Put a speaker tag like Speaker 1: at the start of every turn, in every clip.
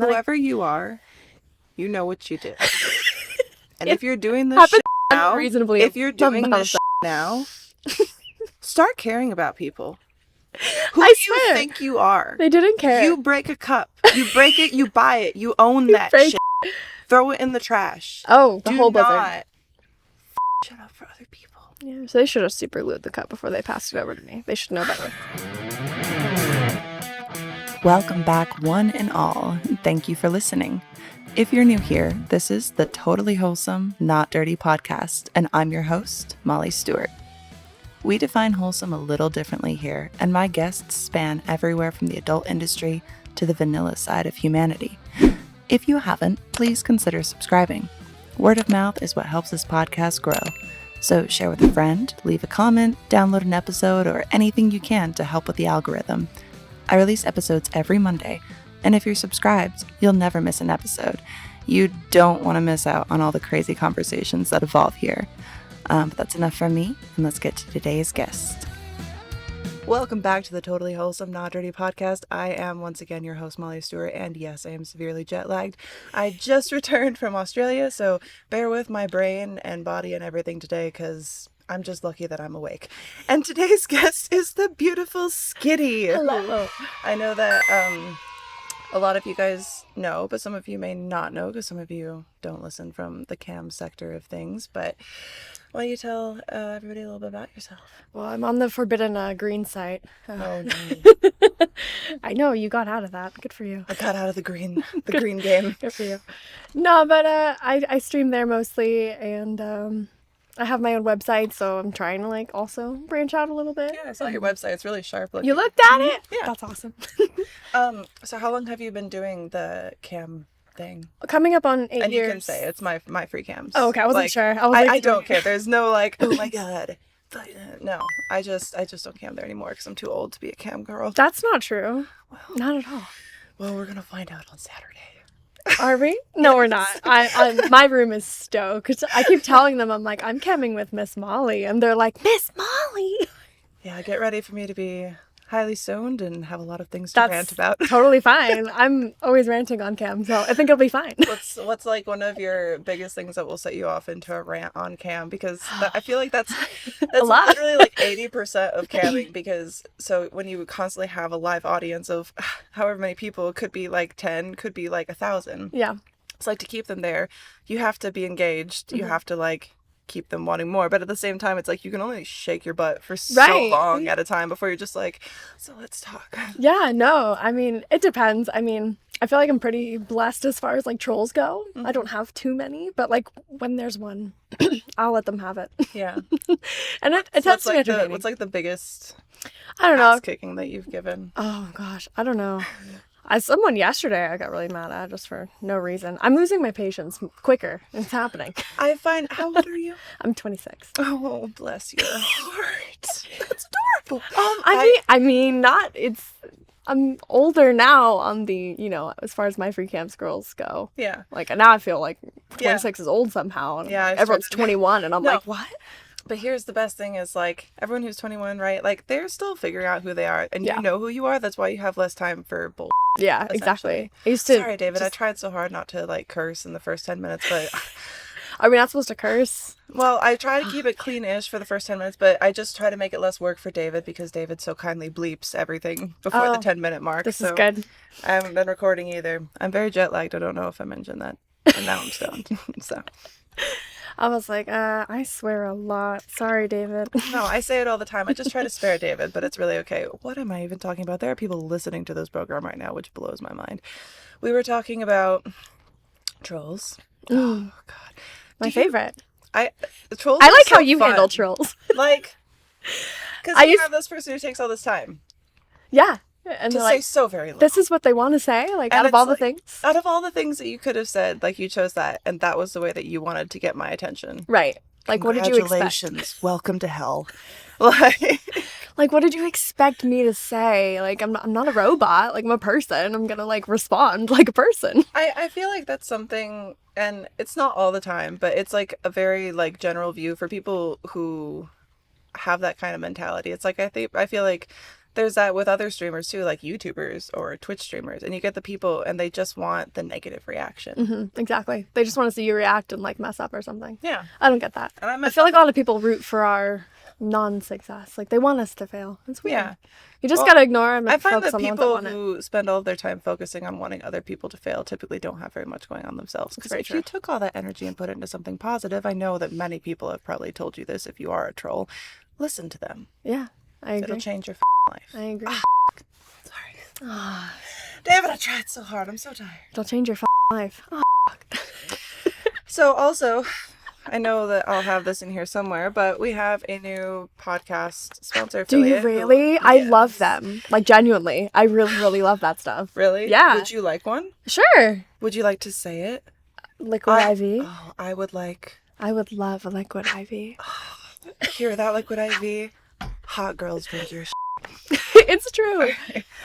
Speaker 1: And then
Speaker 2: whoever you are, you know what you did. And if you're doing this shit now, start caring about people. Who do you think you are?
Speaker 1: They didn't care.
Speaker 2: You break a cup. You break it, you buy it, you own that shit. Throw it in the trash.
Speaker 1: Oh, the whole
Speaker 2: blizzard.
Speaker 1: Do not
Speaker 2: shut up for other people.
Speaker 1: Yeah, so they should have super glued the cup before they passed it over to me. They should know better.
Speaker 2: Welcome back, one and all. Thank you for listening. If you're new here, this is the Totally Wholesome, Not Dirty podcast, and I'm your host, Molly Stewart. We define wholesome a little differently here, and my guests span everywhere from the adult industry to the vanilla side of humanity. If you haven't, please consider subscribing. Word of mouth is what helps this podcast grow. So share with a friend, leave a comment, download an episode, or anything you can to help with the algorithm. I release episodes every Monday, and if you're subscribed, you'll never miss an episode. You don't want to miss out on all the crazy conversations that evolve here. But that's enough from me, and let's get to today's guest. Welcome back to the Totally Wholesome, Not Dirty podcast. I am once again your host, Molly Stewart, and yes, I am severely jet lagged. I just returned from Australia, so bear with my brain and body and everything today, because I'm just lucky that I'm awake. And today's guest is the beautiful Skitty.
Speaker 1: Hello.
Speaker 2: I know that a lot of you guys know, but some of you may not know, because some of you don't listen from the cam sector of things, but why don't you tell everybody a little bit about yourself?
Speaker 1: Well, I'm on the forbidden green site.
Speaker 2: Oh, no.
Speaker 1: I know, you got out of that. Good for you.
Speaker 2: I got out of the green game.
Speaker 1: Good for you. No, but I stream there mostly, and I have my own website, so I'm trying to also branch out a little bit.
Speaker 2: Yeah, I saw your website. It's really sharp looking.
Speaker 1: You looked at it?
Speaker 2: Yeah.
Speaker 1: That's awesome.
Speaker 2: So how long have you been doing the cam thing?
Speaker 1: Coming up on 8 years.
Speaker 2: And you can say it's my free cams.
Speaker 1: Oh, okay. I wasn't sure.
Speaker 2: I don't care. There's no oh my god. No, I just don't cam there anymore because I'm too old to be a cam girl.
Speaker 1: That's not true.
Speaker 2: Well,
Speaker 1: not at all.
Speaker 2: Well, we're gonna find out on Saturday.
Speaker 1: Are we? No, we're not. My room is stoked. Cause I keep telling them, I'm like, I'm camming with Miss Molly. And they're like, Miss Molly. Yeah,
Speaker 2: get ready for me to be highly stoned and have a lot of things to rant about.
Speaker 1: Totally fine. I'm always ranting on cam, so I think it'll be fine.
Speaker 2: What's one of your biggest things that will set you off into a rant on cam? Because I feel like that's
Speaker 1: a lot.
Speaker 2: Literally 80% of camming, because so when you constantly have a live audience of however many people, it could be 10, could be 1,000.
Speaker 1: Yeah.
Speaker 2: It's to keep them there, you have to be engaged. Mm-hmm. You have to keep them wanting more, but at the same time it's you can only shake your butt for so long at a time before you're just so let's talk.
Speaker 1: Yeah, no, I mean, it depends. I mean, I feel like I'm pretty blessed as far as trolls go. Mm-hmm. I don't have too many, but when there's one, I'll let them have it.
Speaker 2: Yeah.
Speaker 1: And it tends to be entertaining.
Speaker 2: What's the biggest
Speaker 1: I don't know
Speaker 2: kicking that you've given?
Speaker 1: Oh gosh, I don't know. Someone yesterday I got really mad at just for no reason. I'm losing my patience quicker. It's happening.
Speaker 2: I find. How old are you?
Speaker 1: I'm 26.
Speaker 2: Oh, bless your heart. That's adorable.
Speaker 1: I'm older now on the, as far as my free camps girls go.
Speaker 2: Yeah.
Speaker 1: Now I feel 26 is old somehow. And everyone's 21 and I'm what?
Speaker 2: But here's the best thing is everyone who's 21, right? They're still figuring out who they are, and you know who you are. That's why you have less time for bull.
Speaker 1: Yeah, exactly. I used to.
Speaker 2: Sorry, David. I tried so hard not to curse in the first 10 minutes, but
Speaker 1: are we not supposed to curse?
Speaker 2: Well, I try to keep it clean-ish for the first 10 minutes, but I just try to make it less work for David because David so kindly bleeps everything before the 10-minute mark.
Speaker 1: This is good.
Speaker 2: I haven't been recording either. I'm very jet-lagged. I don't know if I mentioned that, and now I'm stoned. So.
Speaker 1: I was I swear a lot. Sorry, David.
Speaker 2: No, I say it all the time. I just try to spare David, but it's really okay. What am I even talking about? There are people listening to this program right now, which blows my mind. We were talking about trolls. Oh, God.
Speaker 1: My favorite.
Speaker 2: Trolls
Speaker 1: I like how you handle trolls.
Speaker 2: Because you have this person who takes all this time.
Speaker 1: Yeah. And
Speaker 2: to say so very little.
Speaker 1: This is what they want to say, out of all the things.
Speaker 2: Out of all the things that you could have said, you chose that, and that was the way that you wanted to get my attention.
Speaker 1: Right. What did you expect?
Speaker 2: Congratulations. Welcome to hell.
Speaker 1: What did you expect me to say? I'm not a robot. I'm a person. I'm gonna respond like a person.
Speaker 2: I feel like that's something, and it's not all the time, but it's a very general view for people who have that kind of mentality. It's I feel like there's that with other streamers too, like YouTubers or Twitch streamers, and you get the people and they just want the negative reaction.
Speaker 1: Exactly. They just want to see you react and like mess up or something.
Speaker 2: Yeah.
Speaker 1: I don't get that.
Speaker 2: And
Speaker 1: I feel like a lot of people root for our non-success. Like they want us to fail. It's weird.
Speaker 2: Yeah.
Speaker 1: You just gotta ignore them and
Speaker 2: I find
Speaker 1: focus
Speaker 2: that
Speaker 1: on the ones
Speaker 2: people
Speaker 1: want it.
Speaker 2: who spend all of their time focusing on wanting other people to fail typically don't have very much going on themselves. Because if you took all that energy and put it into something positive, I know that many people have probably told you this if you are a troll, listen to them.
Speaker 1: Yeah, I agree.
Speaker 2: It'll change your life.
Speaker 1: I agree.
Speaker 2: Sorry. David, I tried so hard. I'm so tired.
Speaker 1: It'll change your life.
Speaker 2: So also, I know that I'll have this in here somewhere, but we have a new podcast sponsor affiliate.
Speaker 1: Do you really? I love them. Like, genuinely. I really, really love that stuff.
Speaker 2: Really?
Speaker 1: Yeah.
Speaker 2: Would you like one?
Speaker 1: Sure.
Speaker 2: Would you like to say it?
Speaker 1: Liquid IV.
Speaker 2: Oh, I would like...
Speaker 1: I would love a liquid IV.
Speaker 2: Hear that, liquid IV? Hot girls drink your
Speaker 1: It's true.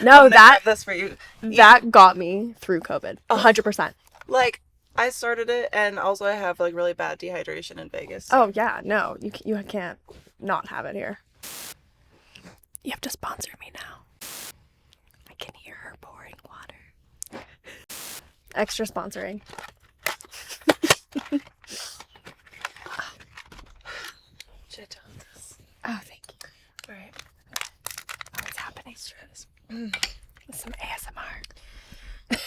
Speaker 1: No,
Speaker 2: have this for you.
Speaker 1: That got me through COVID. 100%.
Speaker 2: Like, I started it, and also I have like really bad dehydration in Vegas.
Speaker 1: Oh yeah, no, you can't not have it here. You have to sponsor me now. I can hear her pouring water. Extra sponsoring.
Speaker 2: Shit on this.
Speaker 1: Oh, thank you.
Speaker 2: All right.
Speaker 1: Oh, it's happening. Some ASMR.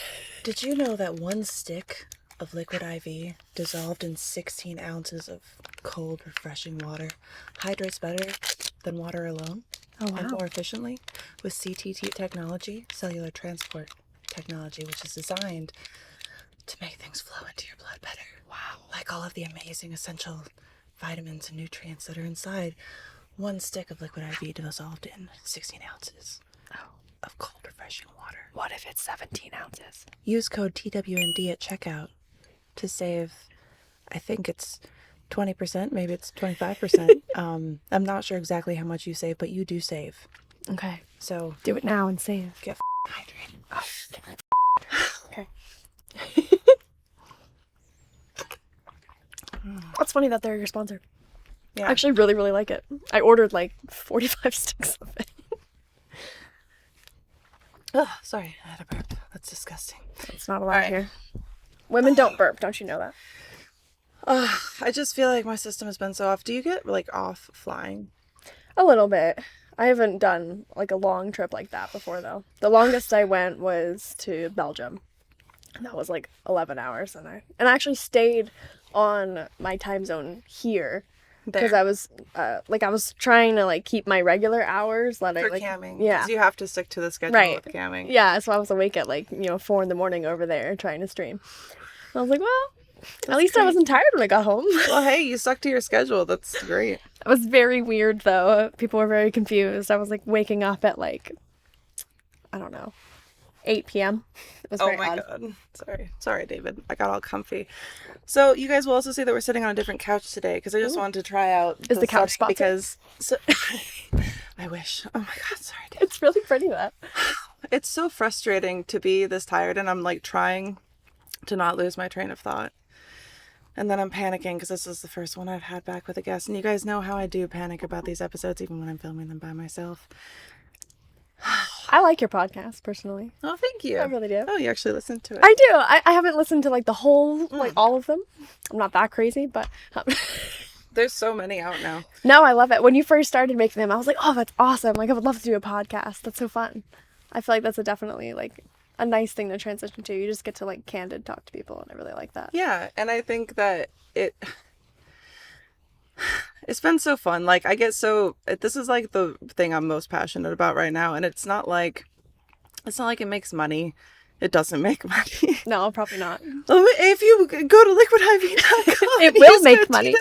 Speaker 2: Did you know that one stick of liquid IV dissolved in 16 ounces of cold, refreshing water hydrates better than water alone?
Speaker 1: Oh, wow.
Speaker 2: And more efficiently with CTT technology, cellular transport technology, which is designed to make things flow into your blood better. Wow. Like all of the amazing essential vitamins and nutrients that are inside one stick of liquid IV dissolved in 16 ounces of cold, refreshing water.
Speaker 1: What if it's 17 ounces?
Speaker 2: Use code TWND at checkout to save, I think it's 20%, maybe it's 25%. I'm not sure exactly how much you save, but you do save.
Speaker 1: Okay.
Speaker 2: So
Speaker 1: Do it now and save.
Speaker 2: get hydrated.
Speaker 1: Oh, okay. That's funny that they're your sponsor.
Speaker 2: Yeah.
Speaker 1: I actually really, really like it. I ordered like 45 sticks of it.
Speaker 2: Oh, sorry, I had a burp. That's disgusting.
Speaker 1: It's not allowed
Speaker 2: All right.
Speaker 1: here. Women don't burp, don't you know that?
Speaker 2: I just feel like my system has been so off. Do you get like off flying?
Speaker 1: A little bit. I haven't done like a long trip like that before though. The longest I went was to Belgium. And that was like 11 hours and I actually stayed on my time zone here because I was trying to like keep my regular hours that
Speaker 2: For
Speaker 1: I like
Speaker 2: camming.
Speaker 1: yeah.
Speaker 2: 'Cause you have to stick to the schedule
Speaker 1: Right.
Speaker 2: with camming.
Speaker 1: Yeah, so I was awake at like, 4 a.m. over there trying to stream. And I was like, well, at least I wasn't tired when I got home.
Speaker 2: Well, hey, you stuck to your schedule. That's great.
Speaker 1: It was very weird though. People were very confused. I was like waking up at like, I don't know, 8 p.m. It was
Speaker 2: Oh
Speaker 1: very
Speaker 2: my
Speaker 1: odd.
Speaker 2: God. Sorry, David. I got all comfy. So you guys will also see that we're sitting on a different couch today because I just wanted to try out.
Speaker 1: Is the couch
Speaker 2: setting
Speaker 1: sponsored?
Speaker 2: I wish. Oh my God, sorry, David.
Speaker 1: It's really pretty that.
Speaker 2: It's so frustrating to be this tired, and I'm like trying to not lose my train of thought. And then I'm panicking because this is the first one I've had back with a guest. And you guys know how I do panic about these episodes, even when I'm filming them by myself.
Speaker 1: I like your podcast personally.
Speaker 2: Oh, thank you.
Speaker 1: I really do.
Speaker 2: Oh, you actually listened to it.
Speaker 1: I do. I haven't listened to like the whole, like all of them. I'm not that crazy, but
Speaker 2: There's so many out now.
Speaker 1: no, I love it. When you first started making them, I was like, oh, that's awesome. Like I would love to do a podcast. That's so fun. I feel like that's definitely like a nice thing to transition to. You just get to like candid talk to people, and I really like that.
Speaker 2: Yeah, and I think that it's been so fun. Like this is like the thing I'm most passionate about right now, and it's not like it makes money. It doesn't make money.
Speaker 1: No, probably not.
Speaker 2: If you go to liquidiv.com,
Speaker 1: It will make money.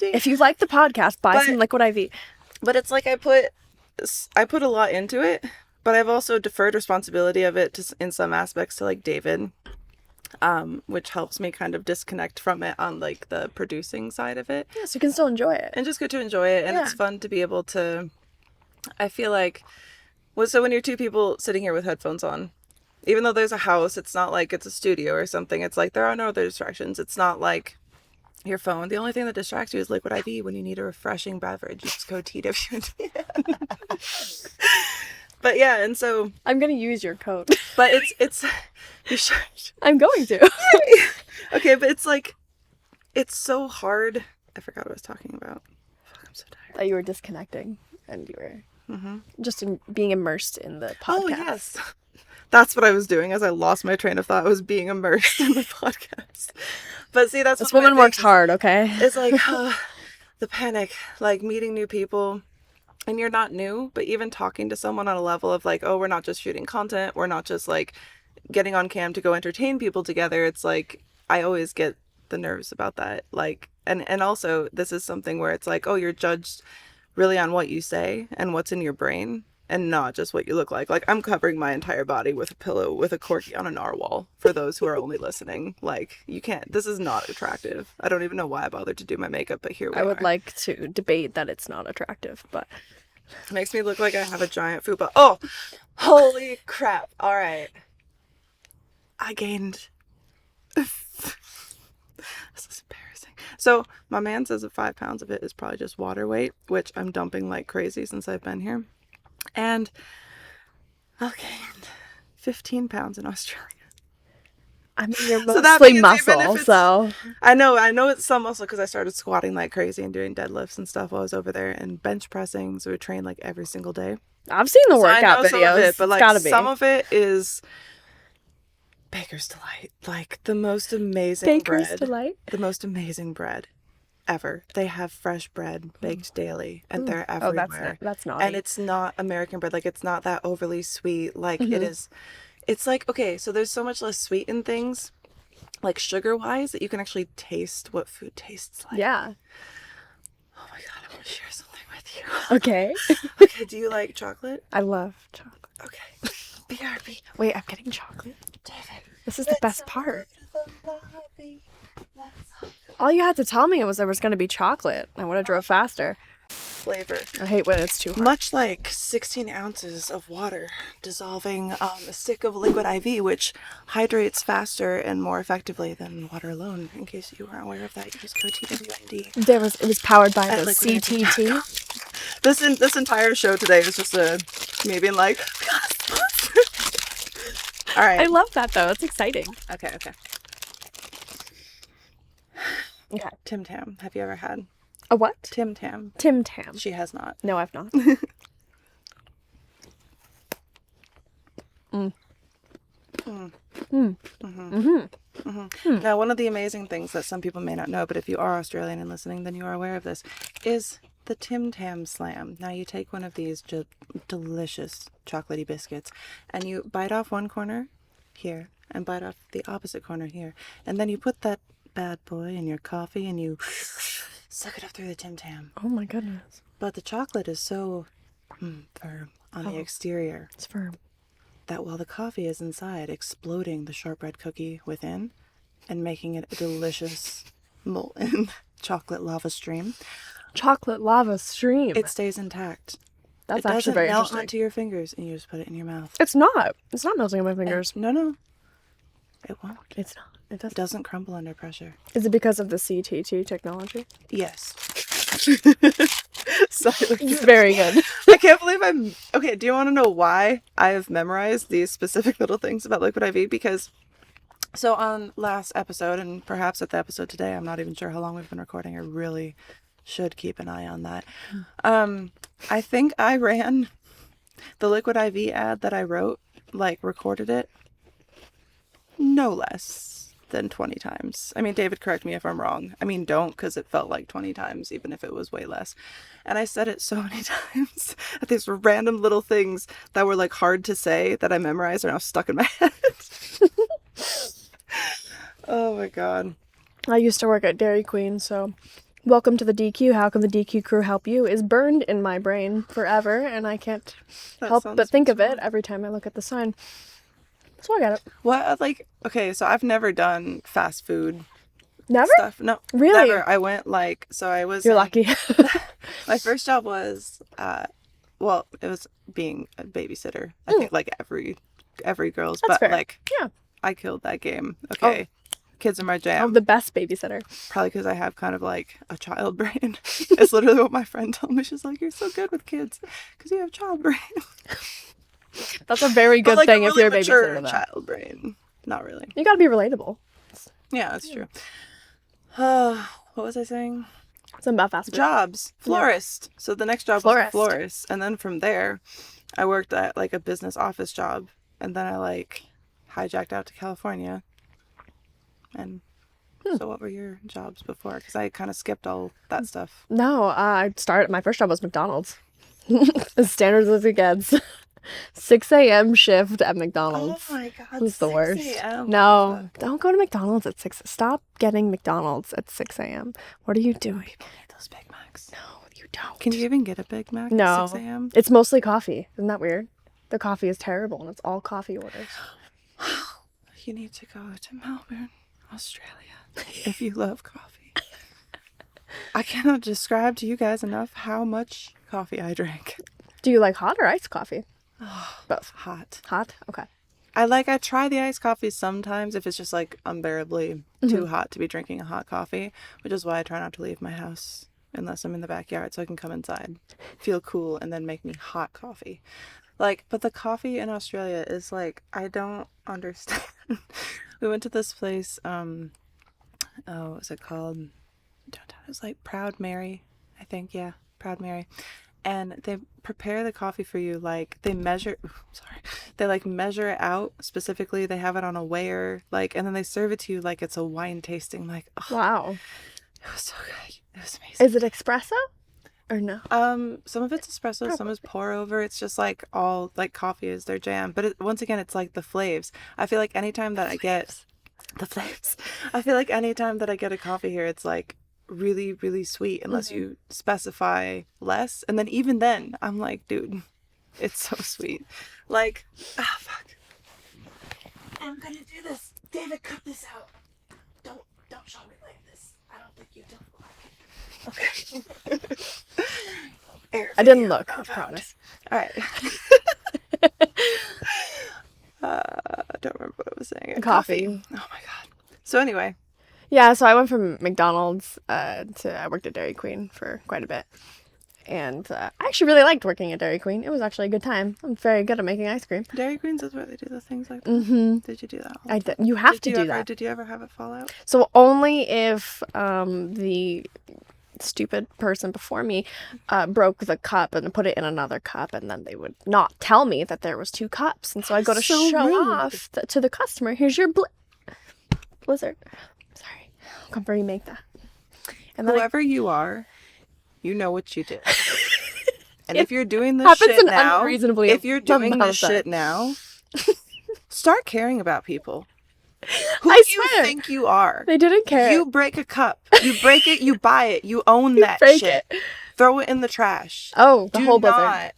Speaker 1: If you like the podcast, buy some Liquid IV.
Speaker 2: But it's like I put a lot into it, but I've also deferred responsibility of it in some aspects to like David, which helps me kind of disconnect from it on like the producing side of it.
Speaker 1: Yeah, so you can still enjoy it.
Speaker 2: And just get to enjoy it. And
Speaker 1: Yeah.
Speaker 2: it's fun to be able to, I feel like, so when you're two people sitting here with headphones on, even though there's a house, it's not like it's a studio or something. It's like there are no other distractions. It's not like your phone. The only thing that distracts you is Liquid IV when you need a refreshing beverage. You just go TWD. But yeah, and so...
Speaker 1: I'm gonna use your coat.
Speaker 2: But it's... You should.
Speaker 1: I'm going to.
Speaker 2: Okay, but it's like... It's so hard. I forgot what I was talking about. Fuck, I'm so tired.
Speaker 1: That you were disconnecting and you were just being immersed in the podcast.
Speaker 2: Oh, yes. That's what I was doing as I lost my train of thought. I was being immersed in the podcast. But see, that's
Speaker 1: this
Speaker 2: what
Speaker 1: woman works hard, okay?
Speaker 2: It's like the panic, like meeting new people. And you're not new, but even talking to someone on a level of like, oh, we're not just shooting content. We're not just like getting on cam to go entertain people together. It's like, I always get the nerves about that. Like, and also this is something where it's like, oh, you're judged really on what you say and what's in your brain and not just what you look like. Like, I'm covering my entire body with a pillow with a corgi on a narwhal for those who are only listening. Like, you can't, this is not attractive. I don't even know why I bothered to do my makeup, but here we are.
Speaker 1: I would like to debate that it's not attractive, but...
Speaker 2: It makes me look like I have a giant fupa. Oh, holy crap. All right. I gained... This is embarrassing. So my man says that 5 pounds of it is probably just water weight, which I'm dumping like crazy since I've been here. And I've gained 15 pounds in Australia.
Speaker 1: I mean, you're
Speaker 2: So that
Speaker 1: mostly
Speaker 2: means
Speaker 1: muscle, so...
Speaker 2: I know it's some muscle because I started squatting like crazy and doing deadlifts and stuff while I was over there and bench pressing. So we train like every single day.
Speaker 1: I've seen the
Speaker 2: So I
Speaker 1: workout
Speaker 2: know some of
Speaker 1: videos.
Speaker 2: it, but like
Speaker 1: it's gotta be.
Speaker 2: some of it is Baker's Delight. Like the most amazing
Speaker 1: Baker's
Speaker 2: bread.
Speaker 1: Delight?
Speaker 2: The most amazing bread ever. They have fresh bread baked daily and they're everywhere.
Speaker 1: Oh, that's naughty.
Speaker 2: And it's not American bread. Like it's not that overly sweet. Like it is. It's like, okay, so there's so much less sweet in things, like sugar-wise, that you can actually taste what food tastes like.
Speaker 1: Yeah.
Speaker 2: Oh my God, I want to share something with you.
Speaker 1: Okay.
Speaker 2: Okay, do you like chocolate?
Speaker 1: I love chocolate.
Speaker 2: Okay. BRB.
Speaker 1: Wait, I'm getting chocolate.
Speaker 2: David.
Speaker 1: This is the best part. All you had to tell me was there was going to be chocolate. I would have drove faster.
Speaker 2: Flavor.
Speaker 1: I hate when it's too hard.
Speaker 2: Much like 16 ounces of water dissolving a stick of liquid IV, which hydrates faster and more effectively than water alone. In case you weren't aware of that, use code TWND.
Speaker 1: It was powered by
Speaker 2: At
Speaker 1: the
Speaker 2: liquid
Speaker 1: CTT.
Speaker 2: This entire show today is just me being like, all right.
Speaker 1: I love that though. It's exciting.
Speaker 2: Okay.
Speaker 1: Okay.
Speaker 2: Timtam. Have you ever had?
Speaker 1: A what?
Speaker 2: Timtam.
Speaker 1: Timtam.
Speaker 2: She has not.
Speaker 1: No, I've not.
Speaker 2: Now, one of the amazing things that some people may not know, but if you are Australian and listening, then you are aware of this, is the Timtam Slam. Now, you take one of these delicious chocolatey biscuits, and you bite off one corner here, and bite off the opposite corner here, and then you put that bad boy in your coffee, and you suck it up through the Timtam.
Speaker 1: Oh my goodness.
Speaker 2: But the chocolate is so firm on the exterior.
Speaker 1: It's firm.
Speaker 2: That while the coffee is inside, exploding the shortbread cookie within and making it a delicious molten chocolate lava stream.
Speaker 1: Chocolate lava stream.
Speaker 2: It stays intact.
Speaker 1: That's
Speaker 2: it
Speaker 1: actually very
Speaker 2: doesn't melt
Speaker 1: interesting.
Speaker 2: onto your fingers and you just put it in your mouth.
Speaker 1: It's not. It's not melting on my fingers.
Speaker 2: No. It won't.
Speaker 1: It's not. It
Speaker 2: It doesn't crumble under pressure.
Speaker 1: Is it because of the CTT technology?
Speaker 2: Yes. Silence.
Speaker 1: It's very good.
Speaker 2: I can't believe okay, do you want to know why I have memorized these specific little things about liquid IV? Because, so on last episode, and perhaps at the episode today, I'm not even sure how long we've been recording. I really should keep an eye on that. I think I ran the liquid IV ad that I wrote, like recorded it, no less than 20 times. I mean, David, correct me if I'm wrong. I mean, don't, because it felt like 20 times, even if it was way less. And I said it so many times that these random little things that were like hard to say that I memorized are now stuck in my head. Oh my God.
Speaker 1: I used to work at Dairy Queen, so welcome to the DQ. How can the DQ crew help you? Is burned in my brain forever, and I can't help but think of it every time I look at the sign. So I got it.
Speaker 2: What, like, okay, so I've never done fast food
Speaker 1: Never?
Speaker 2: stuff. No.
Speaker 1: Really?
Speaker 2: Never. I went like, so I was...
Speaker 1: You're lucky.
Speaker 2: My first job was, well, it was being a babysitter. I think like every girl's,
Speaker 1: That's
Speaker 2: but
Speaker 1: fair.
Speaker 2: like,
Speaker 1: Yeah.
Speaker 2: I killed that game. Okay. Kids are my jam.
Speaker 1: I'm the best babysitter.
Speaker 2: Probably because I have kind of like a child brain. It's literally what my friend told me. She's like, you're so good with kids because you have child brain.
Speaker 1: That's a very
Speaker 2: But,
Speaker 1: good
Speaker 2: like,
Speaker 1: thing
Speaker 2: a
Speaker 1: if
Speaker 2: really
Speaker 1: you're a
Speaker 2: mature
Speaker 1: babysitter, though.
Speaker 2: child brain. Not really.
Speaker 1: You gotta be relatable.
Speaker 2: Yeah, that's true. What was I saying?
Speaker 1: Something about fast food.
Speaker 2: Jobs. Florist. So the next job
Speaker 1: Florist.
Speaker 2: was florist. And then from there, I worked at like a business office job. And then I like hijacked out to California. And so what were your jobs before? Because I kind of skipped all that stuff.
Speaker 1: No, my first job was McDonald's. As standard as it gets. 6 a.m. shift at McDonald's.
Speaker 2: Oh my God.
Speaker 1: It was the
Speaker 2: 6
Speaker 1: worst.
Speaker 2: a.m.
Speaker 1: No, don't go to McDonald's at 6. Stop getting McDonald's at 6 a.m. What are you doing?
Speaker 2: People need those Big Macs.
Speaker 1: No, you don't.
Speaker 2: Can you even get a Big Mac
Speaker 1: No.
Speaker 2: at 6 a.m.?
Speaker 1: It's mostly coffee. Isn't that weird? The coffee is terrible and it's all coffee orders.
Speaker 2: You need to go to Melbourne, Australia, if you love coffee. I cannot describe to you guys enough how much coffee I drink.
Speaker 1: Do you like hot or iced coffee? Both.
Speaker 2: Hot.
Speaker 1: Hot? Okay.
Speaker 2: I try the iced coffee sometimes if it's just like unbearably too hot to be drinking a hot coffee, which is why I try not to leave my house unless I'm in the backyard so I can come inside, feel cool, and then make me hot coffee. Like, but the coffee in Australia is like, I don't understand. We went to this place, what was it called? Downtown. It was like Proud Mary, I think. Yeah, Proud Mary. And they prepare the coffee for you, like they measure it out specifically. They have it on a weigher, like, and then they serve it to you like it's a wine tasting. Like, oh,
Speaker 1: Wow.
Speaker 2: it was so good. It was amazing.
Speaker 1: Is it espresso or no?
Speaker 2: Some of it's espresso, some is pour over. It's just like all like coffee is their jam. But once again, it's like the flavs. I feel like anytime that I get the flavs, I feel like anytime that I get a coffee here, it's like really, really sweet unless you specify less. And then even then, I'm like, dude, it's so sweet. Like, fuck. I'm gonna do this. David, cut this out. Don't show me like this. I don't think you don't like it. Okay.
Speaker 1: I didn't look, I promise.
Speaker 2: All right. I don't remember what I was saying.
Speaker 1: Coffee.
Speaker 2: Oh my God. So anyway.
Speaker 1: Yeah, so I went from McDonald's I worked at Dairy Queen for quite a bit. And I actually really liked working at Dairy Queen. It was actually a good time. I'm very good at making ice cream.
Speaker 2: Dairy Queens is where they do the things like that.
Speaker 1: Mm-hmm.
Speaker 2: Did you do that?
Speaker 1: I did. You have to do that.
Speaker 2: Did you ever have it fall out?
Speaker 1: So only if the stupid person before me broke the cup and put it in another cup, and then they would not tell me that there was 2 cups. And so I go to
Speaker 2: So
Speaker 1: show
Speaker 2: rude.
Speaker 1: off to the customer, here's your blizzard. Sorry. I'll come remake that. And then
Speaker 2: Whoever you are, you know what you did. And if you're doing this
Speaker 1: happens
Speaker 2: shit
Speaker 1: in
Speaker 2: now,
Speaker 1: unreasonably
Speaker 2: if you're doing
Speaker 1: amount
Speaker 2: this
Speaker 1: of
Speaker 2: shit now, start caring about people. Who
Speaker 1: I
Speaker 2: do you
Speaker 1: swear.
Speaker 2: think you are?
Speaker 1: they didn't care.
Speaker 2: You break a cup. You break it, you buy it, you own that
Speaker 1: break
Speaker 2: shit.
Speaker 1: it.
Speaker 2: Throw it in the trash.
Speaker 1: Oh, the
Speaker 2: Do
Speaker 1: whole blizzard.
Speaker 2: not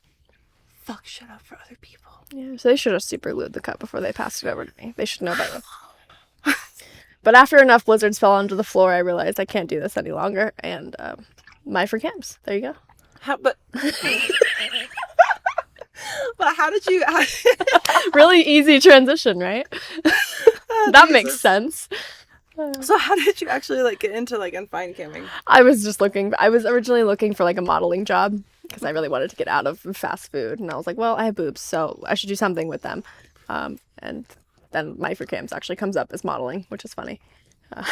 Speaker 2: fuck shit up for other people.
Speaker 1: Yeah, so they should have super glued the cup before they passed it over to me. They should know better. But after enough blizzards fell onto the floor, I realized I can't do this any longer. And my for camps. There you go.
Speaker 2: But how did you...
Speaker 1: Really easy transition, right? That makes sense.
Speaker 2: So how did you actually like get into like fine camming?
Speaker 1: I was originally looking for like a modeling job because I really wanted to get out of fast food. And I was like, well, I have boobs, so I should do something with them. And then my for camps actually comes up as modeling, which is funny.
Speaker 2: I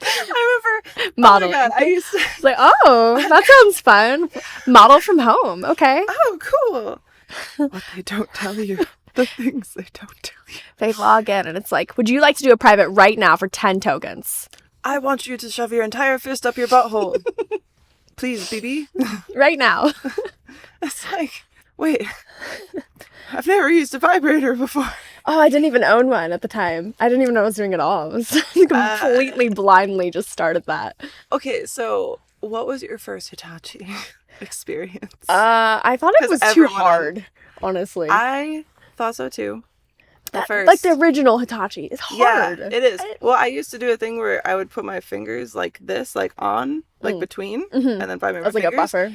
Speaker 2: remember
Speaker 1: Modeling.
Speaker 2: Oh my God, I used to...
Speaker 1: It's like, oh, that sounds fun. Model from home. Okay.
Speaker 2: Oh, cool. What they don't tell you. The things they don't tell you.
Speaker 1: They log in and it's like, would you like to do a private right now for 10 tokens?
Speaker 2: I want you to shove your entire fist up your butthole. Please, BB.
Speaker 1: Right now.
Speaker 2: It's like, wait. I've never used a vibrator before.
Speaker 1: Oh, I didn't even own one at the time. I didn't even know what I was doing at all. I was completely blindly just started that.
Speaker 2: Okay, so what was your first Hitachi experience?
Speaker 1: I thought it
Speaker 2: 'Cause
Speaker 1: was too
Speaker 2: everyone-
Speaker 1: hard, honestly.
Speaker 2: I thought so too. At first.
Speaker 1: Like the original Hitachi. It's hard.
Speaker 2: Yeah, it is. Well, I used to do a thing where I would put my fingers like this, like on, like between, and then find my
Speaker 1: It was like
Speaker 2: fingers.
Speaker 1: a buffer.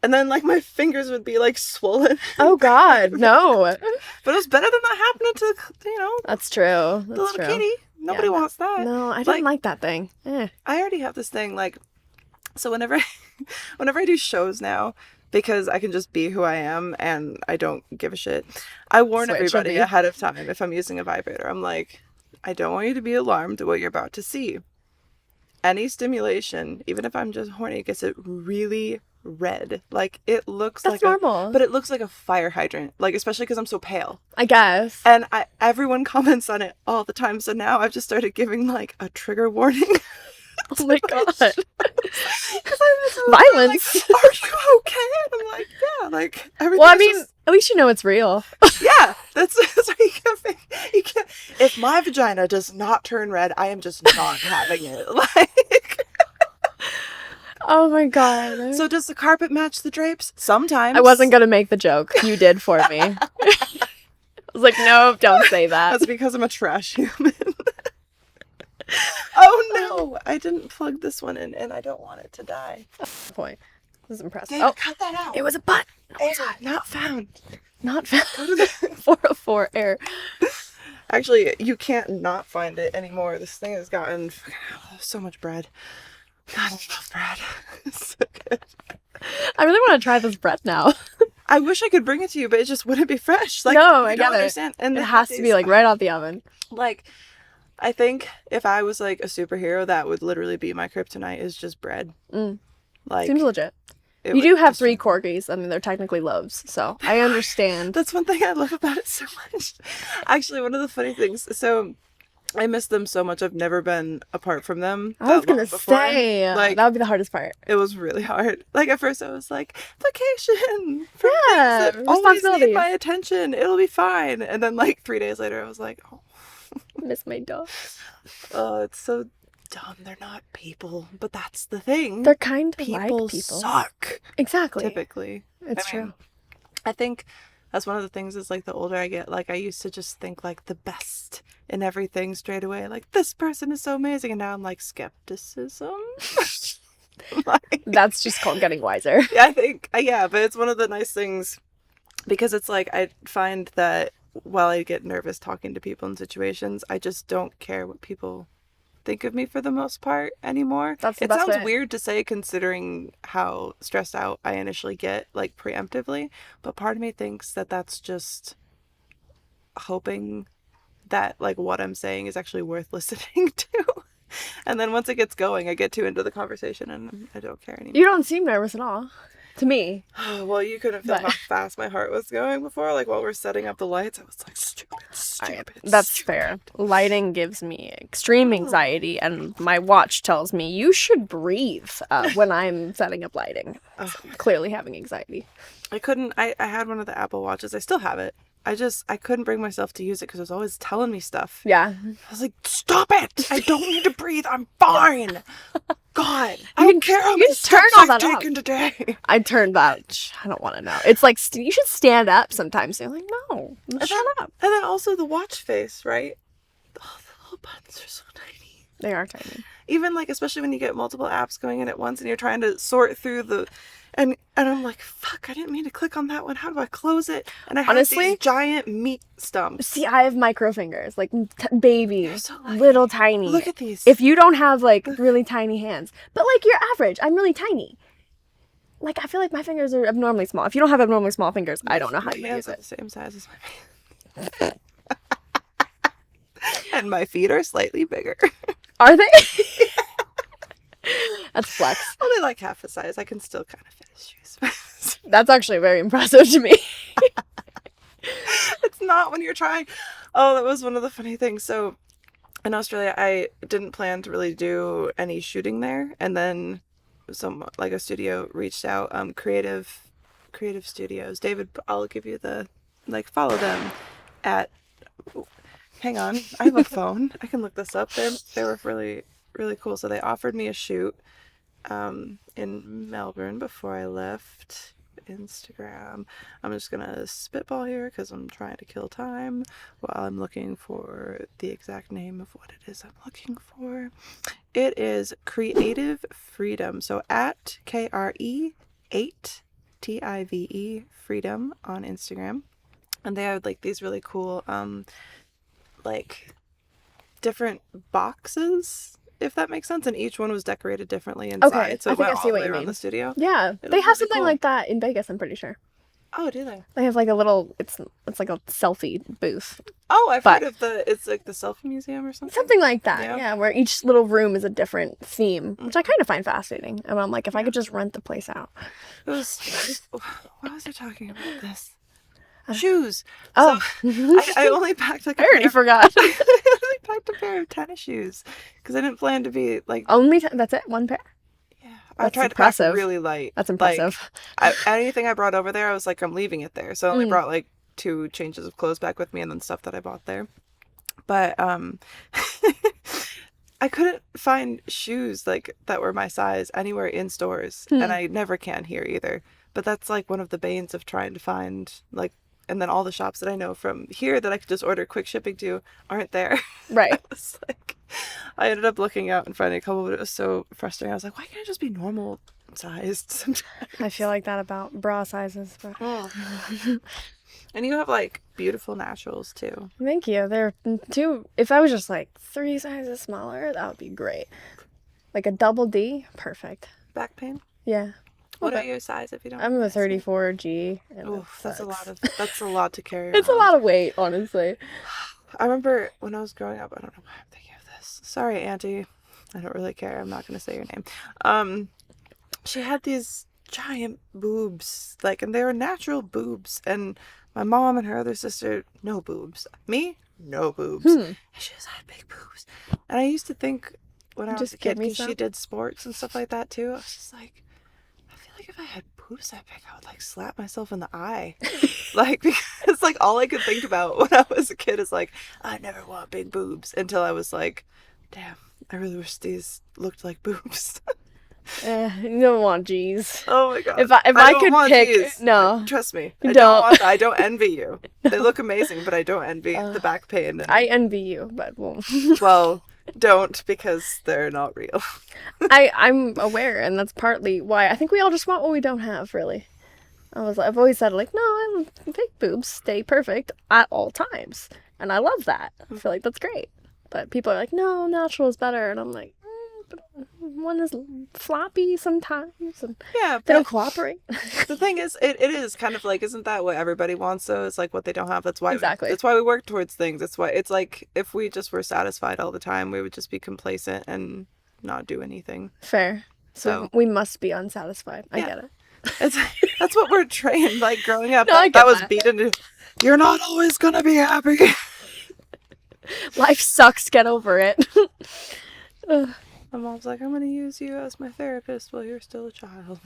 Speaker 2: And then like my fingers would be like swollen.
Speaker 1: Oh God, no.
Speaker 2: But it was better than that happening to,
Speaker 1: That's true.
Speaker 2: the
Speaker 1: That's
Speaker 2: little
Speaker 1: true.
Speaker 2: kitty. Nobody wants that.
Speaker 1: No, I didn't like that thing.
Speaker 2: I already have this thing like, so whenever I do shows now, because I can just be who I am and I don't give a shit. I warn
Speaker 1: That's what it should
Speaker 2: everybody
Speaker 1: be.
Speaker 2: ahead of time if I'm using a vibrator. I'm like, I don't want you to be alarmed at what you're about to see. Any stimulation, even if I'm just horny, gets it really red. Like, it looks
Speaker 1: That's
Speaker 2: like
Speaker 1: normal.
Speaker 2: but it looks like a fire hydrant. Like, especially because I'm so pale.
Speaker 1: I guess.
Speaker 2: And everyone comments on it all the time. So now I've just started giving, like, a trigger warning.
Speaker 1: Oh my god.
Speaker 2: Because
Speaker 1: Violence.
Speaker 2: Like, are you okay? And I'm like, yeah, like, everything.
Speaker 1: Well, I mean, at least you know it's real.
Speaker 2: Yeah, that's what you can't. If my vagina does not turn red, I am just not having it. Like,
Speaker 1: oh my god.
Speaker 2: so does the carpet match the drapes? Sometimes.
Speaker 1: I wasn't gonna make the joke. You did for me. I was like, no, don't say that.
Speaker 2: That's because I'm a trash human. Oh no, I didn't plug this one in, and I don't want it to die.
Speaker 1: Point. This is impressive.
Speaker 2: David, cut that out.
Speaker 1: It was a butt.
Speaker 2: Not found.
Speaker 1: Not found. 404 error.
Speaker 2: Actually, you can't not find it anymore. This thing has gotten so much bread. God, I love bread. It's so good.
Speaker 1: I really want to try this bread now.
Speaker 2: I wish I could bring it to you, but it just wouldn't be fresh. Like,
Speaker 1: no, I
Speaker 2: you
Speaker 1: get
Speaker 2: don't
Speaker 1: it.
Speaker 2: understand. And
Speaker 1: it has to be like right out the oven.
Speaker 2: Like, I think if I was like a superhero, that would literally be my kryptonite, is just bread. Like,
Speaker 1: seems legit. You do have 3 corgis. I mean, they're technically loaves, so I understand.
Speaker 2: That's one thing I love about it so much. Actually, one of the funny things, so I miss them so much. I've never been apart from them.
Speaker 1: I was gonna say, like, that would be the hardest part.
Speaker 2: It was really hard. Like, at first I was like, vacation from
Speaker 1: Yeah,
Speaker 2: things that always need my attention. It'll be fine. And then like 3 days later, I was like, oh.
Speaker 1: Miss my dog.
Speaker 2: Oh, it's so dumb. They're not people, but that's the thing.
Speaker 1: They're kind of
Speaker 2: people
Speaker 1: like people.
Speaker 2: Suck.
Speaker 1: Exactly.
Speaker 2: Typically.
Speaker 1: It's true.
Speaker 2: I think that's one of the things is like the older I get, like I used to just think like the best in everything straight away. Like, this person is so amazing. And now I'm like, skepticism. Like,
Speaker 1: that's just called getting wiser.
Speaker 2: I think, yeah, but it's one of the nice things because it's like I find that while I get nervous talking to people in situations, I just don't care what people think of me for the most part anymore.
Speaker 1: That's the
Speaker 2: it
Speaker 1: best
Speaker 2: sounds
Speaker 1: way.
Speaker 2: weird to say considering how stressed out I initially get, like preemptively, but part of me thinks that that's just hoping that like what I'm saying is actually worth listening to. And then once it gets going, I get too into the conversation and I don't care anymore.
Speaker 1: You don't seem nervous at all. To me.
Speaker 2: Well, you couldn't feel how fast my heart was going before. Like, while we're setting up the lights, I was like, stupid.
Speaker 1: That's fair. Lighting gives me extreme anxiety, and my watch tells me you should breathe when I'm setting up lighting. So I'm clearly having anxiety.
Speaker 2: I had one of the Apple Watches. I still have it. I couldn't bring myself to use it because it was always telling me stuff.
Speaker 1: Yeah.
Speaker 2: I was like, stop it! I don't need to breathe. I'm fine. God, I don't care how many steps I've taken today.
Speaker 1: I turned that. I don't want to know. It's like, you should stand up sometimes. You're like, no, shut up.
Speaker 2: And then also the watch face, right? Oh, the little buttons are so tiny.
Speaker 1: They are tiny.
Speaker 2: Even like, especially when you get multiple apps going in at once and you're trying to sort through the... And I'm like, fuck, I didn't mean to click on that one. How do I close it? And I have these giant meat stumps.
Speaker 1: See, I have micro fingers, like baby,
Speaker 2: so
Speaker 1: little tiny.
Speaker 2: Look at these.
Speaker 1: If you don't have like really tiny hands, but like you're average, I'm really tiny. Like, I feel like my fingers are abnormally small. If you don't have abnormally small fingers, I don't know how you use it.
Speaker 2: The same size as my hands. And my feet are slightly bigger.
Speaker 1: Are they? That's flex.
Speaker 2: Only like half the size. I can still kind of fit his shoes.
Speaker 1: That's actually very impressive to me.
Speaker 2: It's not when you're trying. Oh, that was one of the funny things. So in Australia, I didn't plan to really do any shooting there. And then a studio reached out, creative studios. David, I'll give you the, follow them at, hang on, I have a phone. I can look this up. They were really, really cool. So they offered me a shoot in Melbourne before I left. Instagram. I'm just gonna spitball here because I'm trying to kill time while I'm looking for the exact name of what it is I'm looking for. It is Creative Freedom. So at KRE8TIVE Freedom on Instagram. And they have these really cool different boxes if that makes sense. And each one was decorated differently inside.
Speaker 1: Okay,
Speaker 2: So
Speaker 1: I
Speaker 2: it
Speaker 1: think
Speaker 2: went
Speaker 1: I see
Speaker 2: all
Speaker 1: what
Speaker 2: the way
Speaker 1: you
Speaker 2: around
Speaker 1: mean.
Speaker 2: the studio.
Speaker 1: Yeah,
Speaker 2: It
Speaker 1: they
Speaker 2: was
Speaker 1: have
Speaker 2: really
Speaker 1: something
Speaker 2: cool.
Speaker 1: like that in Vegas, I'm pretty sure.
Speaker 2: Oh, do they?
Speaker 1: They have like a little, it's like a selfie booth.
Speaker 2: Oh, I've
Speaker 1: But-
Speaker 2: heard of it's like the selfie museum or something.
Speaker 1: Something like that,
Speaker 2: Yeah.
Speaker 1: yeah, where each little room is a different theme, which I kind of find fascinating. And I'm like, if I
Speaker 2: Yeah.
Speaker 1: could just rent the place out.
Speaker 2: It was. Why was I talking about this? Shoes.
Speaker 1: Oh.
Speaker 2: So I only packed like
Speaker 1: I already forgot.
Speaker 2: I only packed a pair of tennis shoes because I didn't plan to be like.
Speaker 1: That's it? One pair?
Speaker 2: Yeah, I
Speaker 1: That's
Speaker 2: tried
Speaker 1: impressive.
Speaker 2: to pack really light.
Speaker 1: That's impressive.
Speaker 2: Like, anything I brought over there, I was like, I'm leaving it there. So I only brought like 2 changes of clothes back with me and then stuff that I bought there. But I couldn't find shoes like that were my size anywhere in stores, and I never can here either. But that's like one of the banes of trying to find like, and then all the shops that I know from here that I could just order quick shipping to aren't there.
Speaker 1: Right.
Speaker 2: I was like, I ended up looking out and finding a couple, but it was so frustrating. I was like, why can't I just be normal sized sometimes?
Speaker 1: I feel like that about bra sizes. But...
Speaker 2: And you have like beautiful naturals too.
Speaker 1: Thank you. They're 2. If I was just like 3 sizes smaller, that would be great. Like a double D, perfect.
Speaker 2: Back pain?
Speaker 1: Yeah.
Speaker 2: What
Speaker 1: Okay.
Speaker 2: are your size if you don't?
Speaker 1: I'm a
Speaker 2: ask me?
Speaker 1: 34G. And
Speaker 2: Oof, that's a
Speaker 1: sucks.
Speaker 2: lot to carry around.
Speaker 1: It's a lot of weight, honestly.
Speaker 2: I remember when I was growing up, I don't know why I'm thinking of this. Sorry, Auntie. I don't really care. I'm not going to say your name. She had these giant boobs, like, and they were natural boobs. And my mom and her other sister, no boobs. Me, no boobs. And she just had big boobs. And I used to think when I was
Speaker 1: Just
Speaker 2: a kid,
Speaker 1: give me
Speaker 2: because she
Speaker 1: some.
Speaker 2: did sports and stuff like that too, I was just like, I feel like if I had boobs that big, I would like slap myself in the eye. Like, because like all I could think about when I was a kid is like, I never want big boobs, until I was like, damn, I really wish these looked like boobs.
Speaker 1: You don't want G's.
Speaker 2: Oh my god.
Speaker 1: If I
Speaker 2: don't
Speaker 1: could
Speaker 2: want
Speaker 1: pick,
Speaker 2: these.
Speaker 1: no.
Speaker 2: Trust me.
Speaker 1: You
Speaker 2: I
Speaker 1: don't.
Speaker 2: want that. I don't envy you. They look amazing, but I don't envy the back pain. And,
Speaker 1: I envy you, but won't.
Speaker 2: well, don't, because they're not real.
Speaker 1: I'm aware, and that's partly why I think we all just want what we don't have, really. I've always said, like, no, I fake boobs stay perfect at all times. And I love that. I feel like that's great. But people are like, no, natural is better. And I'm like, but one is floppy sometimes. And
Speaker 2: Yeah,
Speaker 1: they don't
Speaker 2: but
Speaker 1: cooperate.
Speaker 2: the thing is, it is kind of like, isn't that what everybody wants, though? It's like what they don't have. That's why
Speaker 1: Exactly.
Speaker 2: That's why we work towards things. That's why it's like, if we just were satisfied all the time, we would just be complacent and not do anything.
Speaker 1: Fair. So we must be unsatisfied. I get it.
Speaker 2: That's what we're trained, like, growing up.
Speaker 1: No, I get
Speaker 2: that was
Speaker 1: that.
Speaker 2: beaten to, you're not always gonna be happy.
Speaker 1: Life sucks. Get over it.
Speaker 2: My mom's like, I'm gonna use you as my therapist while you're still a child.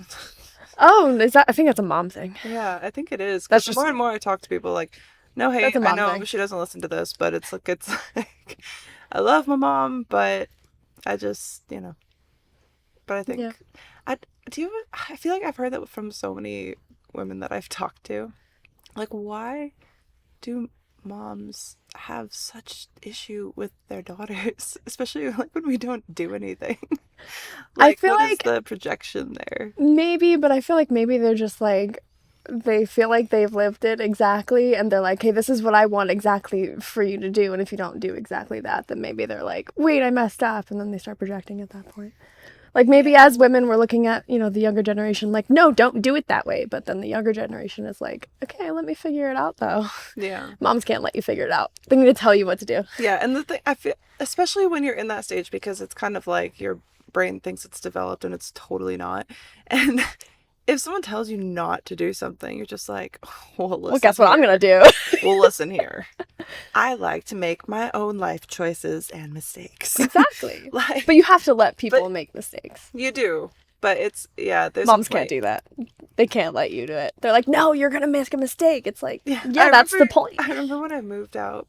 Speaker 1: Oh, is that? I think that's a mom thing.
Speaker 2: Yeah, I think it is. 'Cause
Speaker 1: That's
Speaker 2: the
Speaker 1: just-
Speaker 2: more and more I talk to people, like, no hate,
Speaker 1: That's a
Speaker 2: I
Speaker 1: mom
Speaker 2: know
Speaker 1: thing.
Speaker 2: she doesn't listen to this, but it's like, I love my mom, but I just, but I think,
Speaker 1: Yeah.
Speaker 2: I feel like I've heard that from so many women that I've talked to. Like, why do moms have such issue with their daughters, especially like when we don't do anything?
Speaker 1: I feel
Speaker 2: what is
Speaker 1: like-
Speaker 2: the projection there?
Speaker 1: Maybe, but I feel like maybe they're just like, they feel like they've lived it exactly, and they're like, hey, this is what I want exactly for you to do, and if you don't do exactly that, then maybe they're like, wait, I messed up, and then they start projecting at that point. Like, maybe as women, we're looking at, the younger generation, like, no, don't do it that way, but then the younger generation is like, okay, let me figure it out, though.
Speaker 2: Yeah.
Speaker 1: Moms can't let you figure it out. They need to tell you what to do.
Speaker 2: Yeah, and the thing, I feel, especially when you're in that stage, because it's kind of like your brain thinks it's developed and it's totally not. And if someone tells you not to do something, you're just like, well, listen.
Speaker 1: Well, guess what I'm going to do?
Speaker 2: Well, listen here. I like to make my own life choices and mistakes.
Speaker 1: Exactly.
Speaker 2: Like,
Speaker 1: But you have to let people make mistakes.
Speaker 2: you do. But it's, there's
Speaker 1: Moms can't do that. They can't let you do it. They're like, no, you're going to make a mistake. It's like, yeah, that's the point.
Speaker 2: I remember when I moved out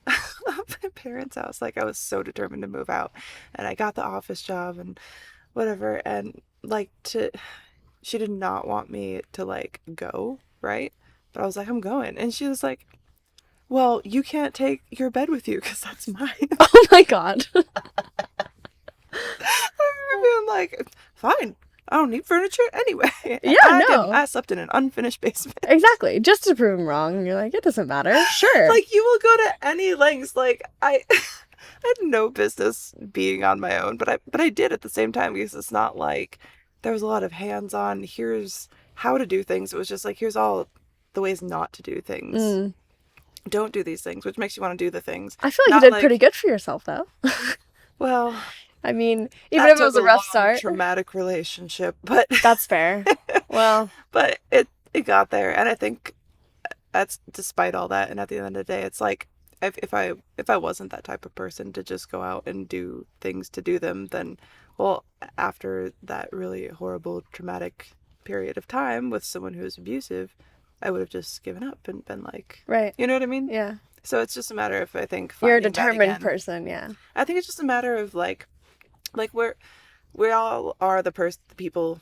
Speaker 2: of my parents' house, like, I was so determined to move out, and I got the office job and whatever, and like, she did not want me to like go, right? But I was like, I'm going, and she was like, well, you can't take your bed with you because that's mine.
Speaker 1: Oh my God.
Speaker 2: I remember being like, fine, I don't need furniture anyway.
Speaker 1: Yeah, no.
Speaker 2: I slept in an unfinished basement.
Speaker 1: Exactly. Just to prove him wrong. And you're like, it doesn't matter. Sure.
Speaker 2: Like, you will go to any lengths. Like, I had no business being on my own, but I did at the same time, because it's not like there was a lot of hands-on, here's how to do things. It was just like, here's all the ways not to do things. Don't do these things, which makes you want to do the things.
Speaker 1: I feel like you did pretty good for yourself, though.
Speaker 2: Well,
Speaker 1: I mean, even if it was a rough start.
Speaker 2: Traumatic relationship, but
Speaker 1: that's fair. Well,
Speaker 2: but it got there, and I think that's despite all that. And at the end of the day, it's like, if I wasn't that type of person to just go out and do things to do them, then, well, after that really horrible traumatic period of time with someone who is abusive, I would have just given up and been like,
Speaker 1: right.
Speaker 2: You know what I mean?
Speaker 1: Yeah.
Speaker 2: So it's just a matter of, I think,
Speaker 1: you're a determined person. Yeah.
Speaker 2: I think it's just a matter of like we all are the person peoples.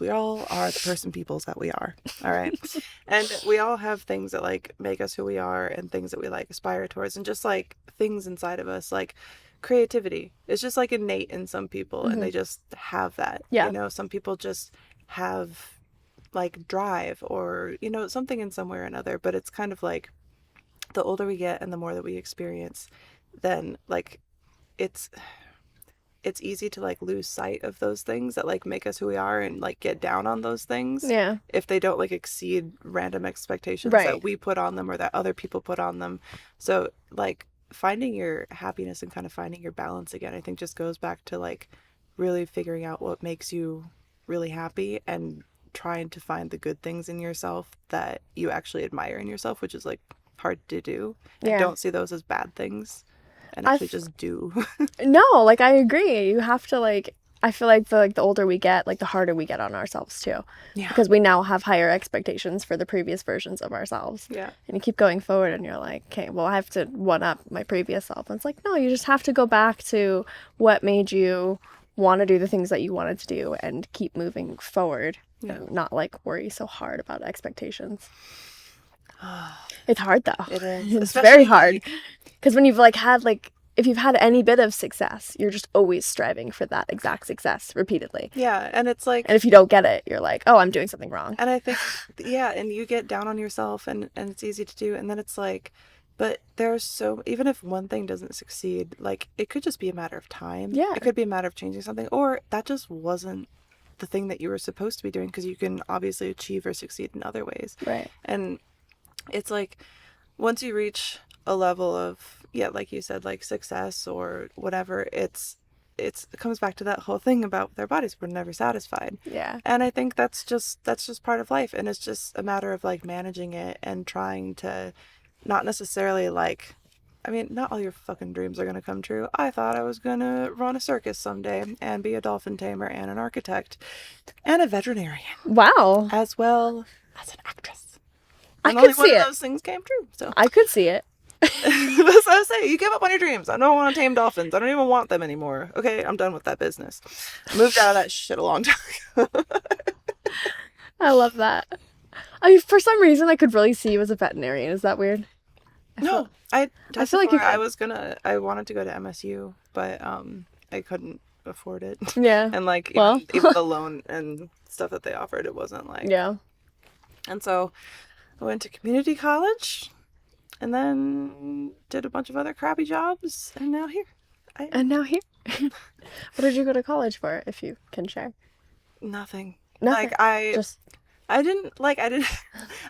Speaker 2: We all are the person peoples that we are. All right. And we all have things that like make us who we are, and things that we like aspire towards, and just like things inside of us, like creativity. It's just like innate in some people, and they just have that.
Speaker 1: Yeah.
Speaker 2: You know, some people just have like drive, or, you know, something in some way or another. But it's kind of like, the older we get and the more that we experience, then like it's easy to like lose sight of those things that like make us who we are, and like get down on those things.
Speaker 1: Yeah.
Speaker 2: If they don't like exceed random expectations that we put on them, or that other people put on them. So like finding your happiness and kind of finding your balance again, I think just goes back to like really figuring out what makes you really happy, and trying to find the good things in yourself that you actually admire in yourself, which is like hard to do.
Speaker 1: Yeah.
Speaker 2: Don't see those as bad things, and actually just do.
Speaker 1: No, like I agree. You have to like, I feel like the older we get, like the harder we get on ourselves too.
Speaker 2: Yeah.
Speaker 1: Because we now have higher expectations for the previous versions of ourselves.
Speaker 2: Yeah.
Speaker 1: And you keep going forward, and you're like, okay, well, I have to one up my previous self. And it's like, no, you just have to go back to what made you want to do the things that you wanted to do, and keep moving forward.
Speaker 2: Yeah.
Speaker 1: And not like worry so hard about expectations. It's hard though.
Speaker 2: It is.
Speaker 1: It's very hard. Because when you've like had like, if you've had any bit of success, you're just always striving for that exact success repeatedly.
Speaker 2: Yeah, and it's like,
Speaker 1: and if you don't get it, you're like, oh, I'm doing something wrong.
Speaker 2: And I think, yeah, and you get down on yourself, and it's easy to do, and then it's like, but there's so, even if one thing doesn't succeed, like it could just be a matter of time.
Speaker 1: Yeah.
Speaker 2: It could be a matter of changing something, or that just wasn't the thing that you were supposed to be doing, because you can obviously achieve or succeed in other ways.
Speaker 1: Right.
Speaker 2: And it's like, once you reach a level of, yeah, like you said, like success or whatever, it comes back to that whole thing about their bodies. We're never satisfied.
Speaker 1: Yeah.
Speaker 2: And I think that's just part of life. And it's just a matter of like managing it and trying to not necessarily like, I mean, not all your fucking dreams are going to come true. I thought I was going to run a circus someday and be a dolphin tamer and an architect and a veterinarian.
Speaker 1: Wow.
Speaker 2: As well as an actress.
Speaker 1: I
Speaker 2: And
Speaker 1: could
Speaker 2: only
Speaker 1: see
Speaker 2: one
Speaker 1: it.
Speaker 2: of those things came true. So
Speaker 1: I could see it.
Speaker 2: that's what I say. You give up on your dreams. I don't want to tame dolphins. I don't even want them anymore. Okay, I'm done with that business. Moved out of that shit a long time ago.
Speaker 1: I love that. I mean, for some reason, I could really see you as a veterinarian. Is that weird?
Speaker 2: I
Speaker 1: feel like you
Speaker 2: I wanted to go to MSU, but I couldn't afford it.
Speaker 1: Yeah.
Speaker 2: And like
Speaker 1: Well.
Speaker 2: even the loan and stuff that they offered, it wasn't like.
Speaker 1: Yeah.
Speaker 2: And so I went to community college, and then did a bunch of other crappy jobs, and now here.
Speaker 1: And now here. What did you go to college for, if you can share?
Speaker 2: Nothing.
Speaker 1: Nothing.
Speaker 2: Like I didn't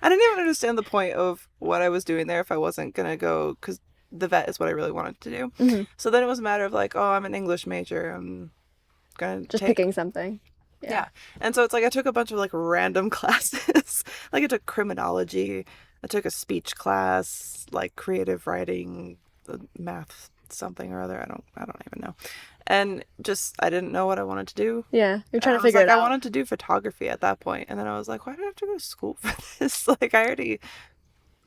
Speaker 2: even understand the point of what I was doing there if I wasn't gonna go, because the vet is what I really wanted to do.
Speaker 1: Mm-hmm.
Speaker 2: So then it was a matter of like, oh, I'm an English major. I'm gonna
Speaker 1: picking something.
Speaker 2: Yeah. And so it's like I took a bunch of like random classes. Like I took criminology, I took a speech class, like creative writing, math something or other. I don't even know. And just I didn't know what I wanted to do.
Speaker 1: Yeah. You're trying to figure it out.
Speaker 2: I wanted to do photography at that point, and then I was like, why do I have to go to school for this? Like I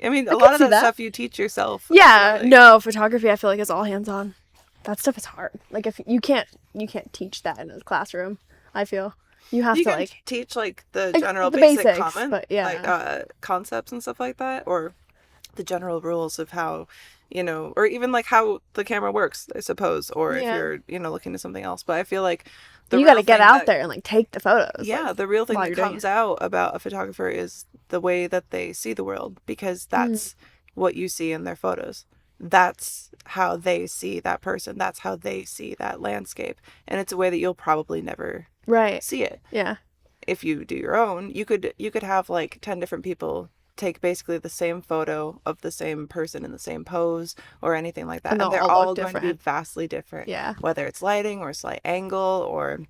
Speaker 2: mean, a lot of that stuff you teach yourself.
Speaker 1: Yeah. Like, no, photography I feel like is all hands on. That stuff is hard. Like if you can't teach that in a classroom, I feel. You have to like
Speaker 2: teach like the general
Speaker 1: the
Speaker 2: basic
Speaker 1: basics,
Speaker 2: common,
Speaker 1: but yeah,
Speaker 2: like concepts and stuff like that, or the general rules of how, or even like how the camera works, I suppose, or if you're, looking at something else. But I feel like
Speaker 1: you got to get out there and like take the photos.
Speaker 2: Yeah,
Speaker 1: like,
Speaker 2: the real thing
Speaker 1: while
Speaker 2: that
Speaker 1: you're doing
Speaker 2: comes out about a photographer is the way that they see the world, because that's what you see in their photos. That's how they see that person. That's how they see that landscape. And it's a way that you'll probably never see it.
Speaker 1: Yeah.
Speaker 2: If you do your own, you could have like 10 different people take basically the same photo of the same person in the same pose or anything like that. And they're all going to be vastly different.
Speaker 1: Yeah.
Speaker 2: Whether it's lighting or slight angle or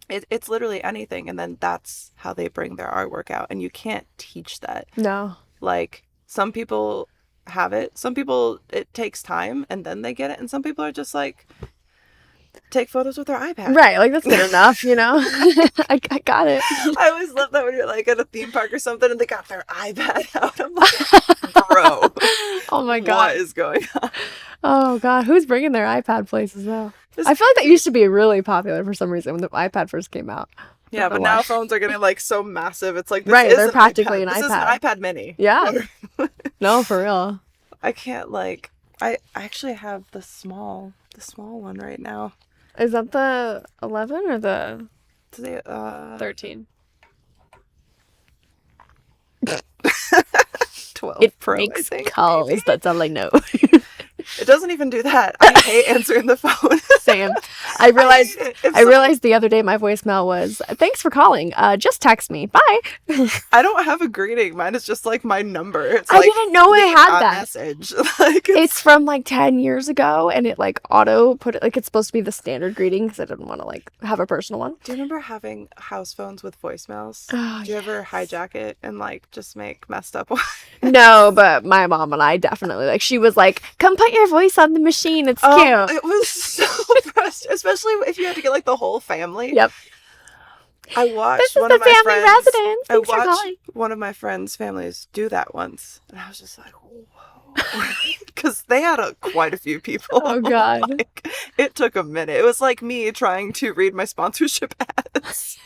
Speaker 2: it's literally anything. And then that's how they bring their artwork out. And you can't teach that.
Speaker 1: No.
Speaker 2: Like, some people have it. Some people, it takes time and then they get it. And some people are just like, take photos with their iPad.
Speaker 1: Right, like that's good enough, I got it.
Speaker 2: I always love that when you're like at a theme park or something and they got their iPad out. I'm like, bro.
Speaker 1: Oh my God.
Speaker 2: What is going on?
Speaker 1: Oh God, who's bringing their iPad places though? I feel like that used to be really popular for some reason when the iPad first came out.
Speaker 2: Yeah, but now phones are getting like so massive. It's like,
Speaker 1: this they're practically an iPad.
Speaker 2: This is an iPad mini.
Speaker 1: Yeah. No, for real.
Speaker 2: I can't like, I actually have the small one right now.
Speaker 1: Is that the 11 or the 13?
Speaker 2: 12
Speaker 1: it
Speaker 2: Pro,
Speaker 1: makes
Speaker 2: I think,
Speaker 1: calls.
Speaker 2: maybe.
Speaker 1: That's all I know.
Speaker 2: It doesn't even do that. I hate answering the phone.
Speaker 1: Same. I realized the other day my voicemail was, "Thanks for calling. Just text me. Bye."
Speaker 2: I don't have a greeting. Mine is just like my number. It's
Speaker 1: I didn't know I had that
Speaker 2: message. Like
Speaker 1: it's from like 10 years ago, and it like auto put it like it's supposed to be the standard greeting because I didn't want to like have a personal one.
Speaker 2: Do you remember having house phones with voicemails?
Speaker 1: Oh,
Speaker 2: Do you ever hijack it and like just make messed up ones?
Speaker 1: No, but my mom and I definitely like. She was like, "Come put your voice on the machine. It's cute."
Speaker 2: It was so frustrating, especially if you had to get like the whole family.
Speaker 1: Yep.
Speaker 2: I watched
Speaker 1: this is
Speaker 2: one
Speaker 1: the
Speaker 2: of my
Speaker 1: family
Speaker 2: friends.
Speaker 1: residence.
Speaker 2: I watched one of my friends' families do that once, and I was just like, whoa, because they had quite a few people.
Speaker 1: Oh God!
Speaker 2: Like, it took a minute. It was like me trying to read my sponsorship ads.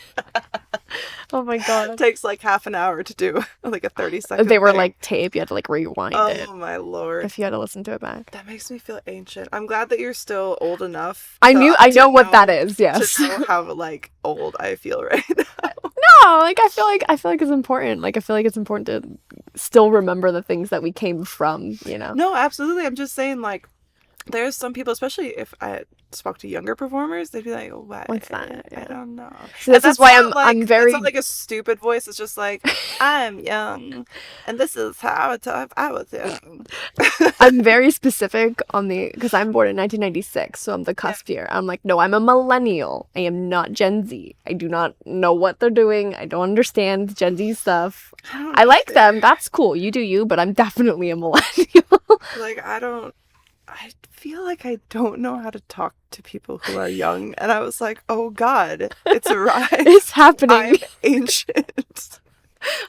Speaker 1: Oh my God!
Speaker 2: It takes like half an hour to do like a 30-second.
Speaker 1: They were
Speaker 2: thing.
Speaker 1: like tape. You had to like rewind it.
Speaker 2: Oh my Lord!
Speaker 1: If you had to listen to it back.
Speaker 2: That makes me feel ancient. I'm glad that you're still old enough.
Speaker 1: I know what that is. Yes.
Speaker 2: To know how like old I feel right now.
Speaker 1: No, like I feel like it's important. Like I feel like it's important to still remember the things that we came from.
Speaker 2: No, absolutely. I'm just saying, like, there's some people, especially if I spoke to younger performers, they'd be like,
Speaker 1: "What's that?"
Speaker 2: I don't know.
Speaker 1: So this is why I'm very.
Speaker 2: It's not like a stupid voice. It's just like, I'm young, and this is how I was young.
Speaker 1: I'm very specific on because I'm born in 1996, so I'm the cusp year. I'm like, no, I'm a millennial. I am not Gen Z. I do not know what they're doing. I don't understand Gen Z stuff. I like them. That's cool. You do you, but I'm definitely a millennial.
Speaker 2: Like, I feel like I don't know how to talk to people who are young. And I was like, oh God, it's arrived.
Speaker 1: It's happening.
Speaker 2: I'm ancient.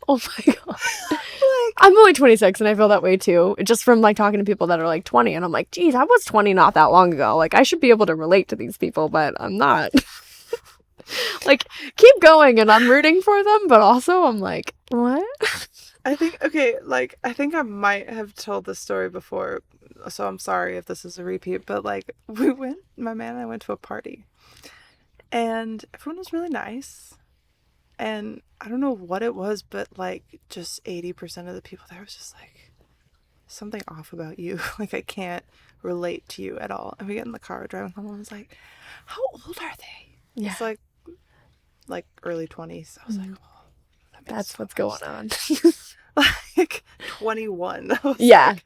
Speaker 1: Oh my God. Like, I'm only 26 and I feel that way too. Just from like talking to people that are like 20. And I'm like, geez, I was 20 not that long ago. Like I should be able to relate to these people, but I'm not. Like, keep going and I'm rooting for them. But also I'm like, what?
Speaker 2: I think I might have told this story before, so I'm sorry if this is a repeat, but like my man and I went to a party and everyone was really nice, and I don't know what it was, but like just 80% of the people there was just like, something off about you. Like I can't relate to you at all. And we get in the car driving home and I was like, how old are they?
Speaker 1: Yeah.
Speaker 2: It's like early 20s. I was like, oh,
Speaker 1: that's what's going on.
Speaker 2: Like 21. I was
Speaker 1: yeah.
Speaker 2: like,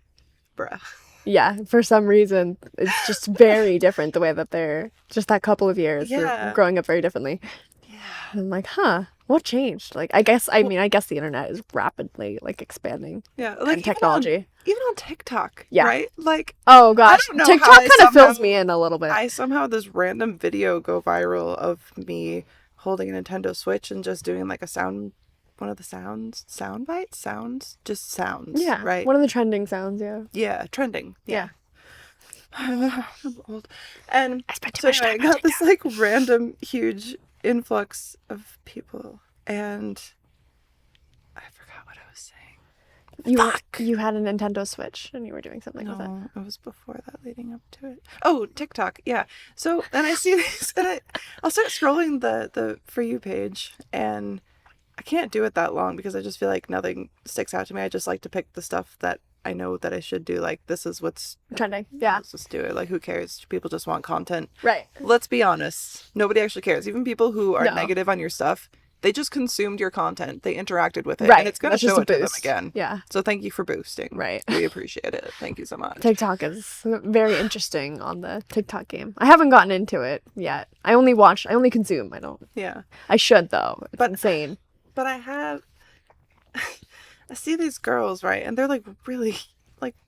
Speaker 2: bruh.
Speaker 1: Yeah, for some reason, it's just very different the way that they're just that couple of years. They're growing up very differently.
Speaker 2: Yeah.
Speaker 1: And I'm like, huh, what changed? Like, I guess the internet is rapidly like expanding.
Speaker 2: Yeah, like
Speaker 1: and technology.
Speaker 2: Even on TikTok.
Speaker 1: Yeah.
Speaker 2: Right? Like,
Speaker 1: oh gosh, TikTok kind of fills me in a little bit.
Speaker 2: I somehow had this random video go viral of me holding a Nintendo Switch and just doing like one of the sound bites, just sounds.
Speaker 1: Yeah,
Speaker 2: right.
Speaker 1: One of the trending sounds.
Speaker 2: Yeah, trending.
Speaker 1: Yeah.
Speaker 2: I'm old, and
Speaker 1: I spent too
Speaker 2: so
Speaker 1: much
Speaker 2: anyway,
Speaker 1: time.
Speaker 2: I got this like random huge influx of people, and I forgot what I was saying. Fuck!
Speaker 1: You had a Nintendo Switch and you were doing something with it.
Speaker 2: No, it was before that, leading up to it. Oh, TikTok, yeah. So then I see these, and I'll start scrolling the For You page, and I can't do it that long because I just feel like nothing sticks out to me. I just like to pick the stuff that I know that I should do. Like, this is what's
Speaker 1: Trending. Yeah.
Speaker 2: let's just do it. Like, who cares? People just want content.
Speaker 1: Right.
Speaker 2: Let's be honest. Nobody actually cares. Even people who are
Speaker 1: No.
Speaker 2: negative on your stuff, they just consumed your content. They interacted with it.
Speaker 1: Right.
Speaker 2: And it's going to
Speaker 1: That's just
Speaker 2: show
Speaker 1: a
Speaker 2: it to them
Speaker 1: boost.
Speaker 2: again.
Speaker 1: Yeah.
Speaker 2: So thank you for boosting.
Speaker 1: Right.
Speaker 2: We appreciate it. Thank you so much.
Speaker 1: TikTok is very interesting on the TikTok game. I haven't gotten into it yet. I only consume.
Speaker 2: Yeah.
Speaker 1: I should though. It's
Speaker 2: But-
Speaker 1: insane.
Speaker 2: But I see these girls, right? And they're like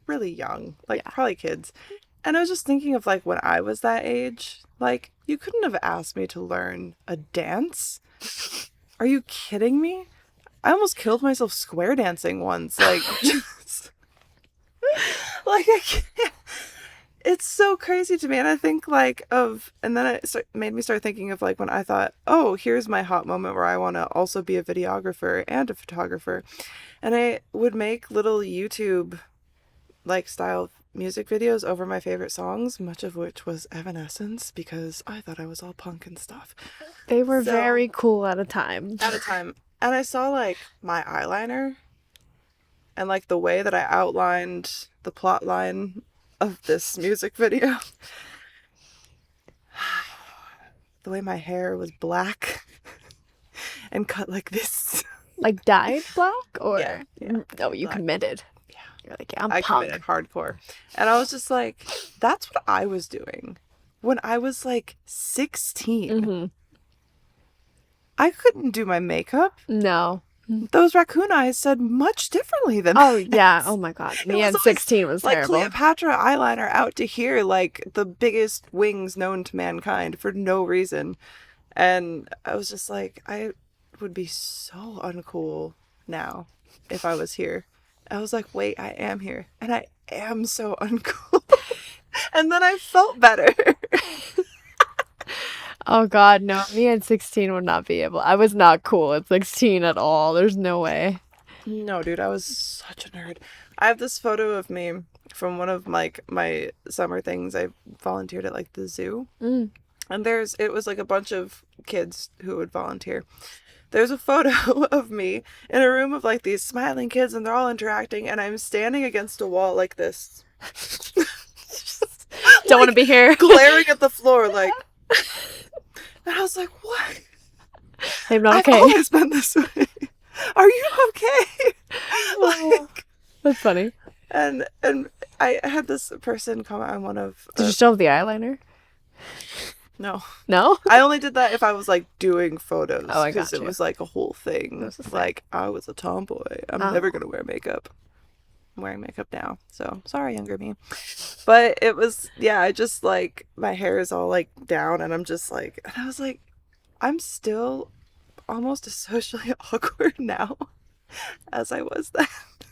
Speaker 2: really young, like
Speaker 1: Yeah.
Speaker 2: probably kids. And I was just thinking of like when I was that age, like you couldn't have asked me to learn a dance. Are you kidding me? I almost killed myself square dancing once. Like, just, like I can't. It's so crazy to me. And I think and then it made me start thinking of like when I thought, oh, here's my hot moment where I want to also be a videographer and a photographer. And I would make little YouTube like style music videos over my favorite songs, much of which was Evanescence, because I thought I was all punk and stuff.
Speaker 1: They were
Speaker 2: So-
Speaker 1: very cool at a time.
Speaker 2: At a time. And I saw like my eyeliner and like the way that I outlined the plot line of this music video. The way my hair was black and cut like this.
Speaker 1: Like dyed black or
Speaker 2: Yeah.
Speaker 1: no, you
Speaker 2: Black.
Speaker 1: committed.
Speaker 2: Yeah.
Speaker 1: You're like, yeah, I'm
Speaker 2: I
Speaker 1: punk.
Speaker 2: committed hardcore. And I was just like, that's what I was doing when I was like 16.
Speaker 1: Mm-hmm.
Speaker 2: I couldn't do my makeup.
Speaker 1: No.
Speaker 2: Those raccoon eyes said much differently than
Speaker 1: Oh
Speaker 2: that.
Speaker 1: yeah. Oh my god. Me
Speaker 2: was
Speaker 1: at
Speaker 2: always,
Speaker 1: 16 was
Speaker 2: Like
Speaker 1: terrible.
Speaker 2: Cleopatra eyeliner out to here, like the biggest wings known to mankind for no reason. And I was just like, I would be so uncool now if I was here. I was like, wait, I am here. And I am so uncool. And then I felt better.
Speaker 1: Oh god, no. Me at 16 would not be able. I was not cool at 16 at all. There's no way.
Speaker 2: No, dude, I was such a nerd. I have this photo of me from one of like my summer things. I volunteered at like the zoo.
Speaker 1: Mm.
Speaker 2: And it was like a bunch of kids who would volunteer. There's a photo of me in a room of like these smiling kids and they're all interacting and I'm standing against a wall like this.
Speaker 1: Don't want to be here.
Speaker 2: Glaring at the floor like. And I was like, what?
Speaker 1: I'm not
Speaker 2: I've
Speaker 1: okay.
Speaker 2: always been this way. Are you okay? Like,
Speaker 1: That's funny.
Speaker 2: and I had this person comment on one of
Speaker 1: Did you still have the eyeliner?
Speaker 2: no.
Speaker 1: No?
Speaker 2: I only did that if I was like doing photos.
Speaker 1: Oh, I
Speaker 2: because
Speaker 1: got
Speaker 2: it
Speaker 1: you.
Speaker 2: was like a whole thing.
Speaker 1: That was a thing.
Speaker 2: Like I was a tomboy. I'm
Speaker 1: Oh.
Speaker 2: never gonna wear makeup. I'm wearing makeup now, so sorry, younger me. But it was I just like my hair is all like down, and I'm just like, and I was like, I'm still almost as socially awkward now as I was then.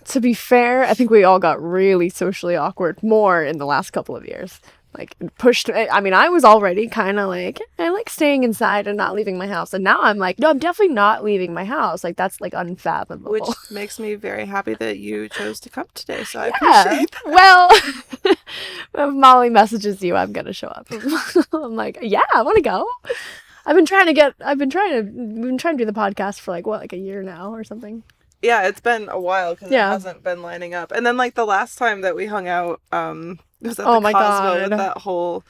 Speaker 1: To be fair, I think we all got really socially awkward more in the last couple of years. Like, pushed. I mean, I was already kind of like, I like staying inside and not leaving my house. And now I'm like, no, I'm definitely not leaving my house. Like, that's like unfathomable.
Speaker 2: Which makes me very happy that you chose to come today. So I
Speaker 1: Yeah.
Speaker 2: appreciate that.
Speaker 1: Well, if Molly messages you, I'm gonna show up. I'm like, yeah, I want to go. We've been trying to do the podcast for like a year now or something.
Speaker 2: Yeah, it's been a while because
Speaker 1: Yeah.
Speaker 2: it hasn't been lining up. And then like the last time that we hung out, was at
Speaker 1: Oh
Speaker 2: the
Speaker 1: my
Speaker 2: Cosmo with
Speaker 1: God.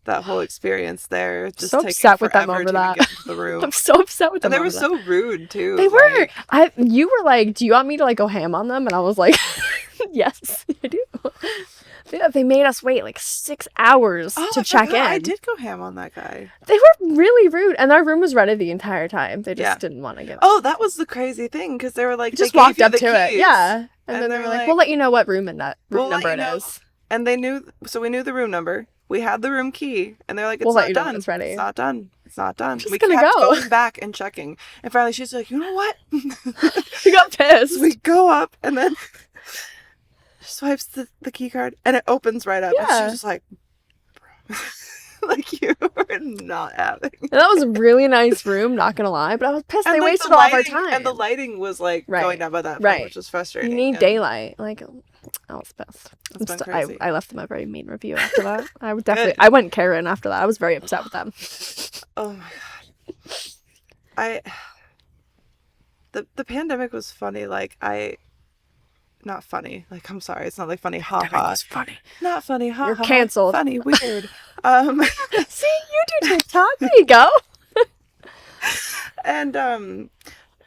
Speaker 2: that whole experience there. Just
Speaker 1: So
Speaker 2: taking
Speaker 1: upset with them
Speaker 2: forever
Speaker 1: over
Speaker 2: to even
Speaker 1: that.
Speaker 2: get into the room.
Speaker 1: I'm so upset with them.
Speaker 2: And they were
Speaker 1: over that.
Speaker 2: so rude too.
Speaker 1: They were.
Speaker 2: like-
Speaker 1: You were like, do you want me to like go ham on them? And I was like, yes, I do. They made us wait like 6 hours
Speaker 2: Oh,
Speaker 1: to
Speaker 2: I
Speaker 1: check
Speaker 2: forgot.
Speaker 1: in.
Speaker 2: I did go ham on that guy.
Speaker 1: They were really rude, and our room was ready the entire time. They just
Speaker 2: Yeah.
Speaker 1: didn't want to give.
Speaker 2: Oh, that was the crazy thing because they were like,
Speaker 1: just
Speaker 2: they gave
Speaker 1: walked
Speaker 2: you
Speaker 1: up
Speaker 2: the
Speaker 1: to it,
Speaker 2: keys.
Speaker 1: yeah. And
Speaker 2: And
Speaker 1: then they
Speaker 2: they
Speaker 1: were
Speaker 2: were
Speaker 1: like,
Speaker 2: like,
Speaker 1: "We'll let you know what room and that room
Speaker 2: "We'll let
Speaker 1: number
Speaker 2: you
Speaker 1: it
Speaker 2: know."
Speaker 1: is."
Speaker 2: And they knew, so we knew the room number. We had the room key, and they're like, "It's
Speaker 1: We'll let
Speaker 2: not
Speaker 1: you know
Speaker 2: done.
Speaker 1: when it's ready."
Speaker 2: It's not done. It's not done."
Speaker 1: Just
Speaker 2: We
Speaker 1: gonna
Speaker 2: kept
Speaker 1: go.
Speaker 2: going back and checking, and finally she's like, "You know what?"
Speaker 1: We got pissed.
Speaker 2: So we go up, and then she swipes the key card, and it opens right up. And
Speaker 1: Yeah.
Speaker 2: she's just like, Like, you were not having.
Speaker 1: And that was a really nice room, not gonna lie, but I was pissed they
Speaker 2: like,
Speaker 1: wasted all of our
Speaker 2: lighting-
Speaker 1: time.
Speaker 2: And the lighting was, like,
Speaker 1: Right.
Speaker 2: going down by that point,
Speaker 1: Right.
Speaker 2: which was frustrating.
Speaker 1: You need
Speaker 2: and
Speaker 1: daylight. Like, I was pissed.
Speaker 2: It's been crazy.
Speaker 1: I left them a very mean review after that. I would definitely. I went Karen after that. I was very upset with them.
Speaker 2: Oh my god. The pandemic was funny. Like, not funny. Like, I'm sorry. It's not like funny. Ha ha.
Speaker 1: was funny.
Speaker 2: Not funny. Ha
Speaker 1: You're
Speaker 2: ha.
Speaker 1: canceled.
Speaker 2: Funny. Weird.
Speaker 1: See, you do TikTok. There you go.
Speaker 2: And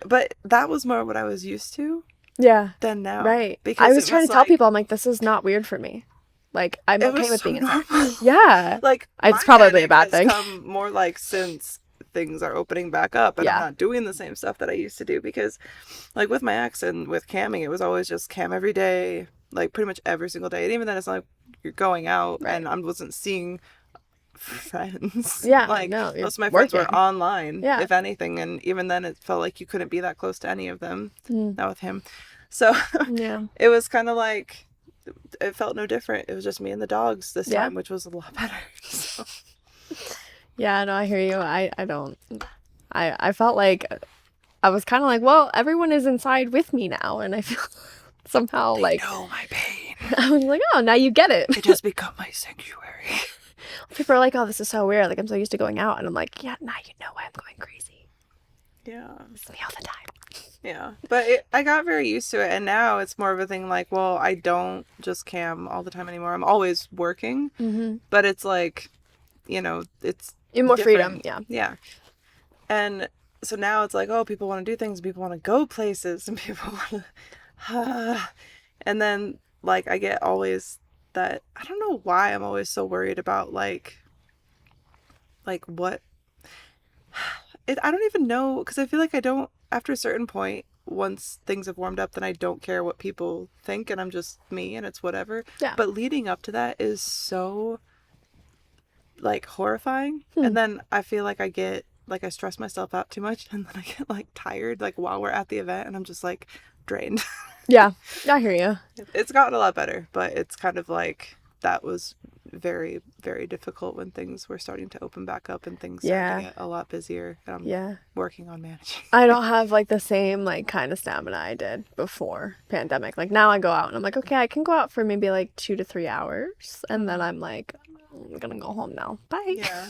Speaker 2: but that was more what I was used to
Speaker 1: Yeah.
Speaker 2: than now.
Speaker 1: Right.
Speaker 2: Because
Speaker 1: I was
Speaker 2: it
Speaker 1: trying to tell
Speaker 2: like-
Speaker 1: people, I'm like, this is not weird for me. Like, I'm
Speaker 2: it
Speaker 1: okay
Speaker 2: was
Speaker 1: with
Speaker 2: so
Speaker 1: being inside.
Speaker 2: normal.
Speaker 1: Yeah.
Speaker 2: Like,
Speaker 1: It's
Speaker 2: my
Speaker 1: probably a
Speaker 2: panic
Speaker 1: bad
Speaker 2: has
Speaker 1: thing.
Speaker 2: Come more like since things are opening back up, and
Speaker 1: Yeah.
Speaker 2: I'm not doing the same stuff that I used to do, because, like, with my ex and with camming, it was always just cam every day, like pretty much every single day. And even then, it's not like you're going out,
Speaker 1: Right.
Speaker 2: and I wasn't seeing friends.
Speaker 1: Yeah,
Speaker 2: like
Speaker 1: no, you're
Speaker 2: most of my friends were
Speaker 1: working.
Speaker 2: online,
Speaker 1: Yeah.
Speaker 2: if anything, and even then, it felt like you couldn't be that close to any of them.
Speaker 1: Mm.
Speaker 2: Not with him. So
Speaker 1: Yeah.
Speaker 2: it was kind of like, it felt no different. It was just me and the dogs this
Speaker 1: Yeah.
Speaker 2: time, which was a lot better. So.
Speaker 1: Yeah, no, I hear you. I don't. I felt like I was kind of like, well, everyone is inside with me now, and I feel somehow like
Speaker 2: know my pain.
Speaker 1: I was like, oh, now you get it.
Speaker 2: It has become my sanctuary.
Speaker 1: People are like, oh, this is so weird. Like, I'm so used to going out, and I'm like, yeah, now you know why I'm going crazy.
Speaker 2: Yeah.
Speaker 1: It's me all the time.
Speaker 2: Yeah. But I got very used to it, and now it's more of a thing like, well, I don't just cam all the time anymore. I'm always working,
Speaker 1: Mm-hmm.
Speaker 2: but it's like, it's
Speaker 1: You more freedom.
Speaker 2: different.
Speaker 1: Yeah.
Speaker 2: Yeah. And so now it's like, oh, people want to do things, people want to go places, and people want to, and then, like, I get always that, I don't know why I'm always so worried about, like what, I don't even know, because I feel like I don't, after a certain point, once things have warmed up, then I don't care what people think, and I'm just me, and it's whatever.
Speaker 1: Yeah.
Speaker 2: But leading up to that is so, like, horrifying. And then I feel like I stress myself out too much, and then I get, like, tired, like, while we're at the event, and I'm just, like, drained.
Speaker 1: Yeah. I hear you.
Speaker 2: It's gotten a lot better, but it's kind of like, that was very, very difficult when things were starting to open back up and things started to get a lot busier. And I'm
Speaker 1: Yeah.
Speaker 2: working on managing.
Speaker 1: I don't have like the same like kind of stamina I did before pandemic. Like now I go out and I'm like, okay, I can go out for maybe like 2 to 3 hours, and then I'm like, I'm gonna go home now. Bye.
Speaker 2: Yeah.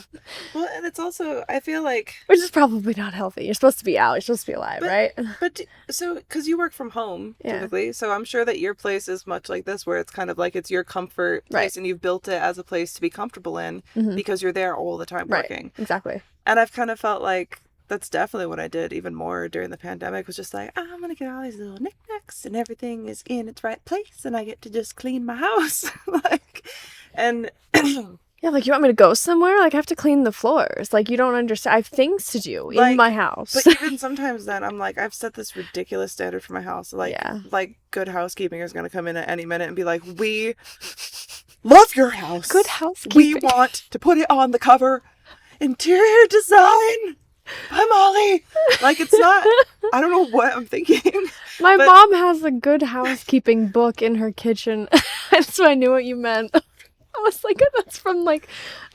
Speaker 2: Well, and it's also, I feel like,
Speaker 1: Which is probably not healthy. You're supposed to be out. You're supposed to be alive, right?
Speaker 2: but so, because you work from home
Speaker 1: Yeah.
Speaker 2: typically, so I'm sure that your place is much like this, where it's kind of like it's your comfort place,
Speaker 1: Right.
Speaker 2: and you've built it as a place to be comfortable in because you're there all the time
Speaker 1: Right.
Speaker 2: working.
Speaker 1: Exactly.
Speaker 2: And I've kind of felt like that's definitely what I did even more during the pandemic, was just like, I'm gonna get all these little knickknacks and everything is in its right place, and I get to just clean my house. Like, and
Speaker 1: Yeah, like you want me to go somewhere? Like I have to clean the floors. Like you don't understand. I have things to do in
Speaker 2: Like,
Speaker 1: my house.
Speaker 2: but even sometimes then I'm like, I've set this ridiculous standard for my house. Like,
Speaker 1: Yeah.
Speaker 2: like good housekeeping is gonna come in at any minute and be like, we love your house.
Speaker 1: Good
Speaker 2: We
Speaker 1: housekeeping.
Speaker 2: want to put it on the cover. Interior design by Molly. Like, it's not, I don't know what I'm thinking.
Speaker 1: My
Speaker 2: but-
Speaker 1: mom has a good housekeeping book in her kitchen. That's why I knew what you meant. I was like, that's from like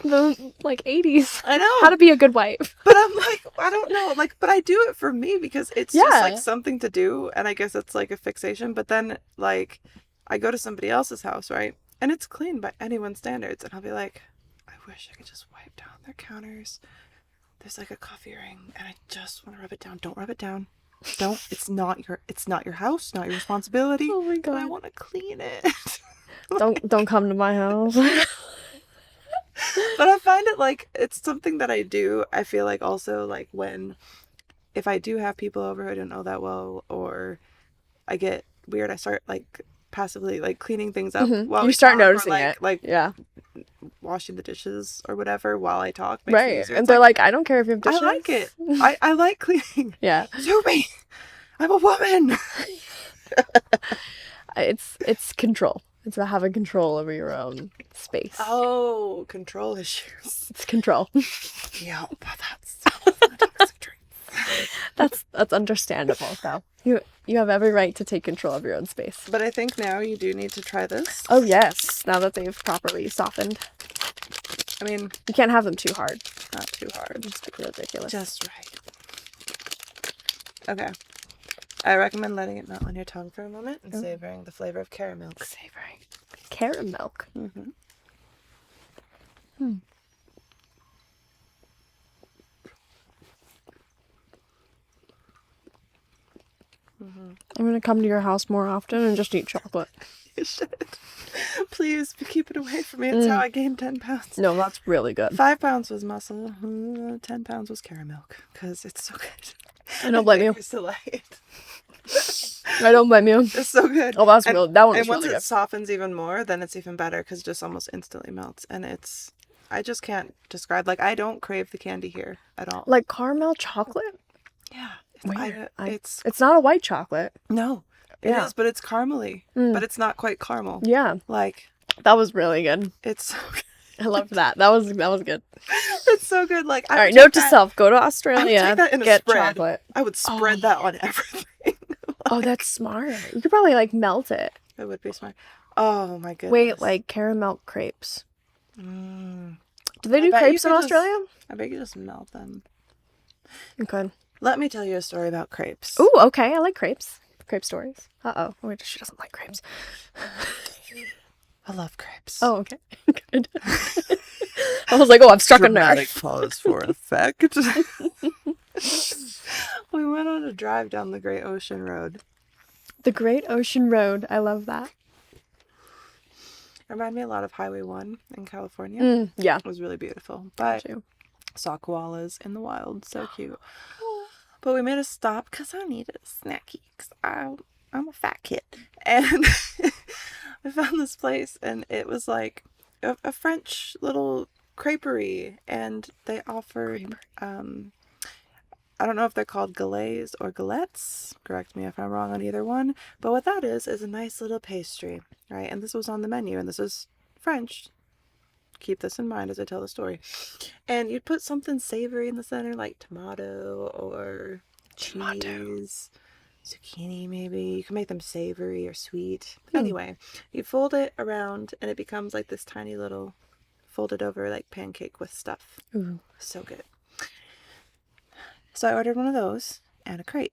Speaker 1: the 80s.
Speaker 2: I know.
Speaker 1: How to be a good wife.
Speaker 2: But I'm like, I don't know. Like, but I do it for me because it's just
Speaker 1: Yeah.
Speaker 2: like something to do. And I guess it's like a fixation. But then, like, I go to somebody else's house, right? And it's clean by anyone's standards. And I'll be like, I wish I could just wipe down their counters. There's like a coffee ring and I just want to rub it down. Don't rub it down. Don't. It's not your house, not your responsibility.
Speaker 1: Oh my
Speaker 2: But I
Speaker 1: God.
Speaker 2: want to clean it.
Speaker 1: Don't come to my house.
Speaker 2: But I find it like, it's something that I do. I feel like also like if I do have people over who I don't know that well, or I get weird, I start like passively like cleaning things up while
Speaker 1: You
Speaker 2: we
Speaker 1: start
Speaker 2: talk, or,
Speaker 1: noticing it.
Speaker 2: like
Speaker 1: Yeah.
Speaker 2: washing the dishes or whatever while I talk. Makes it
Speaker 1: Right.
Speaker 2: easier.
Speaker 1: And
Speaker 2: It's
Speaker 1: they're like, I don't care if you have
Speaker 2: I
Speaker 1: dishes.
Speaker 2: like it. I like cleaning.
Speaker 1: Yeah.
Speaker 2: Sue me. I'm a woman.
Speaker 1: It's control. It's about having control over your own space.
Speaker 2: Oh, control issues.
Speaker 1: It's control.
Speaker 2: Yeah, but that's a toxic trait.
Speaker 1: That's understandable though. You have every right to take control of your own space.
Speaker 2: But I think now you do need to try this.
Speaker 1: Oh yes, now that they've properly softened.
Speaker 2: I mean,
Speaker 1: You can't have them too hard.
Speaker 2: not too hard.
Speaker 1: Just ridiculous.
Speaker 2: Just right. Okay. I recommend letting it melt on your tongue for a moment and savoring the flavor of caramel.
Speaker 1: Savoring. Caramel.
Speaker 2: Mm-hmm.
Speaker 1: I'm going to come to your house more often and just eat chocolate.
Speaker 2: You should. Please keep it away from me. It's how I gained 10 pounds.
Speaker 1: No, that's really good.
Speaker 2: 5 pounds was muscle. 10 pounds was caramel because it's so good.
Speaker 1: I don't blame you.
Speaker 2: It's delight.
Speaker 1: I don't blame you.
Speaker 2: It's so good.
Speaker 1: Oh, that's really, that one
Speaker 2: And
Speaker 1: is
Speaker 2: once
Speaker 1: really
Speaker 2: it
Speaker 1: good.
Speaker 2: softens even more, then it's even better because it just almost instantly melts. And it's, I just can't describe, like, I don't crave the candy here at all.
Speaker 1: Like caramel chocolate?
Speaker 2: Yeah.
Speaker 1: Weird.
Speaker 2: It's
Speaker 1: It's not a white chocolate.
Speaker 2: no. It is, but it's caramely. But it's not quite caramel.
Speaker 1: Yeah.
Speaker 2: Like,
Speaker 1: That was really good.
Speaker 2: it's so good.
Speaker 1: I loved that. That was good.
Speaker 2: It's so good. Like,
Speaker 1: All right, note to self: go to Australia,
Speaker 2: take that in a
Speaker 1: get
Speaker 2: spread.
Speaker 1: chocolate.
Speaker 2: I would spread that on everything.
Speaker 1: Oh, that's smart. You could probably like melt it.
Speaker 2: It would be smart. Oh my goodness.
Speaker 1: Wait, like caramel crepes.
Speaker 2: Mm.
Speaker 1: Do they do
Speaker 2: bet you
Speaker 1: crepes in
Speaker 2: could just-
Speaker 1: Australia?
Speaker 2: I bet you just melt them.
Speaker 1: Okay.
Speaker 2: Let me tell you a story about crepes.
Speaker 1: Ooh, okay. I like crepes. Crepe stories. Uh-oh. Wait, she doesn't like crepes.
Speaker 2: I love crepes.
Speaker 1: Oh, okay. Good. I was like, oh, I've struck a nerve.
Speaker 2: pause for effect. We went on a drive down the Great Ocean Road.
Speaker 1: The Great Ocean Road. I love that.
Speaker 2: Reminded me a lot of Highway 1 in California.
Speaker 1: Yeah.
Speaker 2: It was really beautiful. But
Speaker 1: Too.
Speaker 2: saw koalas in the wild. So cute. But we made a stop because I needed a snacky. Because I'm a fat kid. And we found this place. And it was like a French little creperie. And they offered... I don't know if they're called galets or galettes. Correct me if I'm wrong on either one. But what that is a nice little pastry, right? And this was on the menu, and this is French. Keep this in mind as I tell the story. And you'd put something savory in the center, like tomato or cheese, zucchini maybe. You can make them savory or sweet. But anyway, you fold it around, and it becomes like this tiny little folded over like pancake with stuff.
Speaker 1: Ooh.
Speaker 2: So good. So I ordered one of those and a crepe.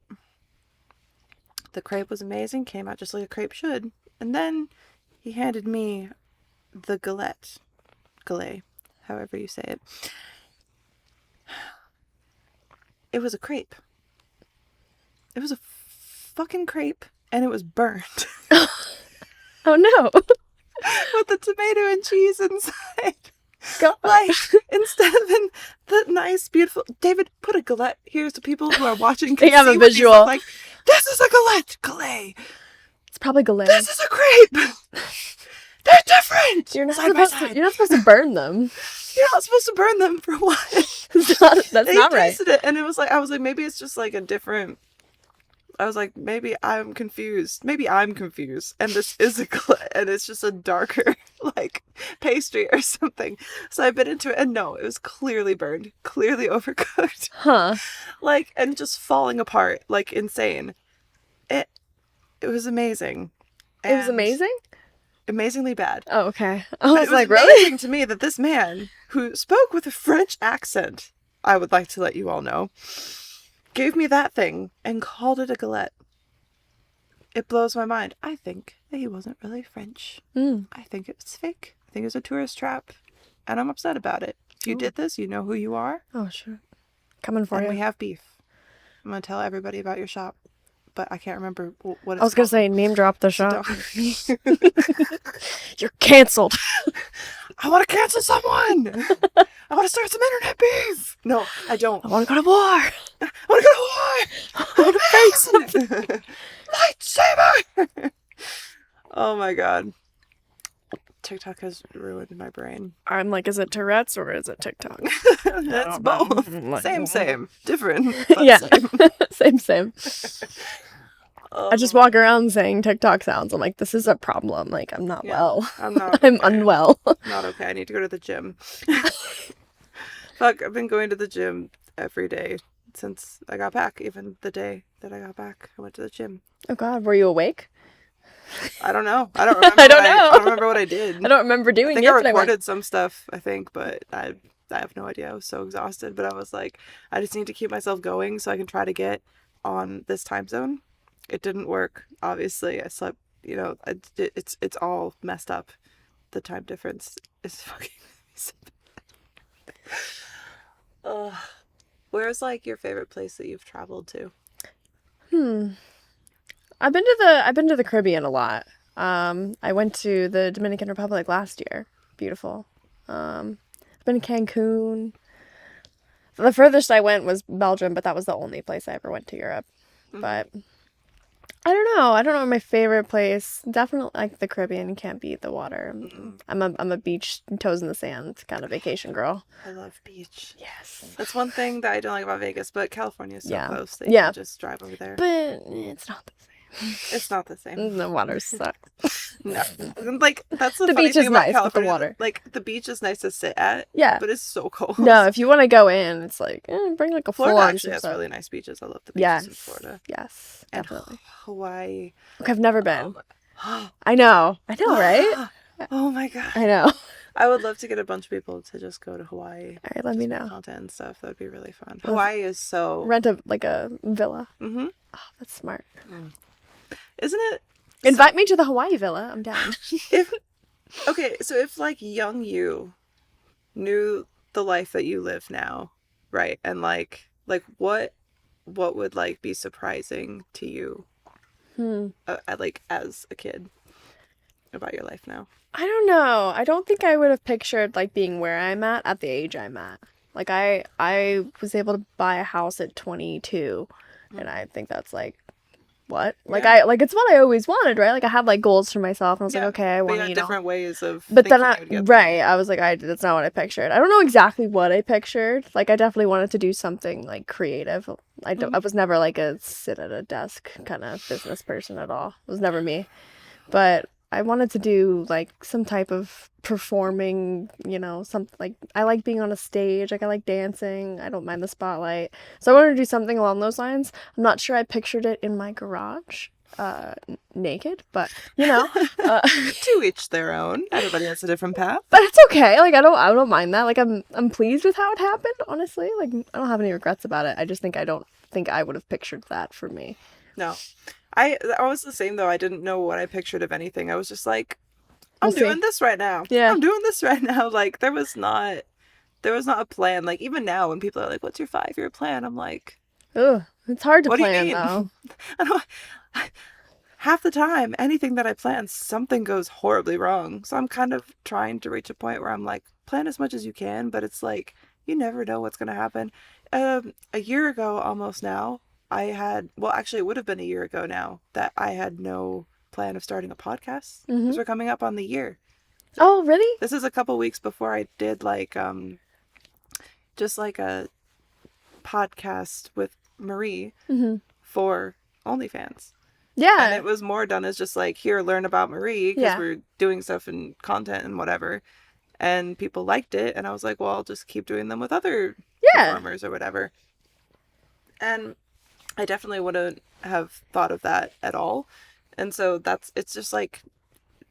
Speaker 2: The crepe was amazing, came out just like a crepe should. And then he handed me the galet, however you say it. It was a crepe. It was a fucking crepe, and it was burned.
Speaker 1: Oh, no.
Speaker 2: With the tomato and cheese inside.
Speaker 1: God.
Speaker 2: Like, instead of the nice, beautiful... David, put a galette here so people who are watching can
Speaker 1: They have
Speaker 2: see
Speaker 1: a
Speaker 2: what these
Speaker 1: visual.
Speaker 2: look like. This is a galette. Galet.
Speaker 1: It's probably galette.
Speaker 2: This is a crepe. They're different.
Speaker 1: You're not
Speaker 2: Side by
Speaker 1: supposed to.
Speaker 2: side.
Speaker 1: You're not supposed to burn them.
Speaker 2: You're not supposed to burn them for what?
Speaker 1: That's
Speaker 2: They
Speaker 1: not right.
Speaker 2: tasted it, and it was like, I was like, maybe it's just like a different... I was like, maybe I'm confused. Maybe I'm confused. And this is a galette, and it's just a darker, like, pastry or something. So I bit into it, and no, it was clearly burned. Clearly overcooked.
Speaker 1: Huh.
Speaker 2: Like, and just falling apart, like, insane. It was amazing.
Speaker 1: It was
Speaker 2: And
Speaker 1: amazing?
Speaker 2: Amazingly bad.
Speaker 1: Oh, okay. I
Speaker 2: But
Speaker 1: was
Speaker 2: it was
Speaker 1: like, really?
Speaker 2: amazing to me that this man, who spoke with a French accent, I would like to let you all know, gave me that thing and called it a galette. It blows my mind. I think that he wasn't really French. I think it was fake. I think it was a tourist trap. And I'm upset about it. If you did this, you know who you are.
Speaker 1: Oh, sure. Coming for
Speaker 2: And
Speaker 1: you.
Speaker 2: we have beef. I'm going to tell everybody about your shop. But I can't remember what it's
Speaker 1: I was going
Speaker 2: called.
Speaker 1: to say, name drop the shop.
Speaker 2: Don't-
Speaker 1: You're canceled.
Speaker 2: I want to cancel someone. I want to start some internet beef. No, I don't.
Speaker 1: I want to go to war.
Speaker 2: I want to go to war. I want to face lightsaber. Oh my god. TikTok has ruined my brain.
Speaker 1: I'm like, is it Tourette's or is it TikTok?
Speaker 2: It's both. Same. Different. But
Speaker 1: Yeah.
Speaker 2: same.
Speaker 1: Same. I just walk around saying TikTok sounds. I'm like, this is a problem. Like, I'm not
Speaker 2: Yeah,
Speaker 1: well.
Speaker 2: I'm not.
Speaker 1: I'm
Speaker 2: okay.
Speaker 1: unwell.
Speaker 2: Not okay. I need to go to the gym. Fuck, I've been going to the gym every day since I got back. Even the day that I got back, I went to the gym.
Speaker 1: Oh, God. Were you awake?
Speaker 3: I don't know. I don't remember.
Speaker 1: I don't know.
Speaker 3: I don't remember what I did.
Speaker 1: I don't remember doing
Speaker 3: I think
Speaker 1: it.
Speaker 3: I
Speaker 1: but
Speaker 3: recorded some stuff, I think, but I have no idea. I was so exhausted, but I was like, I just need to keep myself going so I can try to get on this time zone. It didn't work, obviously. I slept, it's all messed up. The time difference is fucking Where's like your favorite place that you've traveled to?
Speaker 1: I've been to the Caribbean a lot. I went to the Dominican Republic last year. Beautiful. I've been to Cancun. The furthest I went was Belgium, but that was the only place I ever went to Europe.
Speaker 3: Mm-hmm.
Speaker 1: But I don't know. I don't know my favorite place. Definitely like the Caribbean. You can't beat the water. I'm a beach, toes in the sand kind of vacation girl.
Speaker 3: I love beach.
Speaker 1: Yes.
Speaker 3: That's one thing that I don't like about Vegas, but California is so close that you can just drive over there.
Speaker 1: But it's not the same.
Speaker 3: It's not the same.
Speaker 1: The water sucks.
Speaker 3: No. Like, that's the funny
Speaker 1: beach
Speaker 3: thing
Speaker 1: is
Speaker 3: about
Speaker 1: nice, but the
Speaker 3: California.
Speaker 1: water.
Speaker 3: Like, the beach is nice to sit at.
Speaker 1: Yeah.
Speaker 3: But it's so cold.
Speaker 1: No, if you want to go in, it's like, bring like a
Speaker 3: Florida
Speaker 1: full-on
Speaker 3: actually has
Speaker 1: swimsuit.
Speaker 3: really nice beaches. I love the beaches in Florida.
Speaker 1: Yes,
Speaker 3: And
Speaker 1: definitely.
Speaker 3: Hawaii.
Speaker 1: Look, I've never been. I know, right?
Speaker 3: Oh my god.
Speaker 1: I know.
Speaker 3: I would love to get a bunch of people to just go to Hawaii.
Speaker 1: All right, let me know.
Speaker 3: Content and stuff. That would be really fun. Hawaii is so...
Speaker 1: Rent a villa.
Speaker 3: Mm-hmm.
Speaker 1: Oh, that's smart.
Speaker 3: Isn't it?
Speaker 1: Invite me to the Hawaii villa. I'm down.
Speaker 3: If like young you knew the life that you live now, right? And like what would like be surprising to you like as a kid about your life now?
Speaker 1: I don't know. I don't think I would have pictured like being where I'm at the age I'm at. Like I was able to buy a house at 22, and I think that's like what? Like it's what I always wanted, right? Like I had like goals for myself, and I was like, okay, I want to,
Speaker 3: different ways of.
Speaker 1: But then I was like, that's not what I pictured. I don't know exactly what I pictured. Like I definitely wanted to do something like creative. I was never like a sit at a desk kind of business person at all. It was never me. But I wanted to do like some type of performing, something like I like being on a stage, like I like dancing, I don't mind the spotlight. So I wanted to do something along those lines. I'm not sure I pictured it in my garage, naked, but
Speaker 3: to each their own. Everybody has a different path.
Speaker 1: But it's okay. Like I don't mind that. Like I'm pleased with how it happened, honestly. Like I don't have any regrets about it. I just think I don't think I would have pictured that for me.
Speaker 3: No. I was the same though. I didn't know what I pictured of anything. I was just like, I'm doing this right now.
Speaker 1: Yeah.
Speaker 3: I'm doing this right now. Like there was not a plan. Like even now when people are like, what's your 5-year plan? I'm like,
Speaker 1: ugh, it's hard to
Speaker 3: what
Speaker 1: plan
Speaker 3: do you mean?
Speaker 1: though.
Speaker 3: Half the time, anything that I plan, something goes horribly wrong. So I'm kind of trying to reach a point where I'm like, plan as much as you can, but it's like, you never know what's going to happen. A year ago almost now, actually it would have been a year ago now that I had no plan of starting a podcast because we're coming up on the year.
Speaker 1: Oh, really?
Speaker 3: This is a couple weeks before I did like just like a podcast with Marie for OnlyFans.
Speaker 1: Yeah.
Speaker 3: And it was more done as just like, here, learn about Marie because we're doing stuff and content and whatever. And people liked it. And I was like, well, I'll just keep doing them with other performers or whatever. And I definitely wouldn't have thought of that at all. And so it's just like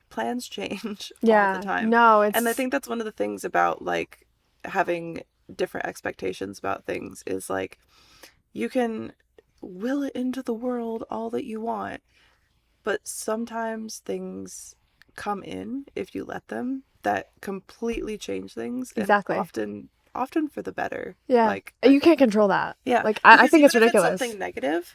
Speaker 3: plans change all the time.
Speaker 1: No,
Speaker 3: and I think that's one of the things about like having different expectations about things is like you can will it into the world all that you want, but sometimes things come in if you let them that completely change things.
Speaker 1: Exactly.
Speaker 3: And often for the better.
Speaker 1: Yeah.
Speaker 3: Like
Speaker 1: you can't control that.
Speaker 3: Yeah.
Speaker 1: Like I think it's
Speaker 3: even if
Speaker 1: ridiculous.
Speaker 3: It's something negative.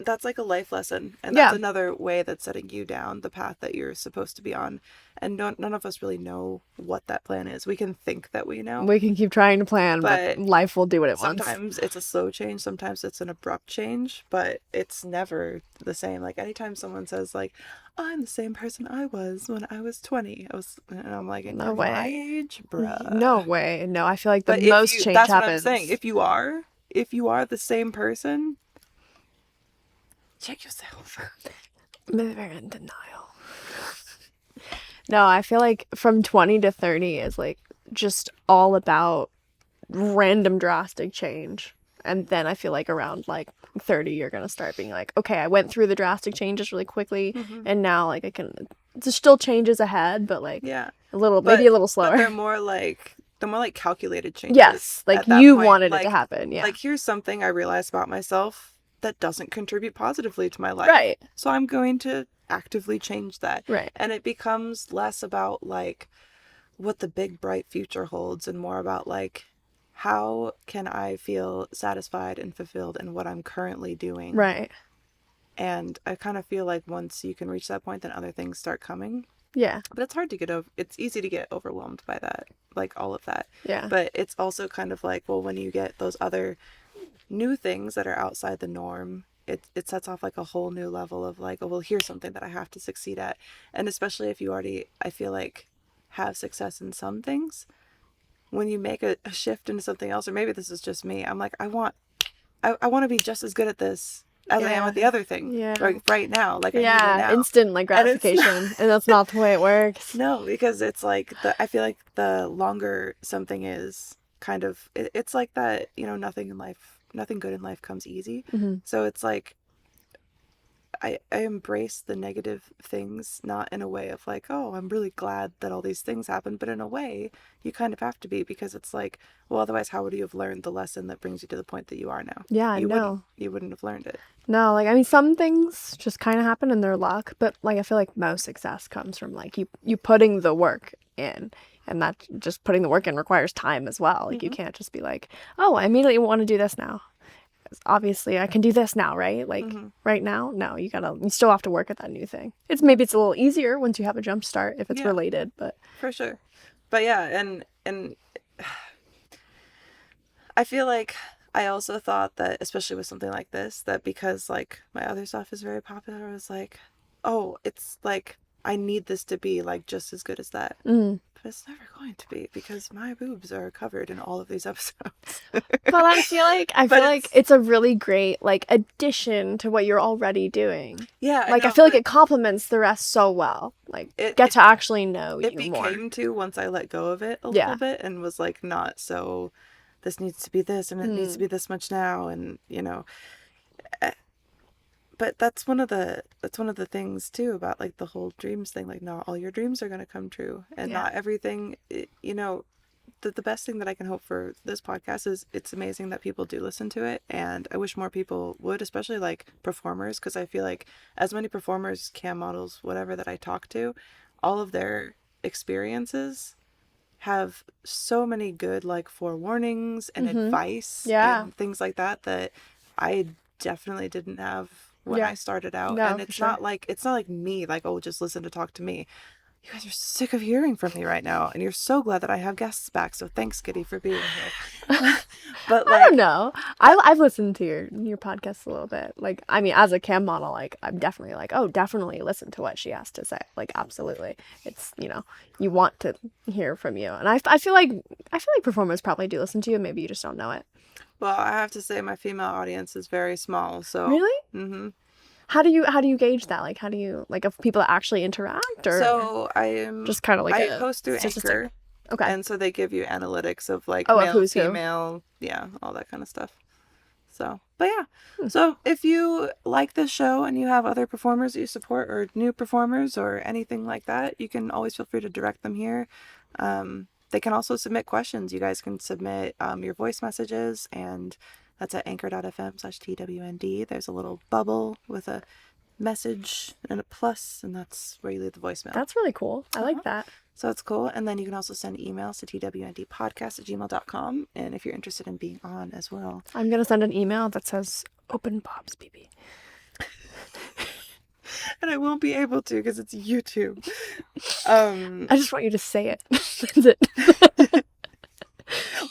Speaker 3: That's like a life lesson, and that's another way that's setting you down the path that you're supposed to be on. And none of us really know what that plan is. We can think that we know.
Speaker 1: We can keep trying to plan, but life will do what it wants.
Speaker 3: Sometimes it's a slow change, sometimes it's an abrupt change, but it's never the same. Like anytime someone says like, I'm the same person I was when I was 20, and I'm like,
Speaker 1: no way,
Speaker 3: my age, bruh.
Speaker 1: No way. No, I feel like the most change happens.
Speaker 3: That's what I'm saying. If you are the same person, check yourself.
Speaker 1: I'm in denial. No, I feel like from 20 to 30 is like just all about random drastic change. And then I feel like around like 30, you're going to start being like, okay, I went through the drastic changes really quickly. And now like there's still changes ahead, but like
Speaker 3: Yeah.
Speaker 1: maybe a little
Speaker 3: But
Speaker 1: slower.
Speaker 3: they're more like calculated changes.
Speaker 1: Yes. Like
Speaker 3: at that
Speaker 1: you
Speaker 3: point.
Speaker 1: wanted
Speaker 3: Like,
Speaker 1: it to happen. Yeah.
Speaker 3: Like, here's something I realized about myself that doesn't contribute positively to my life.
Speaker 1: Right.
Speaker 3: So I'm going to actively change that.
Speaker 1: Right.
Speaker 3: And it becomes less about like what the big bright future holds and more about like, how can I feel satisfied and fulfilled in what I'm currently doing?
Speaker 1: Right.
Speaker 3: And I kind of feel like once you can reach that point, then other things start coming.
Speaker 1: Yeah.
Speaker 3: But it's hard to get over. It's easy to get overwhelmed by that, like all of that.
Speaker 1: Yeah.
Speaker 3: But it's also kind of like, well, when you get those other new things that are outside the norm, it sets off like a whole new level of like, oh, well, here's something that I have to succeed at. And especially if you already, I feel like, have success in some things, when you make a shift into something else, or maybe this is just me, I'm like, I want to be just as good at this as I am with the other thing.
Speaker 1: Yeah.
Speaker 3: Like right now. Like I need it now.
Speaker 1: Instant like gratification. And that's not the way it works.
Speaker 3: No, because it's like I feel like the longer something is kind of it's like that, nothing good in life comes easy. So it's like I embrace the negative things, not in a way of like, oh, I'm really glad that all these things happened, but in a way you kind of have to be, because it's like, well, otherwise how would you have learned the lesson that brings you to the point that you are now?
Speaker 1: Yeah, I know.
Speaker 3: You wouldn't have learned it.
Speaker 1: No, like, I mean, some things just kind of happen in their luck, but like, I feel like most success comes from like you putting the work in, and that just putting the work in requires time as well. Like, you can't just be like, oh, I immediately want to do this now. Obviously I can do this now, right? Like right now, no, you still have to work at that new thing. Maybe it's a little easier once you have a jump start if it's related, but
Speaker 3: for sure. But yeah, and I feel like I also thought that, especially with something like this, that because like my other stuff is very popular, I was like, oh, it's like I need this to be like just as good as that. But it's never going to be, because my boobs are covered in all of these episodes.
Speaker 1: But I feel like it's a really great like addition to what you're already doing.
Speaker 3: Yeah,
Speaker 1: like I feel like it complements the rest so well. Like get to actually know you more.
Speaker 3: It became to, once I let go of it a little bit and was like, not so this needs to be this and it needs to be this much now, and but that's one of the things too about like the whole dreams thing. Like, not all your dreams are going to come true, and not everything. The best thing that I can hope for this podcast is it's amazing that people do listen to it, and I wish more people would, especially like performers, because I feel like as many performers, cam models, whatever that I talk to, all of their experiences have so many good like forewarnings and advice and things like that I definitely didn't have when I started out.
Speaker 1: No,
Speaker 3: and it's not like me, like, oh, just listen to talk to me. You guys are sick of hearing from me right now, and you're so glad that I have guests back, so thanks, Kitty, for being here. But like,
Speaker 1: I don't know. I've listened to your podcast a little bit. Like, I mean, as a cam model, like, I'm definitely like, oh, definitely listen to what she has to say. Like, absolutely. It's, you want to hear from you. And I feel like performers probably do listen to you. Maybe you just don't know it.
Speaker 3: Well, I have to say my female audience is very small, so.
Speaker 1: Really?
Speaker 3: Mm-hmm.
Speaker 1: How do you gauge that? Like, how do you, like, if people actually interact, or
Speaker 3: so I am
Speaker 1: just kind of like
Speaker 3: I host through Anchor.
Speaker 1: Okay.
Speaker 3: And so they give you analytics of like
Speaker 1: male,
Speaker 3: who's female, all that kind of stuff. So, but yeah. So if you like this show and you have other performers that you support, or new performers or anything like that, you can always feel free to direct them here. They can also submit questions. You guys can submit your voice messages, and that's at anchor.fm/TWND. There's a little bubble with a message and a plus, and that's where you leave the voicemail.
Speaker 1: That's really cool. I like that.
Speaker 3: So it's cool. And then you can also send emails to twndpodcast@gmail.com, and if you're interested in being on as well.
Speaker 1: I'm going to send an email that says open Bob's BB.
Speaker 3: And I won't be able to because it's YouTube.
Speaker 1: I just want you to say it. That's it.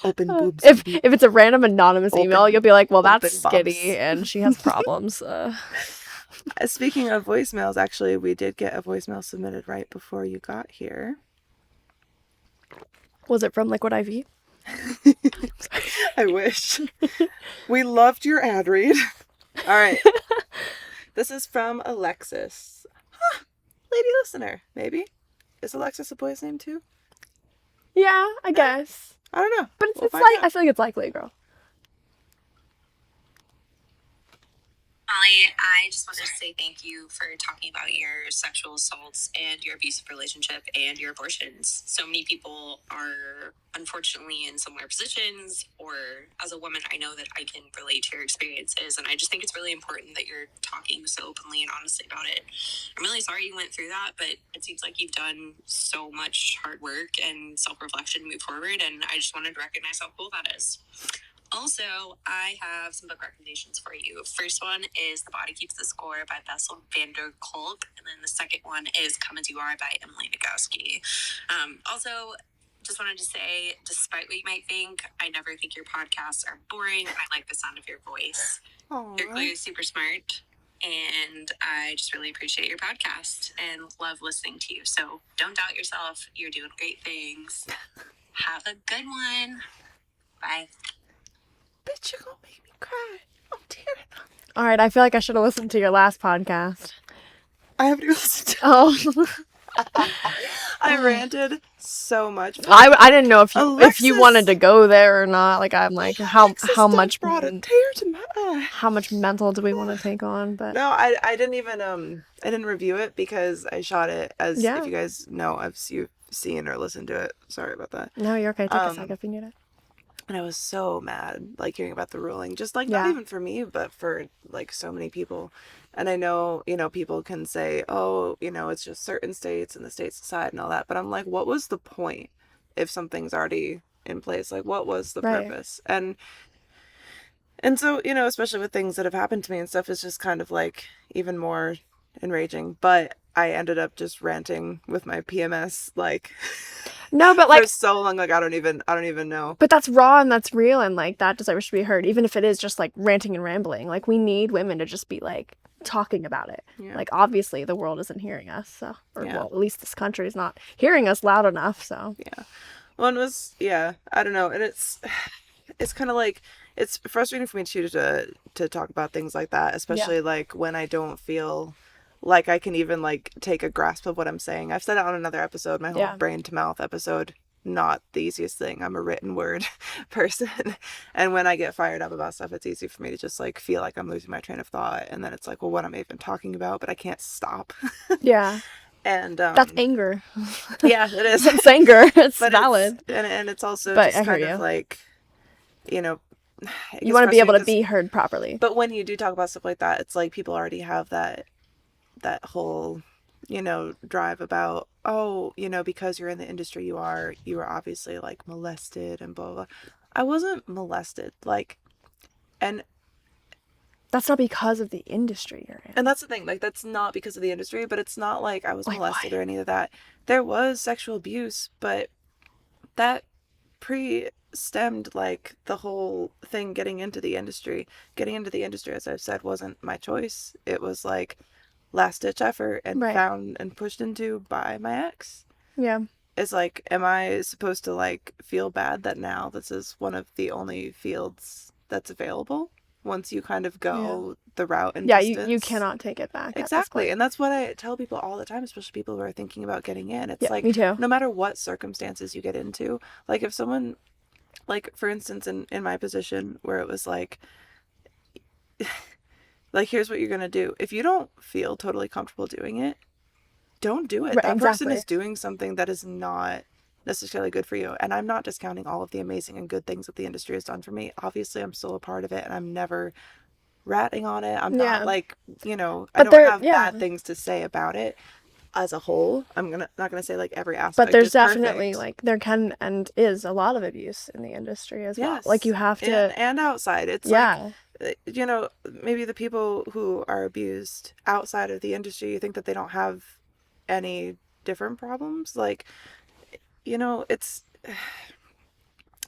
Speaker 3: Open boobs.
Speaker 1: If it's a random anonymous email, you'll be like, well, that's
Speaker 3: bobs.
Speaker 1: Skitty, and she has problems.
Speaker 3: Speaking of voicemails, actually, we did get a voicemail submitted right before you got here.
Speaker 1: Was it from Liquid IV?
Speaker 3: I wish. We loved your ad read. All right. This is from Alexis. Huh. Lady listener, maybe. Is Alexis a boy's name too?
Speaker 1: Yeah, I guess.
Speaker 3: I don't know.
Speaker 1: But
Speaker 3: We'll
Speaker 1: it's
Speaker 3: find
Speaker 1: like,
Speaker 3: out.
Speaker 1: I feel like it's likely a girl.
Speaker 4: Molly, I just wanted to say thank you for talking about your sexual assaults and your abusive relationship and your abortions. So many people are unfortunately in similar positions, or as a woman, I know that I can relate to your experiences. And I just think it's really important that you're talking so openly and honestly about it. I'm really sorry you went through that, but it seems like you've done so much hard work and self-reflection to move forward. And I just wanted to recognize how cool that is. Also, I have some book recommendations for you. First one is The Body Keeps the Score by Bessel van der Kolk. And then the second one is Come As You Are by Emily Nagoski. Also, just wanted to say, despite what you might think, I never think your podcasts are boring. I like the sound of your voice.
Speaker 3: Aww.
Speaker 4: You're clearly super smart. And I just really appreciate your podcast and love listening to you. So don't doubt yourself. You're doing great things. Have a good one. Bye.
Speaker 3: Bitch, you're gonna make me cry. I'm tearing up.
Speaker 1: All right, I feel like I should have listened to your last podcast.
Speaker 3: I haven't even listened to
Speaker 1: Oh,
Speaker 3: I ranted so much.
Speaker 1: I didn't know if you
Speaker 3: Alexis-
Speaker 1: wanted to go there or not. Like I'm like how much
Speaker 3: brought a tear to my eye.
Speaker 1: how much mental do we want to take on? But
Speaker 3: No, I didn't even I didn't review it because I shot it as
Speaker 1: Yeah.
Speaker 3: if you guys know you've seen or listened to it. Sorry about that.
Speaker 1: no, you're okay. Take a second if you need it.
Speaker 3: And I was so mad, like, hearing about the ruling. Just, like,
Speaker 1: Yeah.
Speaker 3: not even for me, but for, like, so many people. And I know, people can say, oh, it's just certain states and the states decide and all that. But I'm like, what was the point if something's already in place? Like, what was the
Speaker 1: Right.
Speaker 3: purpose? And so, especially with things that have happened to me and stuff, it's just kind of, like, even more enraging. But I ended up just ranting with my PMS, like...
Speaker 1: No, but
Speaker 3: for
Speaker 1: like,
Speaker 3: so long, like I don't even know.
Speaker 1: but that's raw and that's real and like that deserves to be heard, even if it is just like ranting and rambling. Like we need women to just be like talking about it.
Speaker 3: Yeah.
Speaker 1: Like obviously the world isn't hearing us, so
Speaker 3: Yeah.
Speaker 1: well, at least this country is not hearing us loud enough. So
Speaker 3: Yeah. Well, it was, I don't know. And it's kind of like, it's frustrating for me too to talk about things like that, especially like when I don't feel like I can even like take a grasp of what I'm saying. I've said it on another episode, my whole
Speaker 1: Yeah.
Speaker 3: brain to mouth episode. Not the easiest thing. I'm a written word person. And when I get fired up about stuff, it's easy for me to just like feel like I'm losing my train of thought. And then it's like, well, what am I even talking about? But I can't stop.
Speaker 1: yeah,
Speaker 3: And
Speaker 1: that's anger.
Speaker 3: yeah, it is.
Speaker 1: It's anger. It's
Speaker 3: But
Speaker 1: valid.
Speaker 3: and it's also
Speaker 1: But
Speaker 3: just
Speaker 1: I hear
Speaker 3: kind of
Speaker 1: you.
Speaker 3: like, it
Speaker 1: You
Speaker 3: gets
Speaker 1: want to be able to
Speaker 3: frustrating
Speaker 1: be heard properly.
Speaker 3: 'cause- But when you do talk about stuff like that, it's like people already have that whole, drive about, oh, because you're in the industry, you were obviously like molested and blah, blah, blah. I wasn't molested. Like, and
Speaker 1: That's not because of the industry you're in.
Speaker 3: that's the thing, like, that's not because of the industry, but it's not like I was
Speaker 1: Like,
Speaker 3: molested
Speaker 1: why?
Speaker 3: or any of that. There was sexual abuse, but that stemmed like the whole thing getting into the industry, as I've said, wasn't my choice. It was like last ditch effort and
Speaker 1: Right.
Speaker 3: found and pushed into by my ex.
Speaker 1: Yeah.
Speaker 3: It's like, am I supposed to like feel bad that now this is one of the only fields that's available once you kind of go the route and
Speaker 1: Yeah,
Speaker 3: distance?
Speaker 1: you cannot take it back. at this
Speaker 3: Exactly.
Speaker 1: point.
Speaker 3: And that's what I tell people all the time, especially people who are thinking about getting in. It's
Speaker 1: Yeah,
Speaker 3: like,
Speaker 1: me too.
Speaker 3: no matter what circumstances you get into, like if someone, like for instance, in my position where it was like, like, here's what you're going to do. If you don't feel totally comfortable doing it, don't do it.
Speaker 1: Right,
Speaker 3: That person
Speaker 1: exactly.
Speaker 3: is doing something that is not necessarily good for you. And I'm not discounting all of the amazing and good things that the industry has done for me. Obviously, I'm still a part of it and I'm never ratting on it. I'm
Speaker 1: Yeah.
Speaker 3: not like, I
Speaker 1: But
Speaker 3: don't
Speaker 1: there-
Speaker 3: have
Speaker 1: yeah.
Speaker 3: bad things to say about it as a whole. not gonna say like every aspect.
Speaker 1: But there's
Speaker 3: is
Speaker 1: definitely
Speaker 3: perfect.
Speaker 1: like there can and is a lot of abuse in the industry as well.
Speaker 3: Yes.
Speaker 1: Like you have to
Speaker 3: and outside. It's
Speaker 1: yeah.
Speaker 3: like, maybe the people who are abused outside of the industry, you think that they don't have any different problems. Like, it's,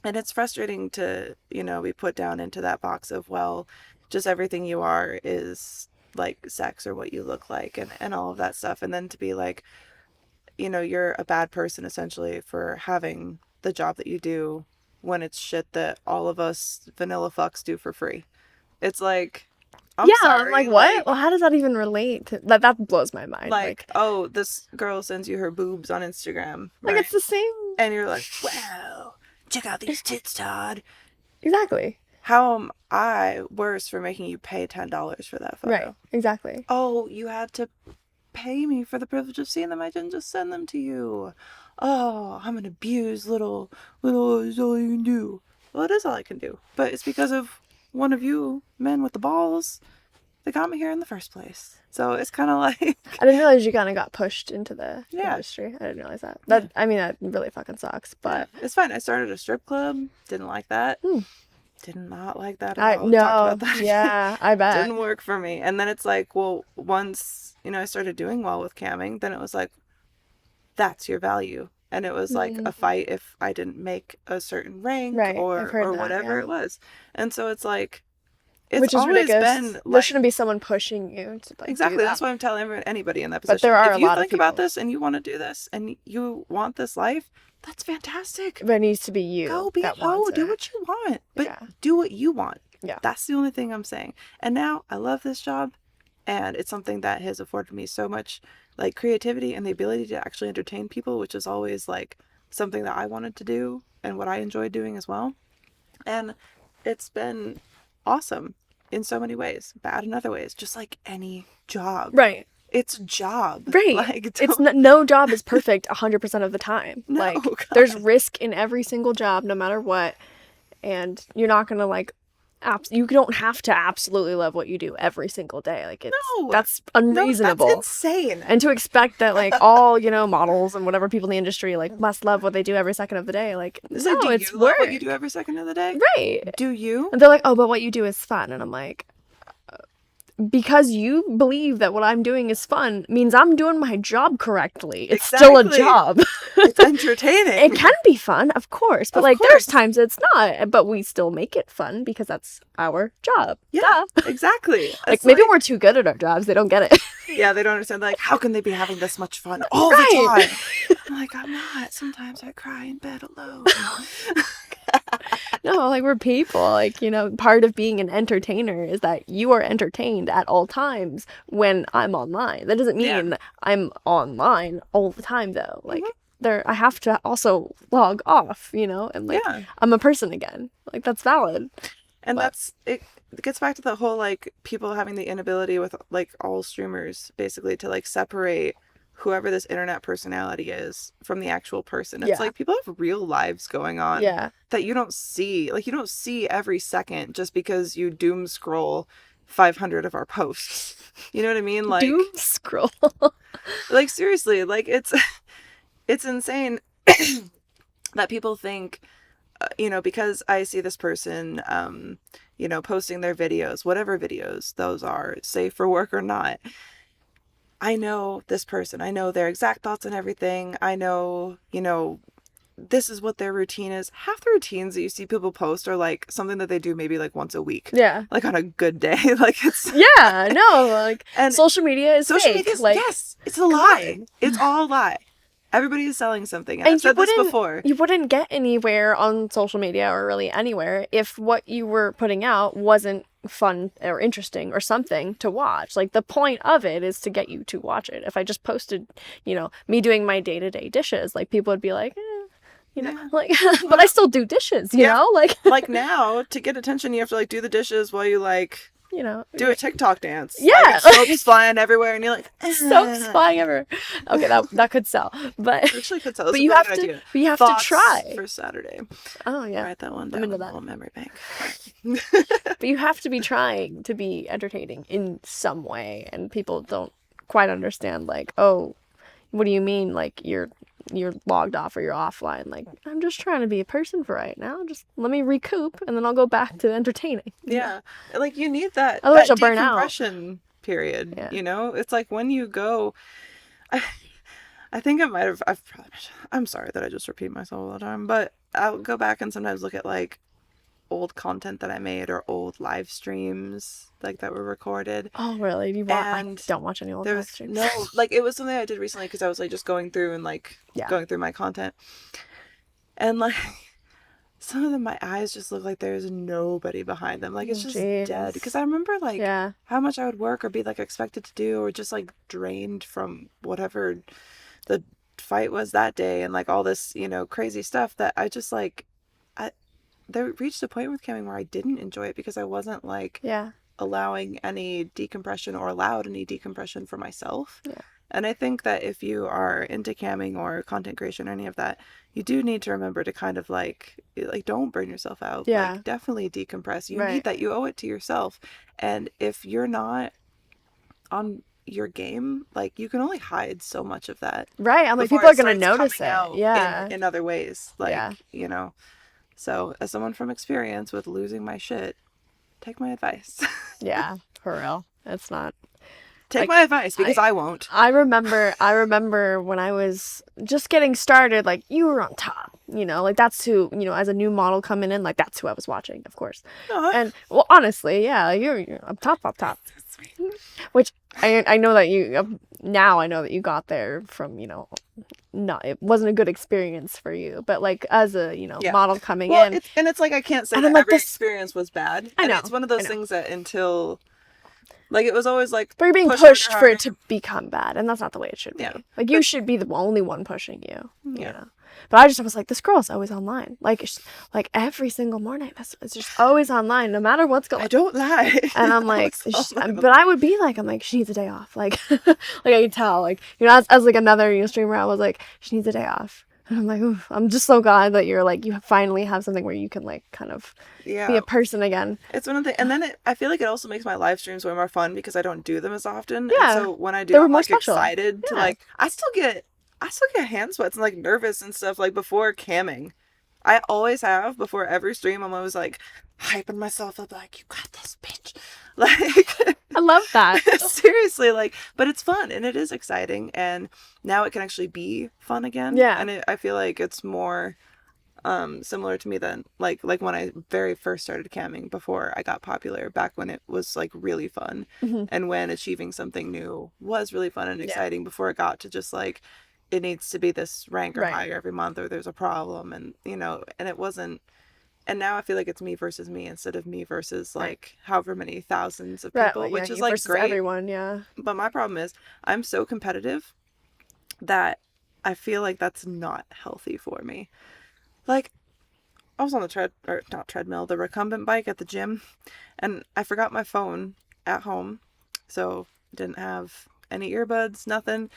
Speaker 3: and it's frustrating to, be put down into that box of, well, just everything you are is like sex or what you look like and all of that stuff. And then to be like, you're a bad person essentially for having the job that you do when it's shit that all of us vanilla fucks do for free. It's like, I'm sorry.
Speaker 1: I'm like, what? Well, how does that even relate to that? That blows my mind.
Speaker 3: Like, oh, this girl sends you her boobs on Instagram.
Speaker 1: Like
Speaker 3: right?
Speaker 1: it's the same.
Speaker 3: And you're like, wow, check out these tits, Todd.
Speaker 1: Exactly.
Speaker 3: how am I worse for making you pay $10 for that photo?
Speaker 1: Right. Exactly.
Speaker 3: Oh, you had to pay me for the privilege of seeing them. I didn't just send them to you. Oh, I'm an abused little, it's all you can do. Well, it is all I can do. But it's because of one of you men with the balls that got me here in the first place. So it's kind of like...
Speaker 1: I didn't realize you kind of got pushed into the
Speaker 3: Yeah.
Speaker 1: industry. I didn't realize that. That I mean, that really fucking sucks. But
Speaker 3: it's fine. I started a strip club. Didn't like that. Did not like that at all. We
Speaker 1: no,
Speaker 3: talked about that.
Speaker 1: yeah, I bet.
Speaker 3: Didn't work for me. And then it's like, well, once, I started doing well with camming, then it was like, that's your value. And it was like a fight if I didn't make a certain rank
Speaker 1: Right,
Speaker 3: or
Speaker 1: I've heard that,
Speaker 3: whatever
Speaker 1: yeah.
Speaker 3: it was. And so it's like, it's
Speaker 1: Which is
Speaker 3: always
Speaker 1: ridiculous.
Speaker 3: been
Speaker 1: There
Speaker 3: like,
Speaker 1: shouldn't be someone pushing you to like
Speaker 3: exactly.
Speaker 1: do that.
Speaker 3: That's why I'm telling anybody in that position.
Speaker 1: But there are
Speaker 3: if
Speaker 1: a
Speaker 3: you
Speaker 1: lot of
Speaker 3: think about
Speaker 1: people.
Speaker 3: this and you want to do this and you want this life, that's fantastic.
Speaker 1: But it needs to be you.
Speaker 3: Go be
Speaker 1: that
Speaker 3: do
Speaker 1: wants it.
Speaker 3: what you want, but
Speaker 1: Yeah.
Speaker 3: do what you want.
Speaker 1: Yeah.
Speaker 3: That's the only thing I'm saying. And now I love this job, and it's something that has afforded me so much like creativity and the ability to actually entertain people, which is always like something that I wanted to do and what I enjoy doing as well. And it's been awesome in so many ways, bad in other ways, just like any job.
Speaker 1: Right.
Speaker 3: It's a job.
Speaker 1: Right.
Speaker 3: Like,
Speaker 1: It's no job is perfect 100% of the time.
Speaker 3: No,
Speaker 1: like
Speaker 3: God.
Speaker 1: there's risk in every single job, no matter what, and you're not gonna like. You don't have to absolutely love what you do every single day. Like that's unreasonable.
Speaker 3: No, that's insane.
Speaker 1: And to expect that like all models and whatever people in the industry like must love what they do every second of the day, like
Speaker 3: So
Speaker 1: no,
Speaker 3: do
Speaker 1: it's
Speaker 3: you love
Speaker 1: work.
Speaker 3: what you do every second of the day?
Speaker 1: Right.
Speaker 3: Do you?
Speaker 1: And they're like, oh, but what you do is fun, and I'm like, because you believe that what I'm doing is fun means I'm doing my job correctly. It's still a
Speaker 3: Exactly.
Speaker 1: job.
Speaker 3: It's entertaining.
Speaker 1: It can be fun, of course, but
Speaker 3: Of
Speaker 1: like
Speaker 3: course.
Speaker 1: there's times it's not, but we still make it fun because that's our job.
Speaker 3: Yeah,
Speaker 1: Duh.
Speaker 3: exactly.
Speaker 1: Like
Speaker 3: It's
Speaker 1: maybe we're too good at our jobs. They don't get it.
Speaker 3: yeah, they don't understand. Like, how can they be having this much fun all
Speaker 1: Right.
Speaker 3: the time? I'm like, I'm not. Sometimes I cry in bed alone.
Speaker 1: No, like we're people. Like, part of being an entertainer is that you are entertained at all times when I'm online. That doesn't mean I'm online all the time though. Like I have to also log off, and like
Speaker 3: Yeah.
Speaker 1: I'm a person again. Like that's valid.
Speaker 3: And
Speaker 1: But-
Speaker 3: that's it. Gets back to the whole like people having the inability with like all streamers basically to like separate whoever this internet personality is from the actual person. It's
Speaker 1: Yeah.
Speaker 3: like people have real lives going on
Speaker 1: Yeah.
Speaker 3: that you don't see. Like you don't see every second just because you doom scroll 500 of our posts. You know what I mean? Like
Speaker 1: Doom scroll.
Speaker 3: like seriously, like it's insane that people think because I see this person posting their videos, whatever videos those are, safe for work or not, I know this person. I know their exact thoughts and everything. I know, this is what their routine is. Half the routines that you see people post are like something that they do maybe like once a week.
Speaker 1: Yeah.
Speaker 3: Like on a good day. Like it's
Speaker 1: Yeah. No. Like
Speaker 3: And
Speaker 1: social media is
Speaker 3: social
Speaker 1: fake.
Speaker 3: media is,
Speaker 1: like
Speaker 3: yes, it's a lie. It's all a lie. Everybody is selling something. And I've said this before.
Speaker 1: You wouldn't get anywhere on social media or really anywhere if what you were putting out wasn't fun or interesting or something to watch. Like the point of it is to get you to watch it. If I just posted, me doing my day-to-day dishes, like people would be like, like, but I still do dishes, you know, like,
Speaker 3: Like now to get attention, you have to like do the dishes while you like do a TikTok dance.
Speaker 1: Yeah.
Speaker 3: Like, soap's flying everywhere and you're like,
Speaker 1: soap's flying everywhere. Okay, that could sell, but
Speaker 3: actually could tell.
Speaker 1: but you have to
Speaker 3: Thoughts
Speaker 1: try.
Speaker 3: for Saturday.
Speaker 1: Oh yeah,
Speaker 3: Write that one
Speaker 1: I'm
Speaker 3: down
Speaker 1: into
Speaker 3: in a
Speaker 1: that.
Speaker 3: little memory bank.
Speaker 1: But you have to be trying to be entertaining in some way, and people don't quite understand. Like, oh, what do you mean? Like you're logged off or you're offline? Like, I'm just trying to be a person for right now. Just let me recoup, and then I'll go back to entertaining.
Speaker 3: Yeah, like you need that.
Speaker 1: Otherwise
Speaker 3: that
Speaker 1: you'll burn out.
Speaker 3: decompression period.
Speaker 1: Yeah.
Speaker 3: It's like when you go. I think I might have. I'm sorry that I just repeat myself all the time, but I'll go back and sometimes look at like old content that I made or old live streams like that were recorded.
Speaker 1: Oh really? I
Speaker 3: And
Speaker 1: don't watch any old live streams.
Speaker 3: No, like it was something I did recently because I was like just going through and like going through my content, and like some of them, my eyes just look like there's nobody behind them. Like it's just dead. Because I remember like how much I would work or be like expected to do or just like drained from whatever the fight was that day and like all this crazy stuff that I just like there reached a point with camming where I didn't enjoy it because I wasn't like
Speaker 1: Yeah.
Speaker 3: allowing any decompression or allowed any decompression for myself.
Speaker 1: Yeah.
Speaker 3: And I think that if you are into camming or content creation or any of that, you do need to remember to kind of like don't burn yourself out.
Speaker 1: Yeah.
Speaker 3: Like definitely decompress. You
Speaker 1: Right.
Speaker 3: need that. You owe it to yourself. And if you're not on your game, like you can only hide so much of that.
Speaker 1: Right. I'm like,
Speaker 3: before
Speaker 1: people are
Speaker 3: it
Speaker 1: going to
Speaker 3: starts
Speaker 1: notice
Speaker 3: coming out
Speaker 1: it. Yeah.
Speaker 3: in other ways. Like,
Speaker 1: Yeah.
Speaker 3: you know. So as someone from experience with losing my shit, take my advice.
Speaker 1: Yeah. For real. It's not.
Speaker 3: Take
Speaker 1: Like,
Speaker 3: my advice because I won't.
Speaker 1: I remember when I was just getting started, like you were on top, you know, like that's who, you know, as a new model coming in, like that's who I was watching, of course.
Speaker 3: Aw.
Speaker 1: And well, honestly, yeah, you're up top. Which I know that you now I know that you got there from, you know, not it wasn't a good experience for you, but like as a, you know,
Speaker 3: Yeah.
Speaker 1: model coming
Speaker 3: Well,
Speaker 1: in.
Speaker 3: it's like I can't say
Speaker 1: And
Speaker 3: that
Speaker 1: I'm like,
Speaker 3: every
Speaker 1: this-
Speaker 3: experience was bad.
Speaker 1: I
Speaker 3: And
Speaker 1: know,
Speaker 3: it's one of
Speaker 1: I
Speaker 3: those
Speaker 1: know.
Speaker 3: things that until like it was always like
Speaker 1: But you're being
Speaker 3: push
Speaker 1: pushed for
Speaker 3: harder.
Speaker 1: it to become bad, and that's not the way it should be.
Speaker 3: Yeah.
Speaker 1: Like you should be the only one pushing you. You
Speaker 3: Yeah.
Speaker 1: know. But I just was like, this girl's always online. Like, like every single morning, it's just always online, no matter what's going.
Speaker 3: I don't lie.
Speaker 1: And I'm like,
Speaker 3: It's all my-
Speaker 1: but I would be like, I'm like, she needs a day off. Like, like I can tell, like, you know, as like another, you know, streamer, I was like, she needs a day off. And I'm like, oof, I'm just so glad that you're like, you finally have something where you can like kind of
Speaker 3: yeah.
Speaker 1: be a person again.
Speaker 3: It's one of the, and then I feel like it also makes my live streams way more fun because I don't do them as often.
Speaker 1: Yeah.
Speaker 3: And so when I do,
Speaker 1: They were
Speaker 3: I'm
Speaker 1: more
Speaker 3: like
Speaker 1: special.
Speaker 3: excited to
Speaker 1: Yeah.
Speaker 3: like. I still get hand sweats and like nervous and stuff like before camming. I always have before every stream. I'm always like hyping myself up, like you got this, bitch. Like
Speaker 1: I love that.
Speaker 3: seriously, like, but it's fun and it is exciting, and now it can actually be fun again.
Speaker 1: Yeah.
Speaker 3: And I feel like it's more similar to me than like when I very first started camming before I got popular, back when it was like really fun.
Speaker 1: Mhm.
Speaker 3: And when achieving something new was really fun and
Speaker 1: Yeah.
Speaker 3: exciting before it got to just like it needs to be this rank or
Speaker 1: Right.
Speaker 3: higher every month or there's a problem, and you know, and it wasn't. And now I feel like it's me versus me instead of me versus like however many thousands of people,
Speaker 1: Right,
Speaker 3: which
Speaker 1: yeah,
Speaker 3: is like
Speaker 1: versus
Speaker 3: great.
Speaker 1: everyone, yeah.
Speaker 3: But my problem is I'm so competitive that I feel like that's not healthy for me. Like I was on the the recumbent bike at the gym, and I forgot my phone at home, so didn't have any earbuds, nothing.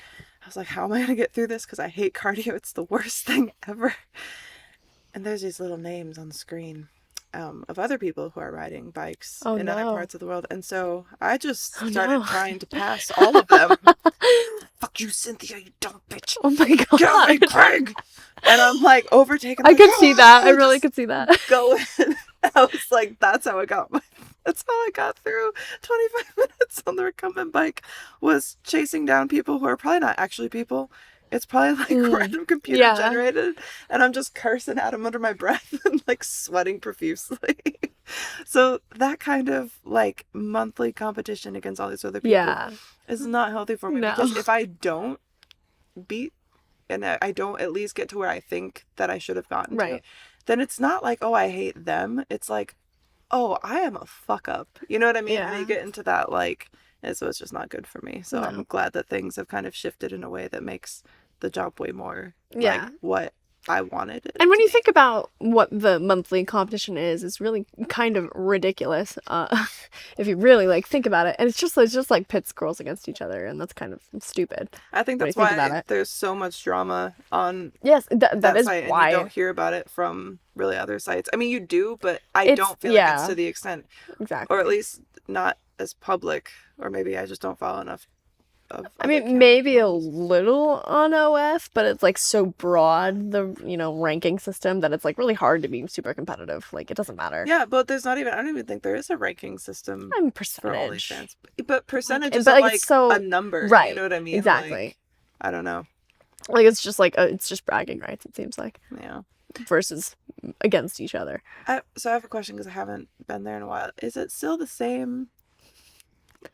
Speaker 3: I was like, how am I gonna get through this? Because I hate cardio. It's the worst thing ever. And there's these little names on the screen of other people who are riding bikes
Speaker 1: Oh,
Speaker 3: in other
Speaker 1: no.
Speaker 3: parts of the world. And so I just
Speaker 1: Oh,
Speaker 3: started
Speaker 1: no.
Speaker 3: trying to pass all of them. Fuck you, Cynthia, you dumb bitch.
Speaker 1: Oh my
Speaker 3: Get out of
Speaker 1: god.
Speaker 3: Craig! And I'm like overtaking.
Speaker 1: I
Speaker 3: like,
Speaker 1: could see that. I
Speaker 3: "Ah!"
Speaker 1: really
Speaker 3: Just
Speaker 1: could see that.
Speaker 3: going. I was like, that's how I got through 25 minutes on the recumbent bike, was chasing down people who are probably not actually people. It's probably like random computer
Speaker 1: Yeah.
Speaker 3: generated, and I'm just cursing at them under my breath and like sweating profusely. So that kind of like monthly competition against all these other people
Speaker 1: Yeah.
Speaker 3: is not healthy for me.
Speaker 1: No.
Speaker 3: Because if I don't beat and I don't at least get to where I think that I should have gotten
Speaker 1: Right.
Speaker 3: to, then it's not like, oh, I hate them. It's like, oh, I am a fuck up. You know what I mean?
Speaker 1: Yeah.
Speaker 3: And you get into that like, and so it's just not good for me. So
Speaker 1: No.
Speaker 3: I'm glad that things have kind of shifted in a way that makes the job way more
Speaker 1: Yeah.
Speaker 3: like what I wanted it
Speaker 1: And when
Speaker 3: to
Speaker 1: you
Speaker 3: be.
Speaker 1: think about what the monthly competition is, it's really kind of ridiculous. If you really like think about it, and it's just like pits girls against each other, and that's kind of stupid.
Speaker 3: I think
Speaker 1: when you
Speaker 3: that's
Speaker 1: think about
Speaker 3: why
Speaker 1: it.
Speaker 3: there's so much drama on
Speaker 1: Yes, that
Speaker 3: that
Speaker 1: is
Speaker 3: site,
Speaker 1: why.
Speaker 3: and you don't hear about it from really other sites. I mean, you do, but I
Speaker 1: It's-
Speaker 3: don't feel like
Speaker 1: yeah.
Speaker 3: it's to the extent,
Speaker 1: Exactly.
Speaker 3: or at least not as public, or maybe I just don't follow enough of
Speaker 1: I
Speaker 3: other
Speaker 1: mean, maybe a little on OF, but it's like so broad, the, you know, ranking system, that it's like really hard to be super competitive. Like, it doesn't matter.
Speaker 3: Yeah, but there's not even, I don't even think there is a ranking system
Speaker 1: I'm
Speaker 3: for all these
Speaker 1: percentage.
Speaker 3: fans. But percentage
Speaker 1: But,
Speaker 3: isn't
Speaker 1: like,
Speaker 3: like
Speaker 1: it's so-
Speaker 3: a number.
Speaker 1: Right.
Speaker 3: You know what I mean?
Speaker 1: Exactly.
Speaker 3: Like, I don't know.
Speaker 1: Like, it's just like, it's just bragging rights, it seems like,
Speaker 3: Yeah.
Speaker 1: versus against each other.
Speaker 3: So I have a question because I haven't been there in a while. Is it still the same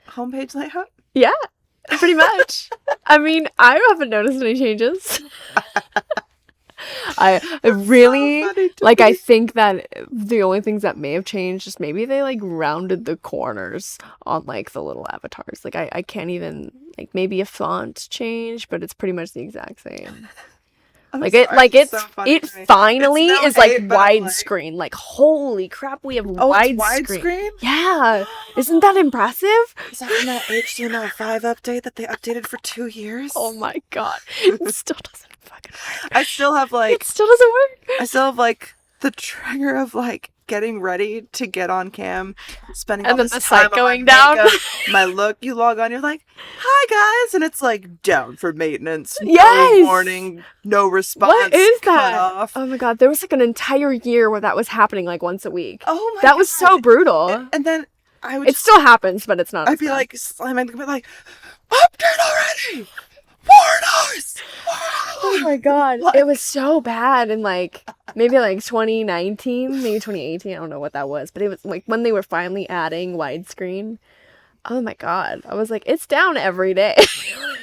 Speaker 3: homepage layout?
Speaker 1: Yeah, pretty much. I mean, I haven't noticed any changes. I really,
Speaker 3: funny to
Speaker 1: like, I
Speaker 3: me.
Speaker 1: think that the only things that may have changed is maybe they, like, rounded the corners on, like, the little avatars. Like, I can't even, like, maybe a font change, but it's pretty much the exact same.
Speaker 3: I'm
Speaker 1: Like
Speaker 3: sorry, it's so funny
Speaker 1: it
Speaker 3: to me.
Speaker 1: finally
Speaker 3: It's no
Speaker 1: is like
Speaker 3: hate, but I'm like-
Speaker 1: widescreen. Like, holy crap, we have
Speaker 3: Oh, it's
Speaker 1: widescreen.
Speaker 3: widescreen?
Speaker 1: Yeah, isn't that impressive?
Speaker 3: Is that from that HTML5 update that they updated for 2 years?
Speaker 1: Oh my god, it still doesn't fucking work.
Speaker 3: I still have
Speaker 1: It still doesn't work.
Speaker 3: the trigger of like getting ready to get on cam, spending
Speaker 1: And
Speaker 3: all
Speaker 1: then
Speaker 3: this
Speaker 1: the
Speaker 3: time
Speaker 1: site
Speaker 3: on
Speaker 1: going
Speaker 3: my
Speaker 1: down.
Speaker 3: makeup, my look. You log on, you're like, "Hi guys," and it's like down for maintenance.
Speaker 1: Yes!
Speaker 3: No warning, no response.
Speaker 1: What is
Speaker 3: cut
Speaker 1: that?
Speaker 3: off.
Speaker 1: Oh my god, there was like an entire year where that was happening like once a week.
Speaker 3: Oh my
Speaker 1: That was so
Speaker 3: God.
Speaker 1: brutal.
Speaker 3: And then I would
Speaker 1: It still happens, but it's not.
Speaker 3: I'd
Speaker 1: as
Speaker 3: be
Speaker 1: bad.
Speaker 3: like slamming the like, "Update already! 4 hours! 4
Speaker 1: Oh
Speaker 3: hours!"
Speaker 1: my god,
Speaker 3: Like-
Speaker 1: it was so bad in like maybe like 2019, maybe 2018. I don't know what that was, but it was like when they were finally adding widescreen. Oh my god, I was like, it's down every day.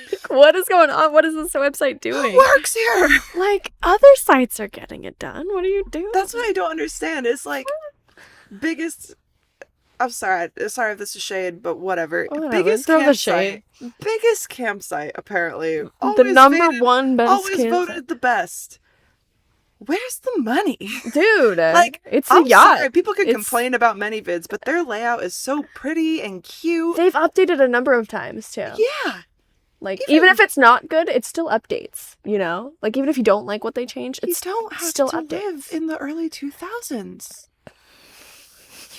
Speaker 1: Like, what is going on? What is this website doing?
Speaker 3: Who works here?
Speaker 1: Like, other sites are getting it done. What are you doing?
Speaker 3: That's what I don't understand. It's like biggest. I'm sorry if this is shade, but whatever.
Speaker 1: Whatever,
Speaker 3: Biggest
Speaker 1: throw the
Speaker 3: campsite. Biggest campsite, apparently.
Speaker 1: The
Speaker 3: Always
Speaker 1: number
Speaker 3: voted-
Speaker 1: one best
Speaker 3: Always
Speaker 1: campsite.
Speaker 3: voted the best. Where's the money?
Speaker 1: Dude,
Speaker 3: Like,
Speaker 1: it's a
Speaker 3: I'm
Speaker 1: yacht.
Speaker 3: sorry, people can
Speaker 1: It's-
Speaker 3: complain about many vids, but their layout is so pretty and cute.
Speaker 1: They've updated a number of times too.
Speaker 3: Yeah.
Speaker 1: Like
Speaker 3: Even-
Speaker 1: even if it's not good, it still updates, you know? Like even if you don't like what they changed,
Speaker 3: You
Speaker 1: it's
Speaker 3: don't have
Speaker 1: still
Speaker 3: to
Speaker 1: updates.
Speaker 3: live in the early 2000s.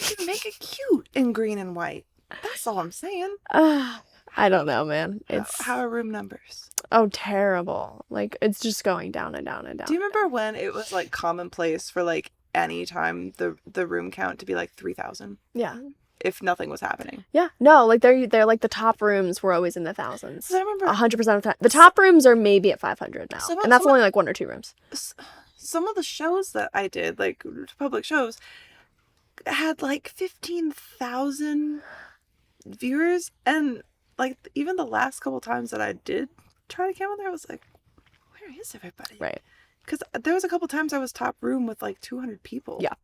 Speaker 3: You can make it cute in green and white. That's all I'm saying.
Speaker 1: I don't know, man. It's
Speaker 3: How are room numbers?
Speaker 1: terrible. Like it's just going down and down and down.
Speaker 3: Do you remember when it was like commonplace for like any time the room count to be like 3,000
Speaker 1: Yeah.
Speaker 3: if nothing was happening?
Speaker 1: Yeah. No, like they're like the top rooms were always in the thousands.
Speaker 3: 'Cause I remember
Speaker 1: 100% of the time. The top rooms are maybe at 500 now.
Speaker 3: Some-
Speaker 1: and that's
Speaker 3: some-
Speaker 1: only like 1 or 2 rooms.
Speaker 3: some of the shows that I did, like public shows, had like 15,000 viewers, and like even the last couple times that I did try to come on there, I was like, where is everybody?
Speaker 1: Right.
Speaker 3: Because there was a couple times I was top room with like 200 people.
Speaker 1: Yeah.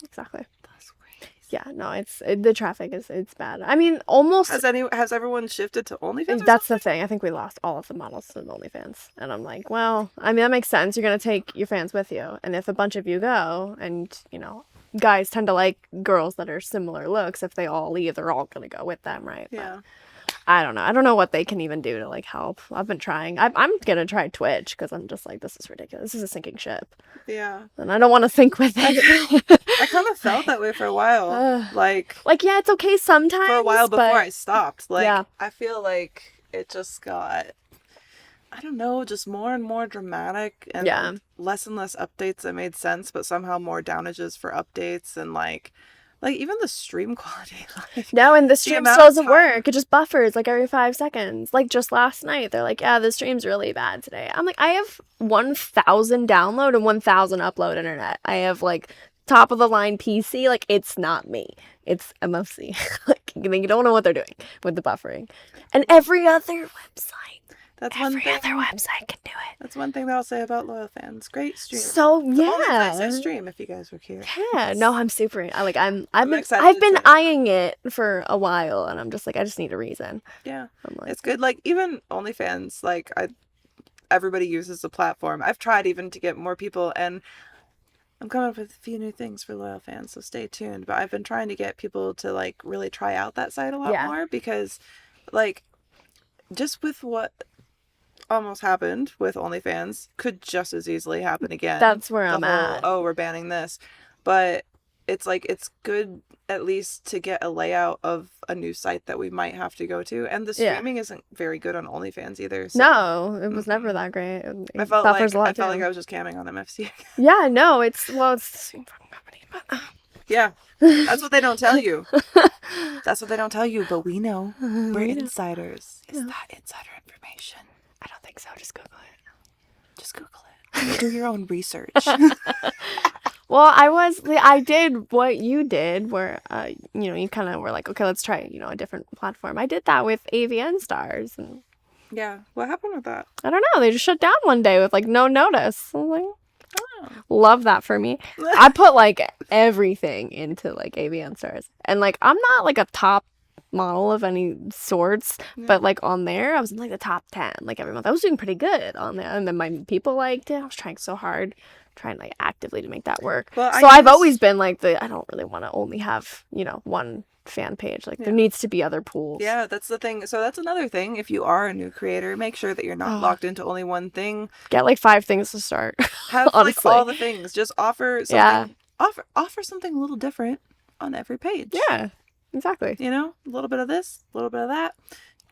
Speaker 1: Exactly.
Speaker 3: That's crazy.
Speaker 1: Yeah, no, the traffic it's bad. I mean, almost
Speaker 3: Has everyone shifted to OnlyFans?
Speaker 1: that's the thing. I think we lost all of the models to OnlyFans. And I'm like, well, I mean, that makes sense. You're going to take your fans with you. And if a bunch of you go and, you know, guys tend to like girls that are similar looks, if they all leave, they're all going to go with them, right? But
Speaker 3: Yeah.
Speaker 1: I don't know. I don't know what they can even do to like help. I've been trying. I'm going to try Twitch because I'm just like, this is ridiculous. This is a sinking ship.
Speaker 3: Yeah.
Speaker 1: And I don't want to sink with it.
Speaker 3: I kind of felt that way for a while. Like
Speaker 1: yeah, it's okay sometimes.
Speaker 3: for a while before
Speaker 1: but
Speaker 3: I stopped. Like
Speaker 1: yeah.
Speaker 3: I feel like it just got, I don't know, just more and more dramatic and
Speaker 1: Yeah.
Speaker 3: less and less updates that made sense, but somehow more downages for updates, and like even the stream quality. Like,
Speaker 1: No, and the stream
Speaker 3: amount
Speaker 1: still
Speaker 3: of
Speaker 1: doesn't
Speaker 3: time-
Speaker 1: work. It just buffers like every 5 seconds. Like just last night, they're like, yeah, the stream's really bad today. I'm like, I have 1,000 download and 1,000 upload internet. I have like top of the line PC. Like it's not me. It's MOC. Like you don't know what they're doing with the buffering. And every other website.
Speaker 3: that's one
Speaker 1: Every
Speaker 3: thing.
Speaker 1: other website can do it.
Speaker 3: That's one thing that I'll say about loyal fans. Great stream.
Speaker 1: So
Speaker 3: The only place I
Speaker 1: yeah.
Speaker 3: stream if you guys were curious.
Speaker 1: Yeah, no, I'm super. I've
Speaker 3: I'm
Speaker 1: been
Speaker 3: excited
Speaker 1: I've
Speaker 3: to
Speaker 1: been
Speaker 3: try.
Speaker 1: eyeing it for a while, and I'm just like, I just need a reason.
Speaker 3: Yeah.
Speaker 1: I'm like,
Speaker 3: It's good. Like even OnlyFans, like everybody uses the platform. I've tried even to get more people, and I'm coming up with a few new things for loyal fans, so stay tuned. But I've been trying to get people to like really try out that site a lot
Speaker 1: Yeah.
Speaker 3: more, because like just with what almost happened with OnlyFans could just as easily happen again.
Speaker 1: that's where
Speaker 3: The
Speaker 1: I'm
Speaker 3: whole,
Speaker 1: at.
Speaker 3: oh, we're banning this. But it's like it's good at least to get a layout of a new site that we might have to go to. And the
Speaker 1: Yeah.
Speaker 3: streaming isn't very good on OnlyFans either. So
Speaker 1: No, it was never that great. It
Speaker 3: I felt
Speaker 1: buffers
Speaker 3: like
Speaker 1: a lot too.
Speaker 3: I was just camming on MFC.
Speaker 1: Yeah, no, it's the same fucking company, but
Speaker 3: Yeah. That's what they don't tell you. That's what they don't tell you, but we know. We're
Speaker 1: We know.
Speaker 3: insiders. Is
Speaker 1: Yeah.
Speaker 3: that insider information?
Speaker 1: I don't think so. Just Google it.
Speaker 3: Just Google it. Do your own research.
Speaker 1: Well, I did what you did, where you kind of were like, okay, let's try a different platform. I did that with AVN stars, and
Speaker 3: Yeah. What happened with that?
Speaker 1: I don't know, they just shut down one day with like no notice. I was like,
Speaker 3: Oh.
Speaker 1: love that for me. I put like everything into like AVN stars, and like I'm not like a top model of any sorts, but like on there I was in like the top 10 like every month. I was doing pretty good on there, and then my people liked it. I was trying so hard, trying like actively to make that work.
Speaker 3: Well,
Speaker 1: so I've always been like I don't really want to only have, you know, one fan page. Like there needs to be other pools.
Speaker 3: Yeah, that's the thing. So that's another thing. If you are a new creator, make sure that you're not locked into only one thing.
Speaker 1: Get like 5 things to start.
Speaker 3: Have like all the things. Just offer something. Offer something a little different on every page.
Speaker 1: Yeah, exactly.
Speaker 3: You know, a little bit of this, a little bit of that.